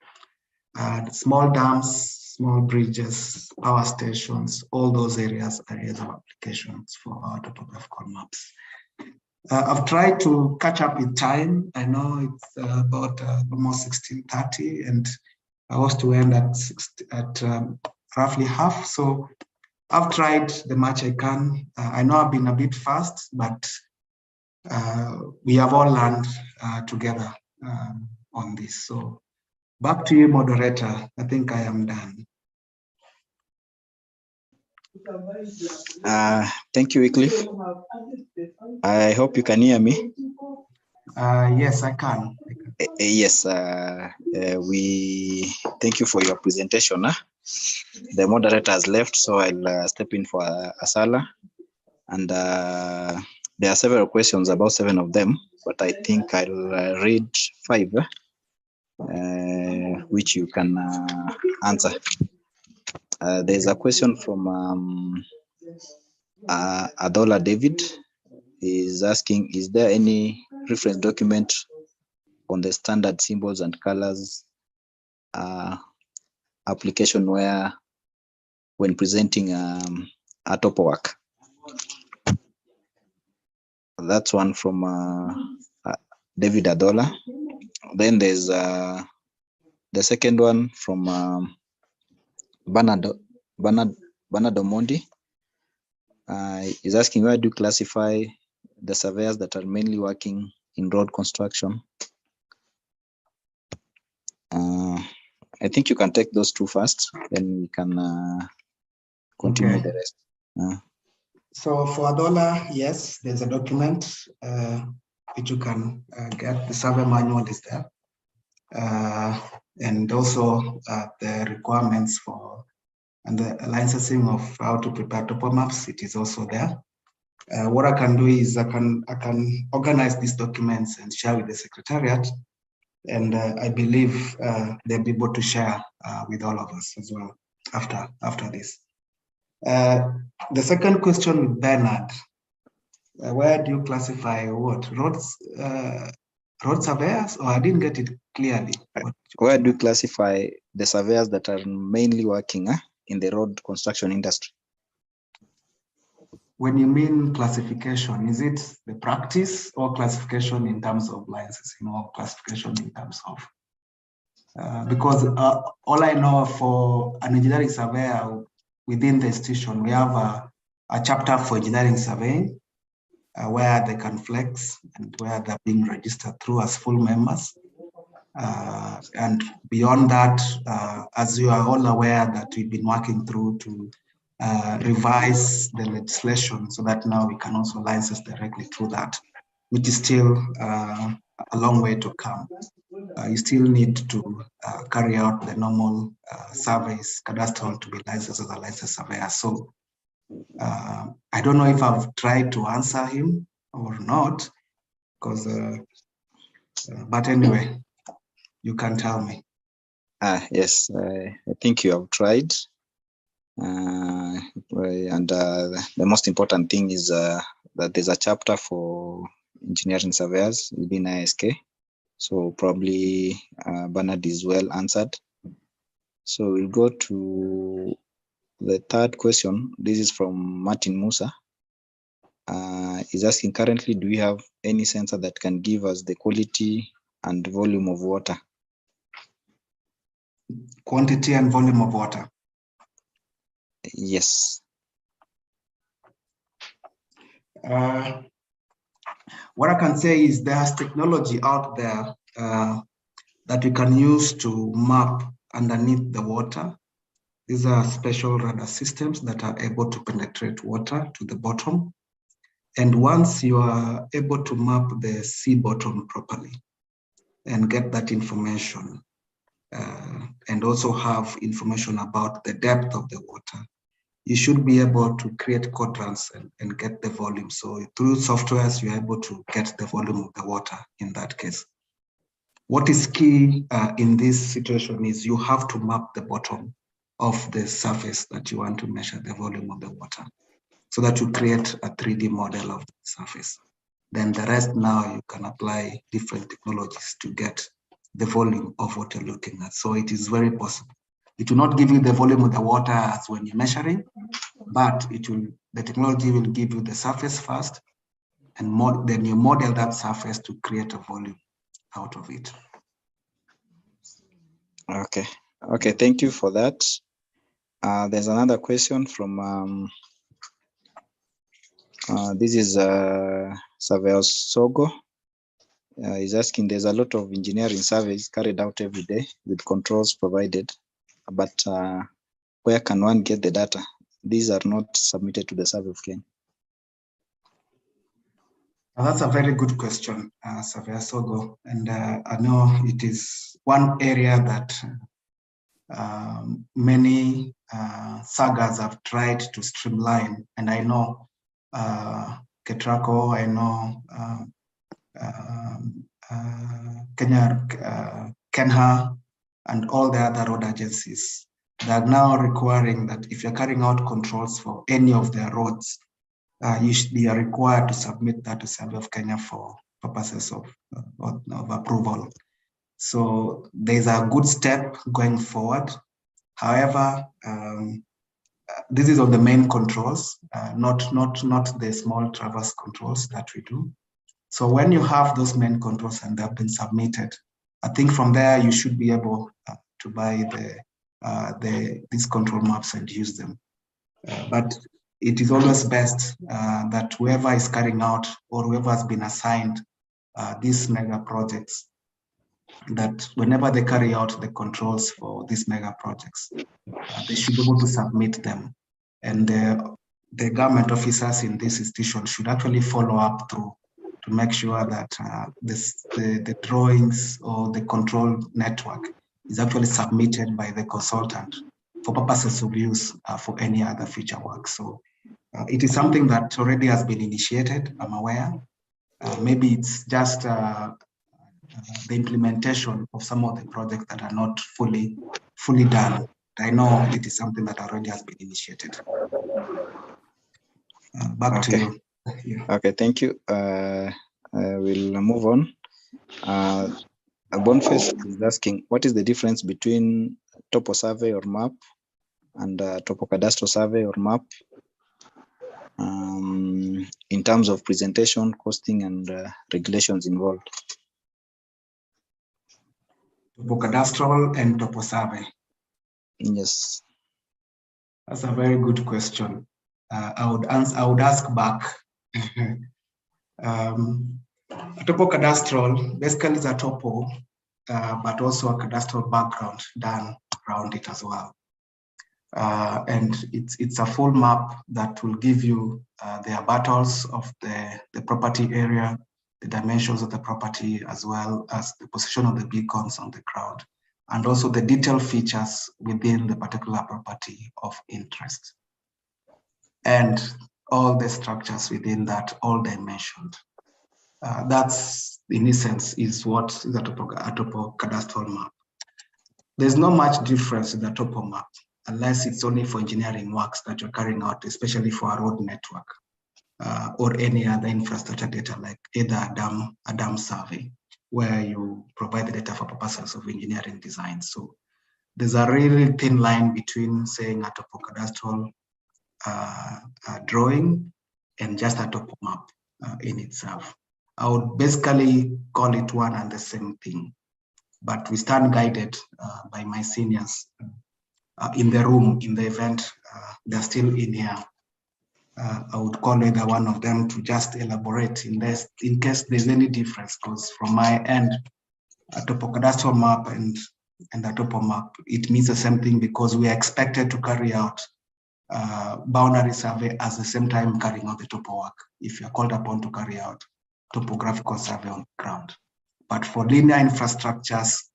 Small dams, small bridges, power stations, all those areas are areas of applications for our topographical maps. I've tried to catch up with time. I know it's about almost 16:30 and I was to end at roughly half. So I've tried the much I can. I know I've been a bit fast, but we have all learned together on this. So back to you, moderator. I think I am done. Thank you, Wycliffe. I hope you can hear me. Yes, I can. Yes, we thank you for your presentation. The moderator has left, so I'll step in for Asala. And there are several questions, about 7 of them, but I think I'll read 5, which you can answer. There's a question from Adola David. Is asking, is there any reference document on the standard symbols and colors application where when presenting a topo work? That's one from David Adola. Then there's the second one from Bernard Omondi. Is asking, where do you classify the surveyors that are mainly working in road construction? I think you can take those 2 first, then we can continue the rest. So for Adola, yes, there's a document which you can get. The survey manual is there. And also the requirements for and the licensing of how to prepare topo maps, it is also there. What I can do is I can organize these documents and share with the Secretariat, and I believe they'll be able to share with all of us as well after this. The second question with Bernard, where do you classify what? Road surveyors, or I didn't get it clearly. Where do you classify the surveyors that are mainly working in the road construction industry? When you mean classification, is it the practice or classification in terms of licensing or classification in terms of? Because all I know for an engineering surveyor within the institution, we have a chapter for engineering surveying where they can flex and where they're being registered through as full members. And beyond that, as you are all aware that we've been working through to revise the legislation so that now we can also license directly through that, which is still a long way to come. You still need to carry out the normal surveys, cadastral, to be licensed as a licensed surveyor. So I don't know if I've tried to answer him or not, because, but anyway, you can tell me. Yes, I think you have tried. And the most important thing is that there's a chapter for engineering surveyors within ISK. So probably Bernard is well answered. So we'll go to the third question. This is from Martin Musa. He's asking, currently, do we have any sensor that can give us the quality and volume of water? Quantity and volume of water. Yes. What I can say is there's technology out there that we can use to map underneath the water. These are special radar systems that are able to penetrate water to the bottom. And once you are able to map the sea bottom properly and get that information, and also have information about the depth of the water, you should be able to create quadrants and get the volume. So through softwares, you're able to get the volume of the water in that case. What is key in this situation is you have to map the bottom of the surface that you want to measure the volume of the water, so that you create a 3D model of the surface. Then the rest now you can apply different technologies to get the volume of what you're looking at. So it is very possible. It will not give you the volume of the water as when you're measuring, but the technology will give you the surface first, and then you model that surface to create a volume out of it. Okay, thank you for that. There's another question from, this is Surveyor Sogo. He's asking, there's a lot of engineering surveys carried out every day with controls provided, but where can one get the data? These are not submitted to the Survey of Kenya. That's a very good question, Surveyor Sogo. And I know it is one area that many sagas have tried to streamline. And I know Ketraco, I know Kenha, and all the other road agencies. They are now requiring that if you're carrying out controls for any of their roads, you are required to submit that to Survey of Kenya for purposes of approval. So there's a good step going forward. However, this is on the main controls, not the small traverse controls that we do. So when you have those main controls and they have been submitted, I think from there you should be able to buy these control maps and use them. But it is always best that whoever is carrying out or whoever has been assigned these mega projects, that whenever they carry out the controls for these mega projects, they should be able to submit them. And the government officers in this institution should actually follow up through to make sure that the drawings or the control network is actually submitted by the consultant for purposes of use for any other future work. So it is something that already has been initiated, I'm aware. Maybe it's just the implementation of some of the projects that are not fully done. I know it is something that already has been initiated. Back to you. Okay, thank you. We'll move on. Boniface is asking, what is the difference between Topo survey or map and Topo Cadastral survey or map in terms of presentation, costing, and regulations involved? Topo Cadastral and Topo survey. Yes. That's a very good question. I would ask back. Topo Cadastral basically is a topo, but also a cadastral background done around it as well. And it's a full map that will give you the abattles of the property area, the dimensions of the property, as well as the position of the beacons on the ground, and also the detailed features within the particular property of interest. And all the structures within that, all dimensioned. That's, in essence, is what is a topo cadastral map. There's not much difference in the topo map, unless it's only for engineering works that you're carrying out, especially for a road network or any other infrastructure data, like either a dam survey. where you provide the data for purposes of engineering design. So there's a really thin line between saying a topocadastral drawing and just a topo map in itself. I would basically call it one and the same thing, but we stand guided by my seniors in the room in the event. They're still in here. I would call either one of them to just elaborate in case there's any difference, because from my end, a topocadastral map and a topo map, it means the same thing, because we are expected to carry out boundary survey at the same time carrying out the topo work, if you're called upon to carry out topographical survey on the ground. But for linear infrastructures,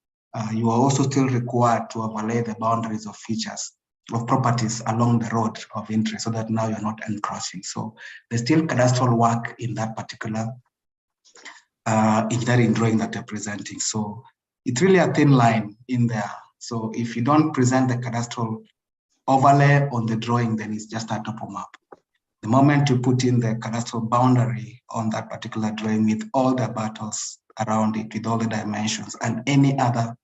you are also still required to overlay the boundaries of features of properties along the road of interest, so that now you're not encroaching. So there's still cadastral work in that particular engineering drawing that you're presenting. So it's really a thin line in there. So if you don't present the cadastral overlay on the drawing, then it's just a topo map. The moment you put in the cadastral boundary on that particular drawing with all the battles around it, with all the dimensions and any other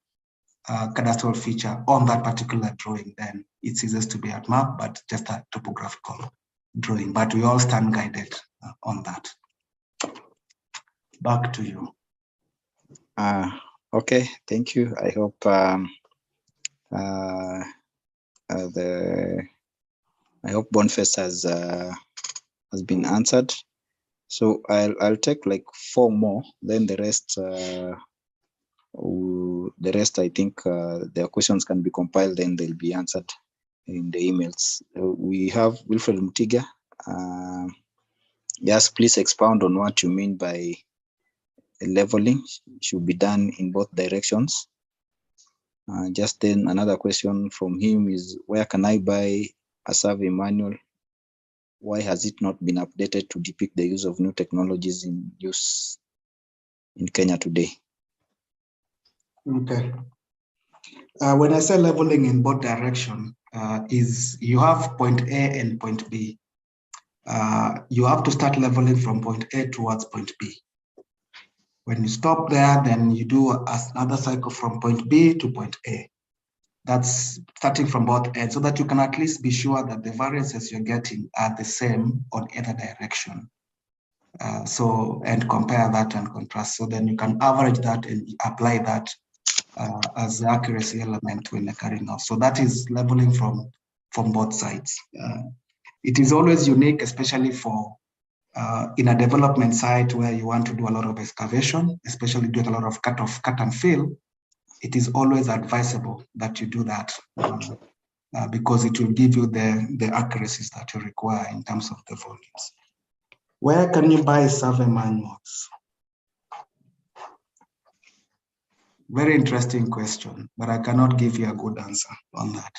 cadastral feature on that particular drawing, then it ceases to be a map, but just a topographical drawing. But we all stand guided on that. Back to you. Okay, thank you. I hope Boniface has been answered. So I'll take like 4 more. Then the rest I think their questions can be compiled, then they'll be answered in the emails. We have Wilfred Mutiga. Yes, please expound on what you mean by leveling should be done in both directions. Just then another question from him is, where can I buy a survey manual? Why has it not been updated to depict the use of new technologies in use in Kenya today? Okay. When I say leveling in both directions, is you have point A and point B. You have to start leveling from point A towards point B. When you stop there, then you do another cycle from point B to point A. That's starting from both ends, so that you can at least be sure that the variances you're getting are the same on either direction. And compare that and contrast. So then you can average that and apply that as the accuracy element when you're carrying out. So that is leveling from both sides. It is always unique, especially for in a development site where you want to do a lot of excavation, especially do a lot of cut and fill. It is always advisable that you do that because it will give you the accuracies that you require in terms of the volumes. Where can you buy survey manuals? Very interesting question, but I cannot give you a good answer on that.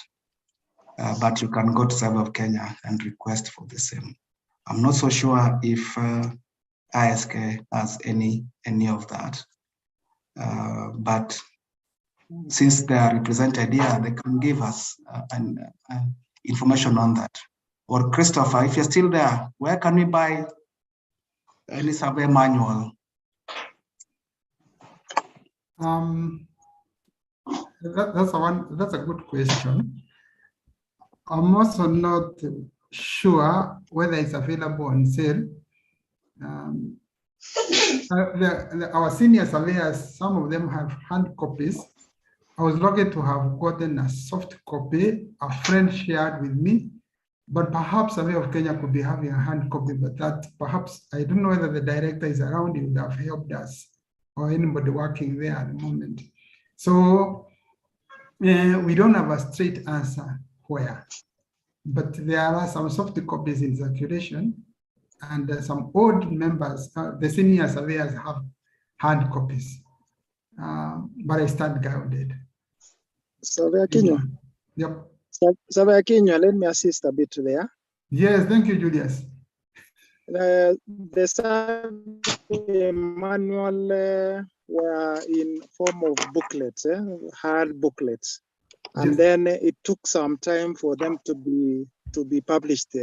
But you can go to Survey of Kenya and request for the same. I'm not so sure if ISK has any of that, but since they are represented here, they can give us information on that. Or Christopher, if you're still there, where can we buy any survey manual? That's a good question. I'm also not sure whether it's available on sale. Our senior surveyors, some of them have hard copies. I was lucky to have gotten a soft copy, a friend shared with me, but perhaps Survey of Kenya could be having a hard copy, but that perhaps, I don't know whether the director is around, he would have helped us or anybody working there at the moment. So we don't have a straight answer where, but there are some soft copies in circulation, and some old members, the senior surveyors have hard copies, but I stand grounded. Surveyor Kenya. Yep. Surveyor Kenya, let me assist a bit there. Yes, thank you, Julius. The survey manual were in form of booklets, hard booklets, and then it took some time for them to be published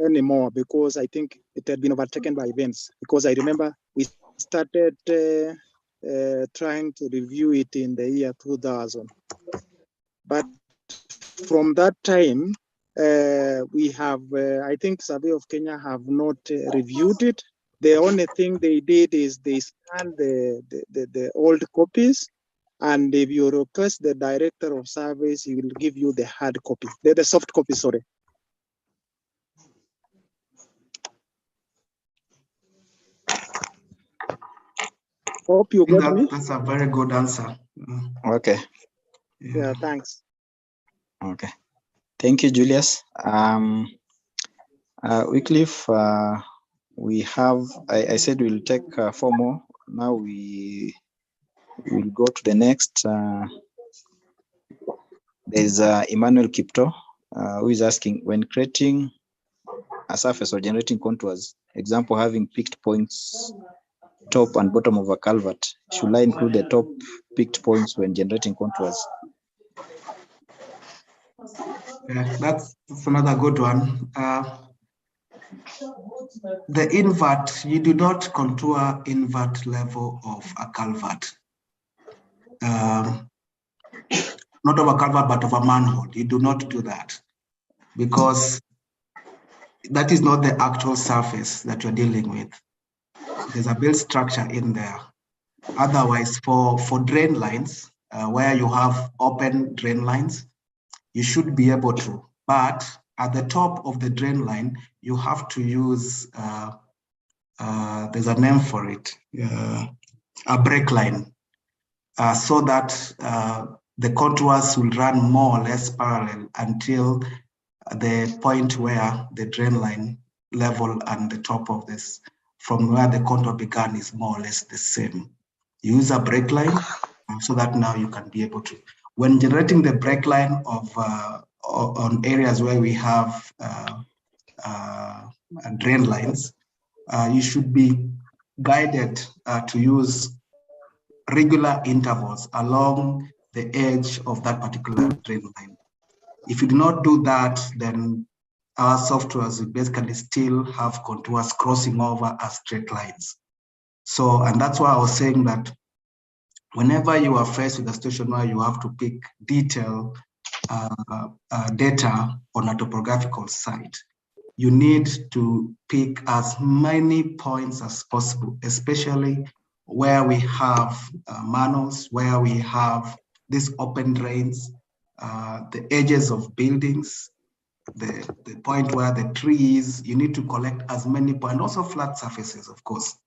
anymore, because I think it had been overtaken by events. Because I remember we started trying to review it in the year 2000. But from that time, we have, I think Survey of Kenya have not reviewed it. The only thing they did is they scanned the old copies, and if you request the director of surveys, he will give you the hard copy, the soft copy, sorry. Hope you got me. That's a very good answer. Okay. Yeah, thanks. Okay. Thank you, Julius. Wycliffe, we have, I said we'll take 4 more. Now we will go to the next. There's Emmanuel Kipto, who is asking, when creating a surface or generating contours, example having picked points top and bottom of a culvert, should I include the top picked points when generating contours? Yeah, that's another good one. The invert, you do not contour invert level of a culvert. Not of a culvert, but of a manhole. You do not do that because that is not the actual surface that you're dealing with. There's a built structure in there. Otherwise, for drain lines, where you have open drain lines, you should be able to. But at the top of the drain line, you have to use, there's a name for it, a break line, so that the contours will run more or less parallel until the point where the drain line level and the top of this, from where the contour began, is more or less the same. Use a break line so that now you can be able to. When generating the break line of on areas where we have drain lines, you should be guided to use regular intervals along the edge of that particular drain line. If you do not do that, then our softwares will basically still have contours crossing over as straight lines. So, and that's why I was saying that whenever you are faced with a situation where you have to pick detailed data on a topographical site, you need to pick as many points as possible, especially where we have manholes, where we have these open drains, the edges of buildings, the point where the trees, you need to collect as many points, also flat surfaces, of course,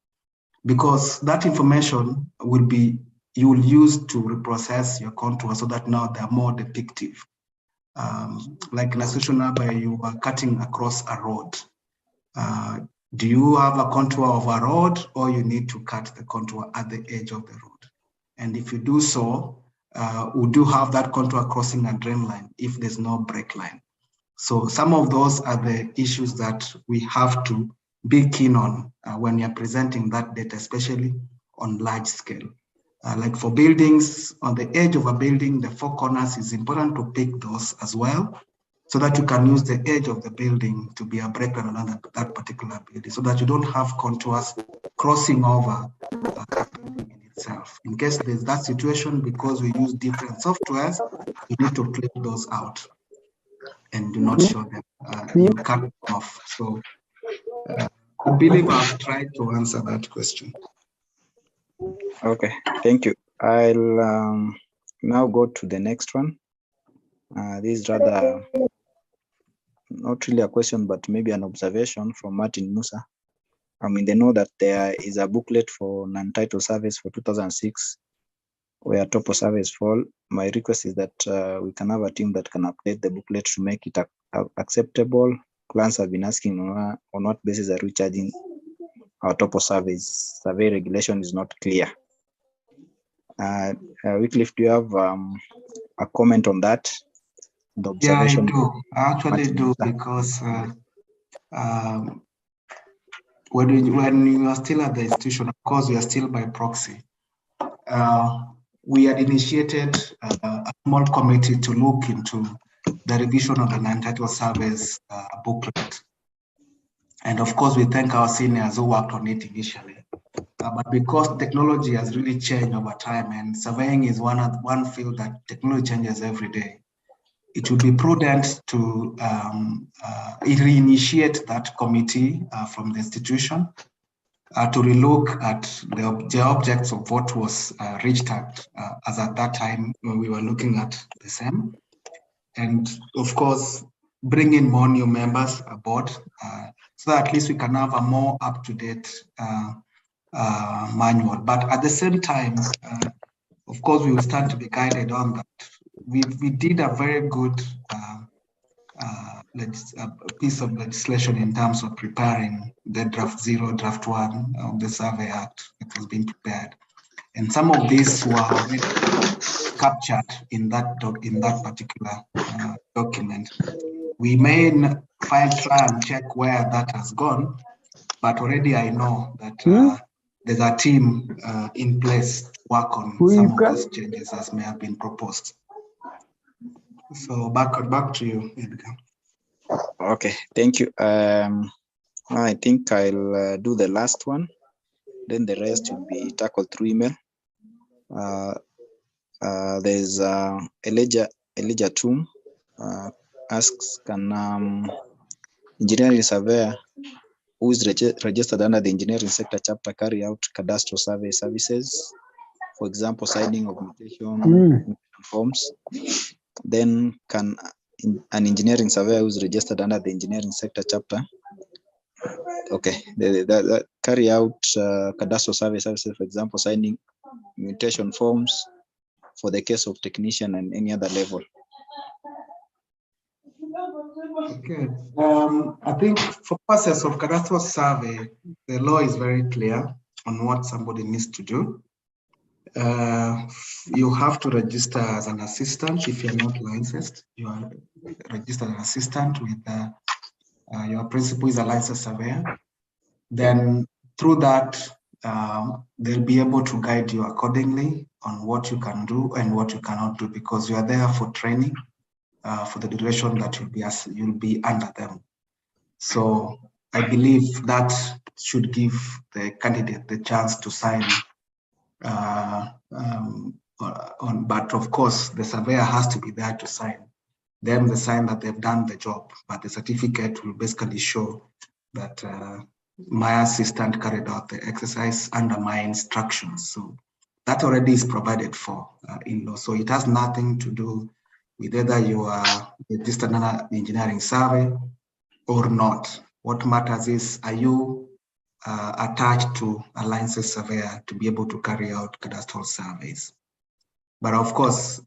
because that information will be, you will use to reprocess your contour so that now they're more depictive. Like in a situation where you are cutting across a road, do you have a contour of a road, or you need to cut the contour at the edge of the road? And if you do so, we do have that contour crossing a drain line if there's no break line. So some of those are the issues that we have to be keen on when you're presenting that data, especially on large scale. Like for buildings, on the edge of a building, the 4 corners is important to pick those as well, so that you can use the edge of the building to be a break line on that particular building, so that you don't have contours crossing over the building in itself. In case there's that situation, because we use different softwares, you need to click those out and do not show them. You cut them off. So I believe I've tried to answer that question. Okay, thank you. I'll now go to the next one. This is rather not really a question, but maybe an observation from Martin Musa. I mean, they know that there is a booklet for non-title surveys for 2006 where Topo surveys fall. My request is that we can have a team that can update the booklet to make it acceptable. Clients have been asking on what basis are we charging our Topo surveys. Survey regulation is not clear. Wycliffe, do you have a comment on that? The observation? Yeah, I do. I actually do, because when you are still at the institution, of course, you are still by proxy. We had initiated a small committee to look into the revision of the non-title surveys booklet. And of course, we thank our seniors who worked on it initially. but because technology has really changed over time, and surveying is one field that technology changes every day, it would be prudent to reinitiate that committee from the institution to relook at the objects of what was reached at as at that time when we were looking at the same. And of course, bring in more new members aboard so that at least we can have a more up-to-date manual. But at the same time, of course, we will stand to be guided on that. We did a very good piece of legislation in terms of preparing the draft 0, draft 1 of the Survey Act that was being prepared. And some of these were already captured in that particular document. We may try and check where that has gone, but already I know that there's a team in place to work on some of those changes as may have been proposed. So back to you, Edgar. Okay, thank you. I think I'll do the last one. Then the rest will be tackled through email. There's Elijah Toom asks, can engineering surveyor who is registered under the engineering sector chapter carry out cadastral survey services, for example, signing of mutation forms? Then can an engineering surveyor who is registered under the engineering sector chapter, okay, carry out cadastral survey services, for example, signing mutation forms for the case of technician and any other level? Okay, I think for purposes of cadastral survey, the law is very clear on what somebody needs to do. You have to register as an assistant if you're not licensed. You are registered as an assistant with your principal is a licensed surveyor. Then through that, they'll be able to guide you accordingly on what you can do and what you cannot do, because you are there for training for the duration that you'll be under them. So I believe that should give the candidate the chance to sign but of course the surveyor has to be there to sign. Them, they sign that they've done the job, but the certificate will basically show that my assistant carried out the exercise under my instructions. So that already is provided for in law. So it has nothing to do with whether you are registered under the engineering survey or not. What matters is, are you attached to a licensed surveyor to be able to carry out cadastral surveys? But of course,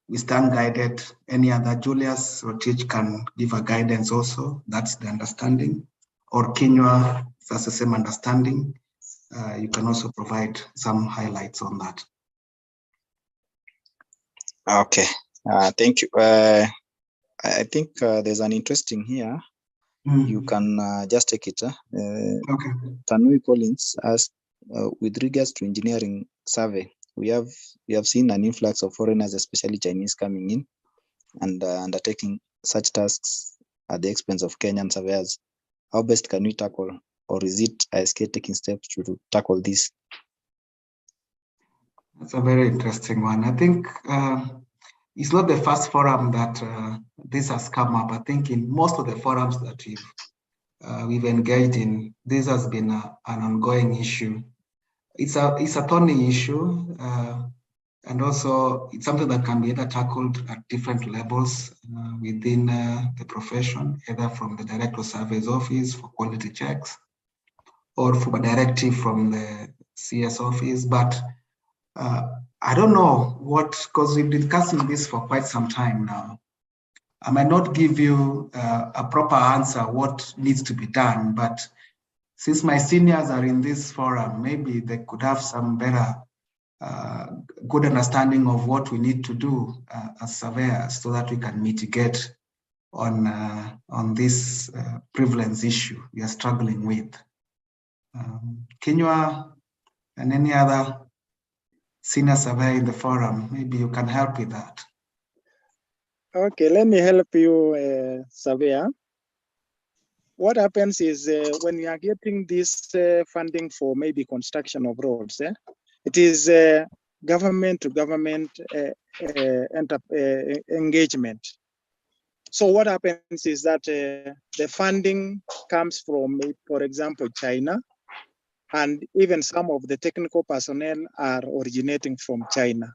we stand guided. Any other Julius or Teach can give a guidance also. That's the understanding. Or Kinyua, that's the same understanding. You can also provide some highlights on that. Okay, thank you. I think there's an interesting here. You can just take it. Okay. Tanui Collins asked, with regards to engineering survey, we have seen an influx of foreigners, especially Chinese, coming in and undertaking such tasks at the expense of Kenyan surveyors. How best can we tackle, or is it ISK taking steps to tackle this? That's a very interesting one. I think it's not the first forum that this has come up. I think in most of the forums that we've engaged in, this has been an ongoing issue. It's a thorny issue, and also it's something that can be either tackled at different levels within the profession, either from the Director of Surveys Office for quality checks, or from a directive from the CS office. But I don't know because we've been discussing this for quite some time now. I might not give you a proper answer what needs to be done, but since my seniors are in this forum, maybe they could have some better, good understanding of what we need to do as surveyors so that we can mitigate on this prevalence issue we are struggling with. Kinyua and any other senior surveyor in the forum, maybe you can help with that. Okay, let me help you, surveyor. what happens is when we are getting this funding for maybe construction of roads, it is government to government engagement. So what happens is that the funding comes from, for example, China, and even some of the technical personnel are originating from China.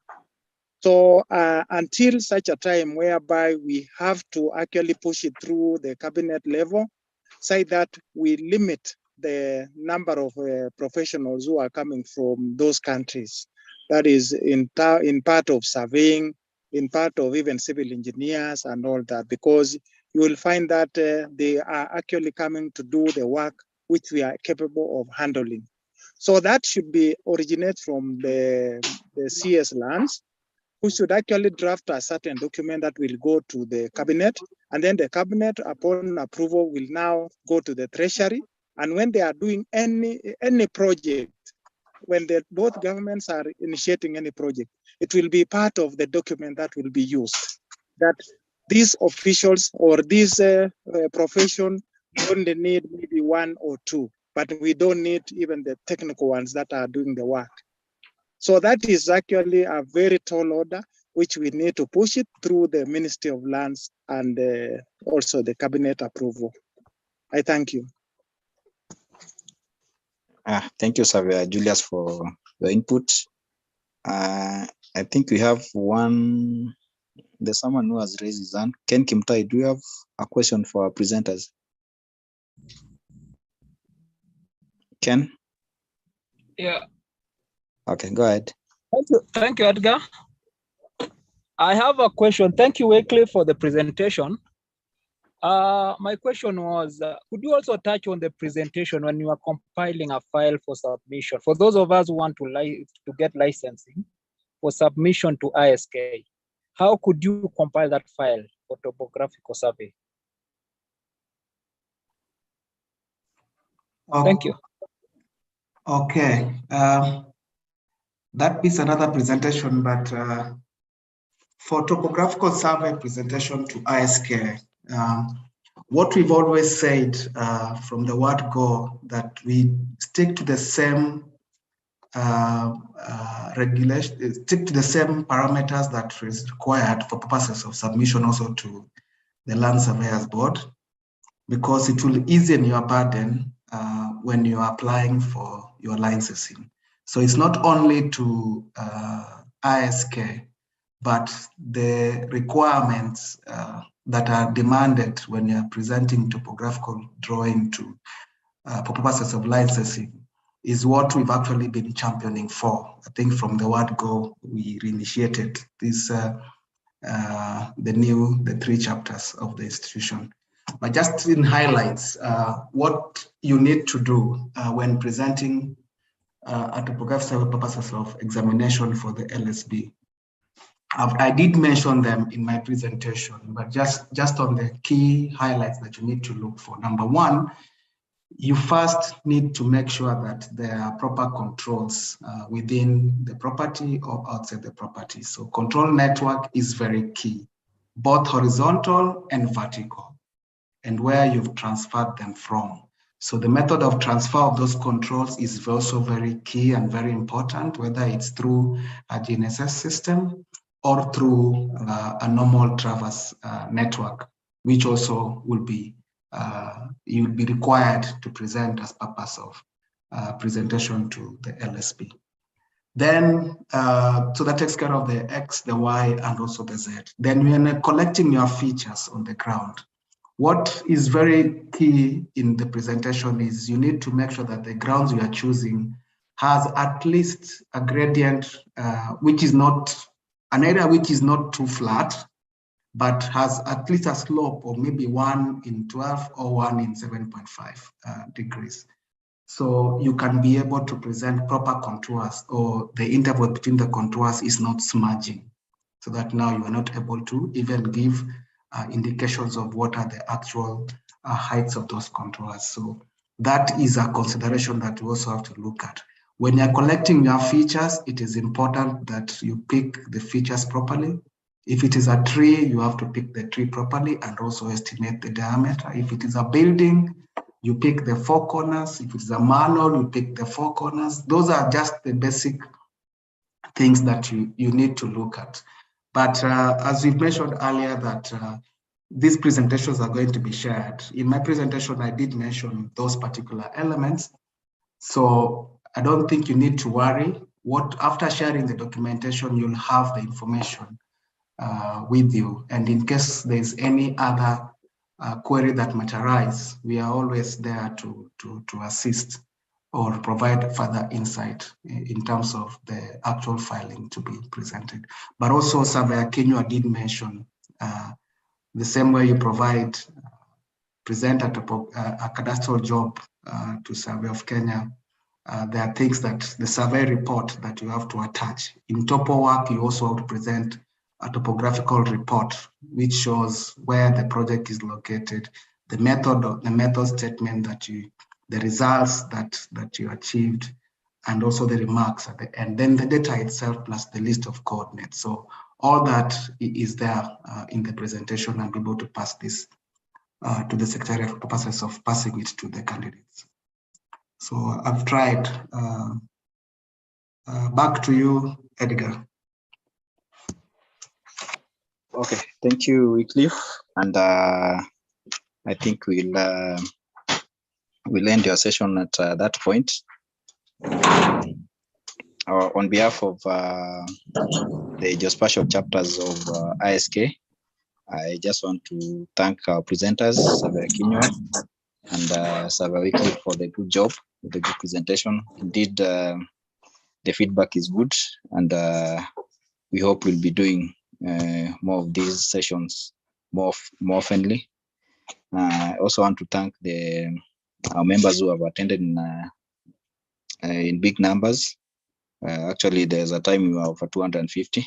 So until such a time whereby we have to actually push it through the cabinet level, say that we limit the number of professionals who are coming from those countries. That is in part of surveying, in part of even civil engineers and all that, because you will find that they are actually coming to do the work which we are capable of handling. So that should be originate from the CS lands, who should actually draft a certain document that will go to the cabinet, and then the cabinet, upon approval, will now go to the treasury. And when they are doing any project, when both governments are initiating any project, it will be part of the document that will be used. That these officials or this profession only need maybe one or two, but we don't need even the technical ones that are doing the work. So that is actually a very tall order, which we need to push it through the Ministry of Lands and also the cabinet approval. I thank you. Thank you, Xavier Julius, for your input. I think we have there's someone who has raised his hand. Ken Kimtai, do you have a question for our presenters? Ken? Yeah. Okay, go ahead. Thank you, Edgar. I have a question. Thank you, Wycliffe, for the presentation. My question was, could you also touch on the presentation when you are compiling a file for submission? For those of us who want to get licensing for submission to ISK, how could you compile that file for topographical survey? Thank you. Okay. That is another presentation, but for topographical survey presentation to ISK, what we've always said from the word go, that we stick to the same regulation, stick to the same parameters that is required for purposes of submission also to the Land Surveyors Board, because it will ease your burden when you are applying for your licensing. So it's not only to ISK, but the requirements that are demanded when you're presenting topographical drawing to for purposes of licensing is what we've actually been championing for. I think from the word go, we reinitiated this, the 3 chapters of the institution. But just in highlights, what you need to do when presenting a topographical purposes of examination for the LSB. I did mention them in my presentation, but just on the key highlights that you need to look for. Number one, you first need to make sure that there are proper controls within the property or outside the property. So control network is very key, both horizontal and vertical, and where you've transferred them from. So the method of transfer of those controls is also very key and very important, whether it's through a GNSS system or through a normal traverse network, which also will be you'll be required to present as purpose of presentation to the LSP. Then, so that takes care of the X, the Y, and also the Z. Then when you're collecting your features on the ground, what is very key in the presentation is you need to make sure that the grounds you are choosing has at least a gradient, which is not, an area which is not too flat, but has at least a slope of maybe 1 in 12 or 1 in 7.5 degrees. So you can be able to present proper contours, or the interval between the contours is not smudging, so that now you are not able to even give indications of what are the actual heights of those contours. So that is a consideration that you also have to look at. When you're collecting your features, it is important that you pick the features properly. If it is a tree, you have to pick the tree properly and also estimate the diameter. If it is a building, you pick the four corners. If it's a manual, you pick the four corners. Those are just the basic things that you need to look at. But as we've mentioned earlier, that these presentations are going to be shared. In my presentation, I did mention those particular elements. So I don't think you need to worry. After sharing the documentation, you'll have the information with you. And in case there's any other query that might arise, we are always there to assist or provide further insight in terms of the actual filing to be presented. But also, Surveyor Kinyua did mention the same way you present a cadastral job to Survey of Kenya. There are things that the survey report that you have to attach. In Topo work, you also have to present a topographical report, which shows where the project is located, the method statement the results that you achieved, and also the remarks at the end. Then the data itself plus the list of coordinates. So all that is there in the presentation, and be able to pass this to the Secretary for purposes of passing it to the candidates. So I've tried. Back to you, Edgar. Okay, thank you, Wycliffe. And I think we'll end your session at that point. On behalf of the geospatial chapters of ISK, I just want to thank our presenters, Surveyor Kinyua and Surveyor Wycliffe, for the good job, with the good presentation. Indeed, the feedback is good, and we hope we'll be doing more of these sessions more oftenly. I also want to thank our members who have attended in big numbers. Actually, there's a time we were over 250.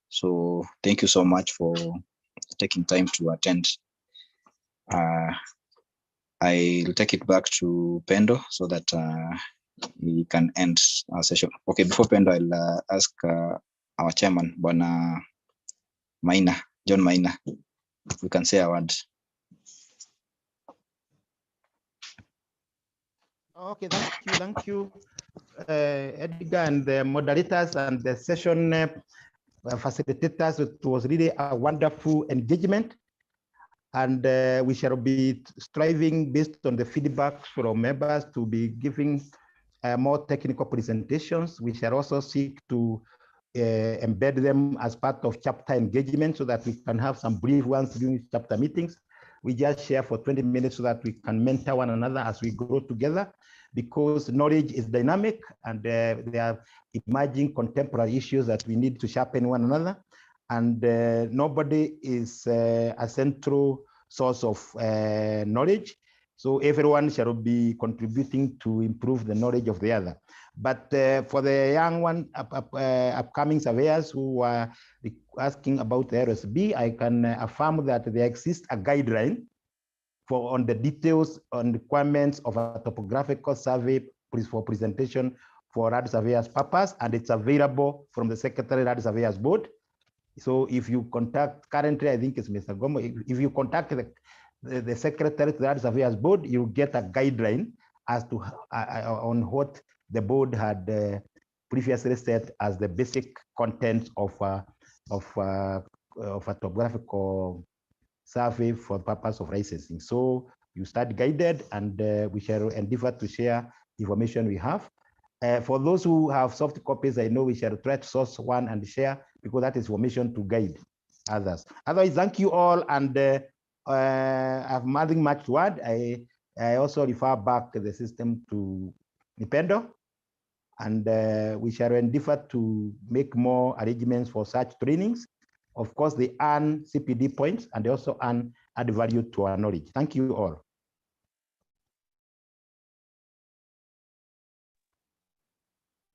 So thank you so much for taking time to attend. I'll take it back to Pendo so that we can end our session. Okay, before Pendo, I'll ask our chairman, Bwana Maina, John Maina, if we can say a word. Okay, thank you, Edgar, and the moderators and the session facilitators. It was really a wonderful engagement, and we shall be striving based on the feedback from members to be giving more technical presentations. We shall also seek to embed them as part of chapter engagement so that we can have some brief ones during chapter meetings. We just share for 20 minutes so that we can mentor one another as we grow together, because knowledge is dynamic and there are emerging contemporary issues that we need to sharpen one another. And nobody is a central source of knowledge. So everyone shall be contributing to improve the knowledge of the other. But for the young upcoming surveyors who are asking about the RSB, I can affirm that there exists a guideline on the details on requirements of a topographical survey for presentation for Land Surveyors purpose, and it's available from the Secretary Land Surveyors Board. So if you contact, currently I think it's Mr. Gomo, if you contact the Secretary to the Land Surveyors Board, you'll get a guideline as to on what the board had previously set as the basic content of a topographical survey for the purpose of licensing. So you start guided, and we shall endeavor to share information we have. For those who have soft copies, I know we shall try to source one and share, because that is information to guide others. Otherwise, thank you all, and I have nothing much to add. I also refer back the system to Nipendo, and we shall endeavor to make more arrangements for such trainings. Of course, they earn CPD points, and they also add value to our knowledge. Thank you all.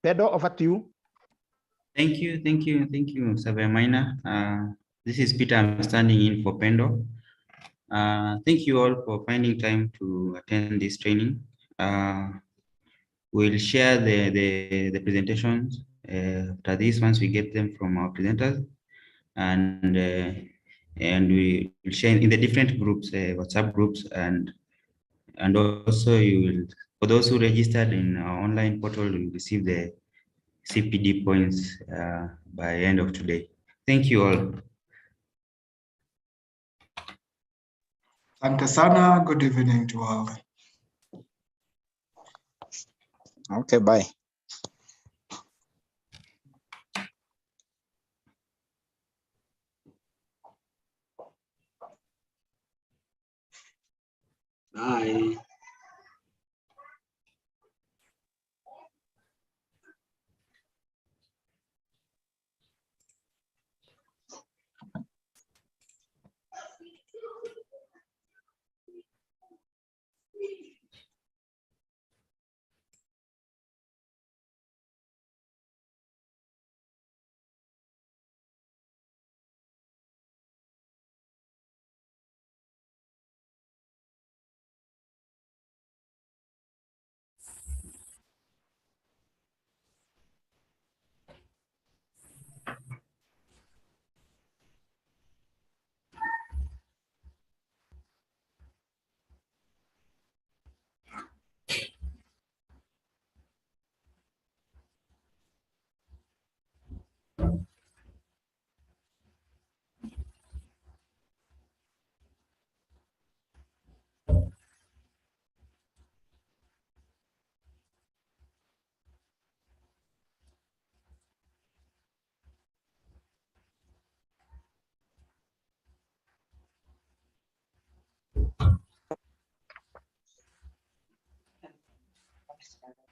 Pedro, over to you. Thank you, Surveyor Maina. This is Peter. I'm standing in for Pendo. Thank you all for finding time to attend this training. We'll share the presentations after this once we get them from our presenters, and we will share in the different groups, WhatsApp groups, and And also you will, for those who registered in our online portal, you will receive the CPD points by end of today. Thank you all. Asante sana. Good evening to all. Okay, bye. Bye.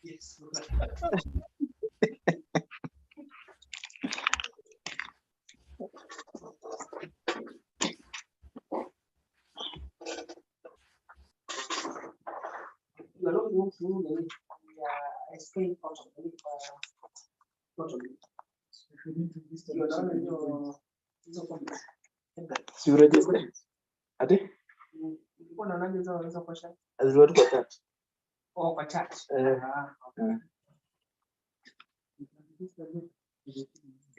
Yes. You are not going through the escape out of the totally. If you need to list you are not you register. Ade? Kuna nani hizo question? Azuri kwa chat. Oh, kwa chat. Okay.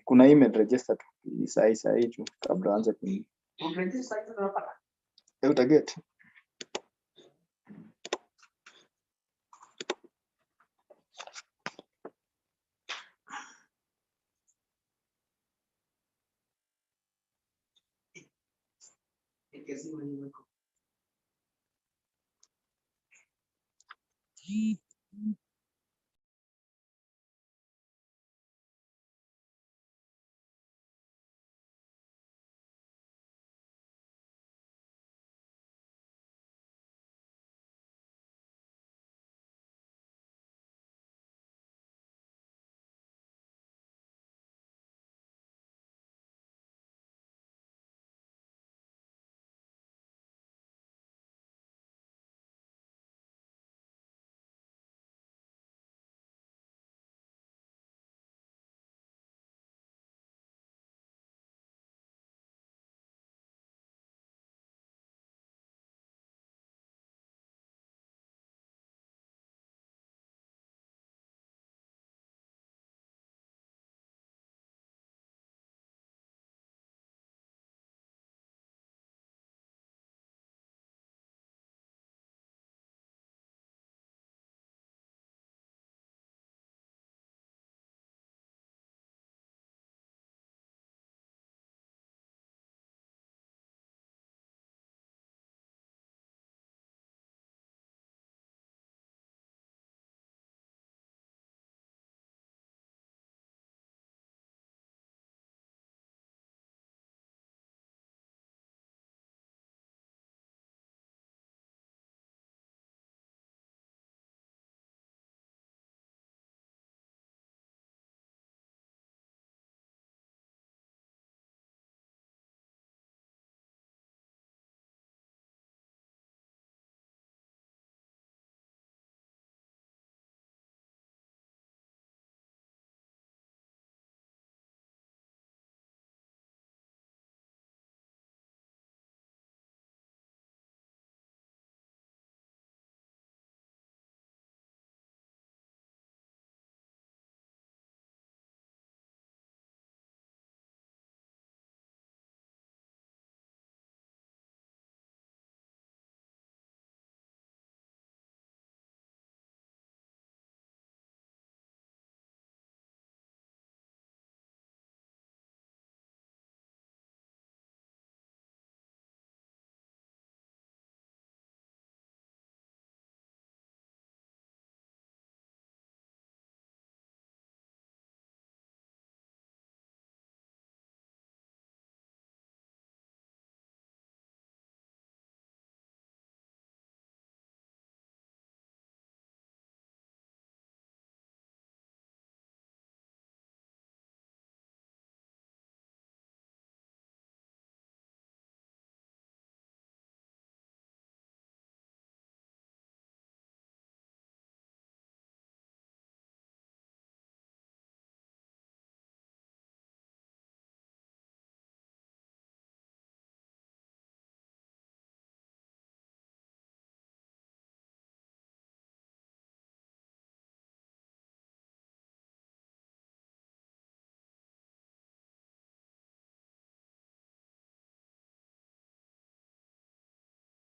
Kuna email register tu saa hii tu kabla aanze ku Register hizo unapata. Utaget. Ikazima hiyo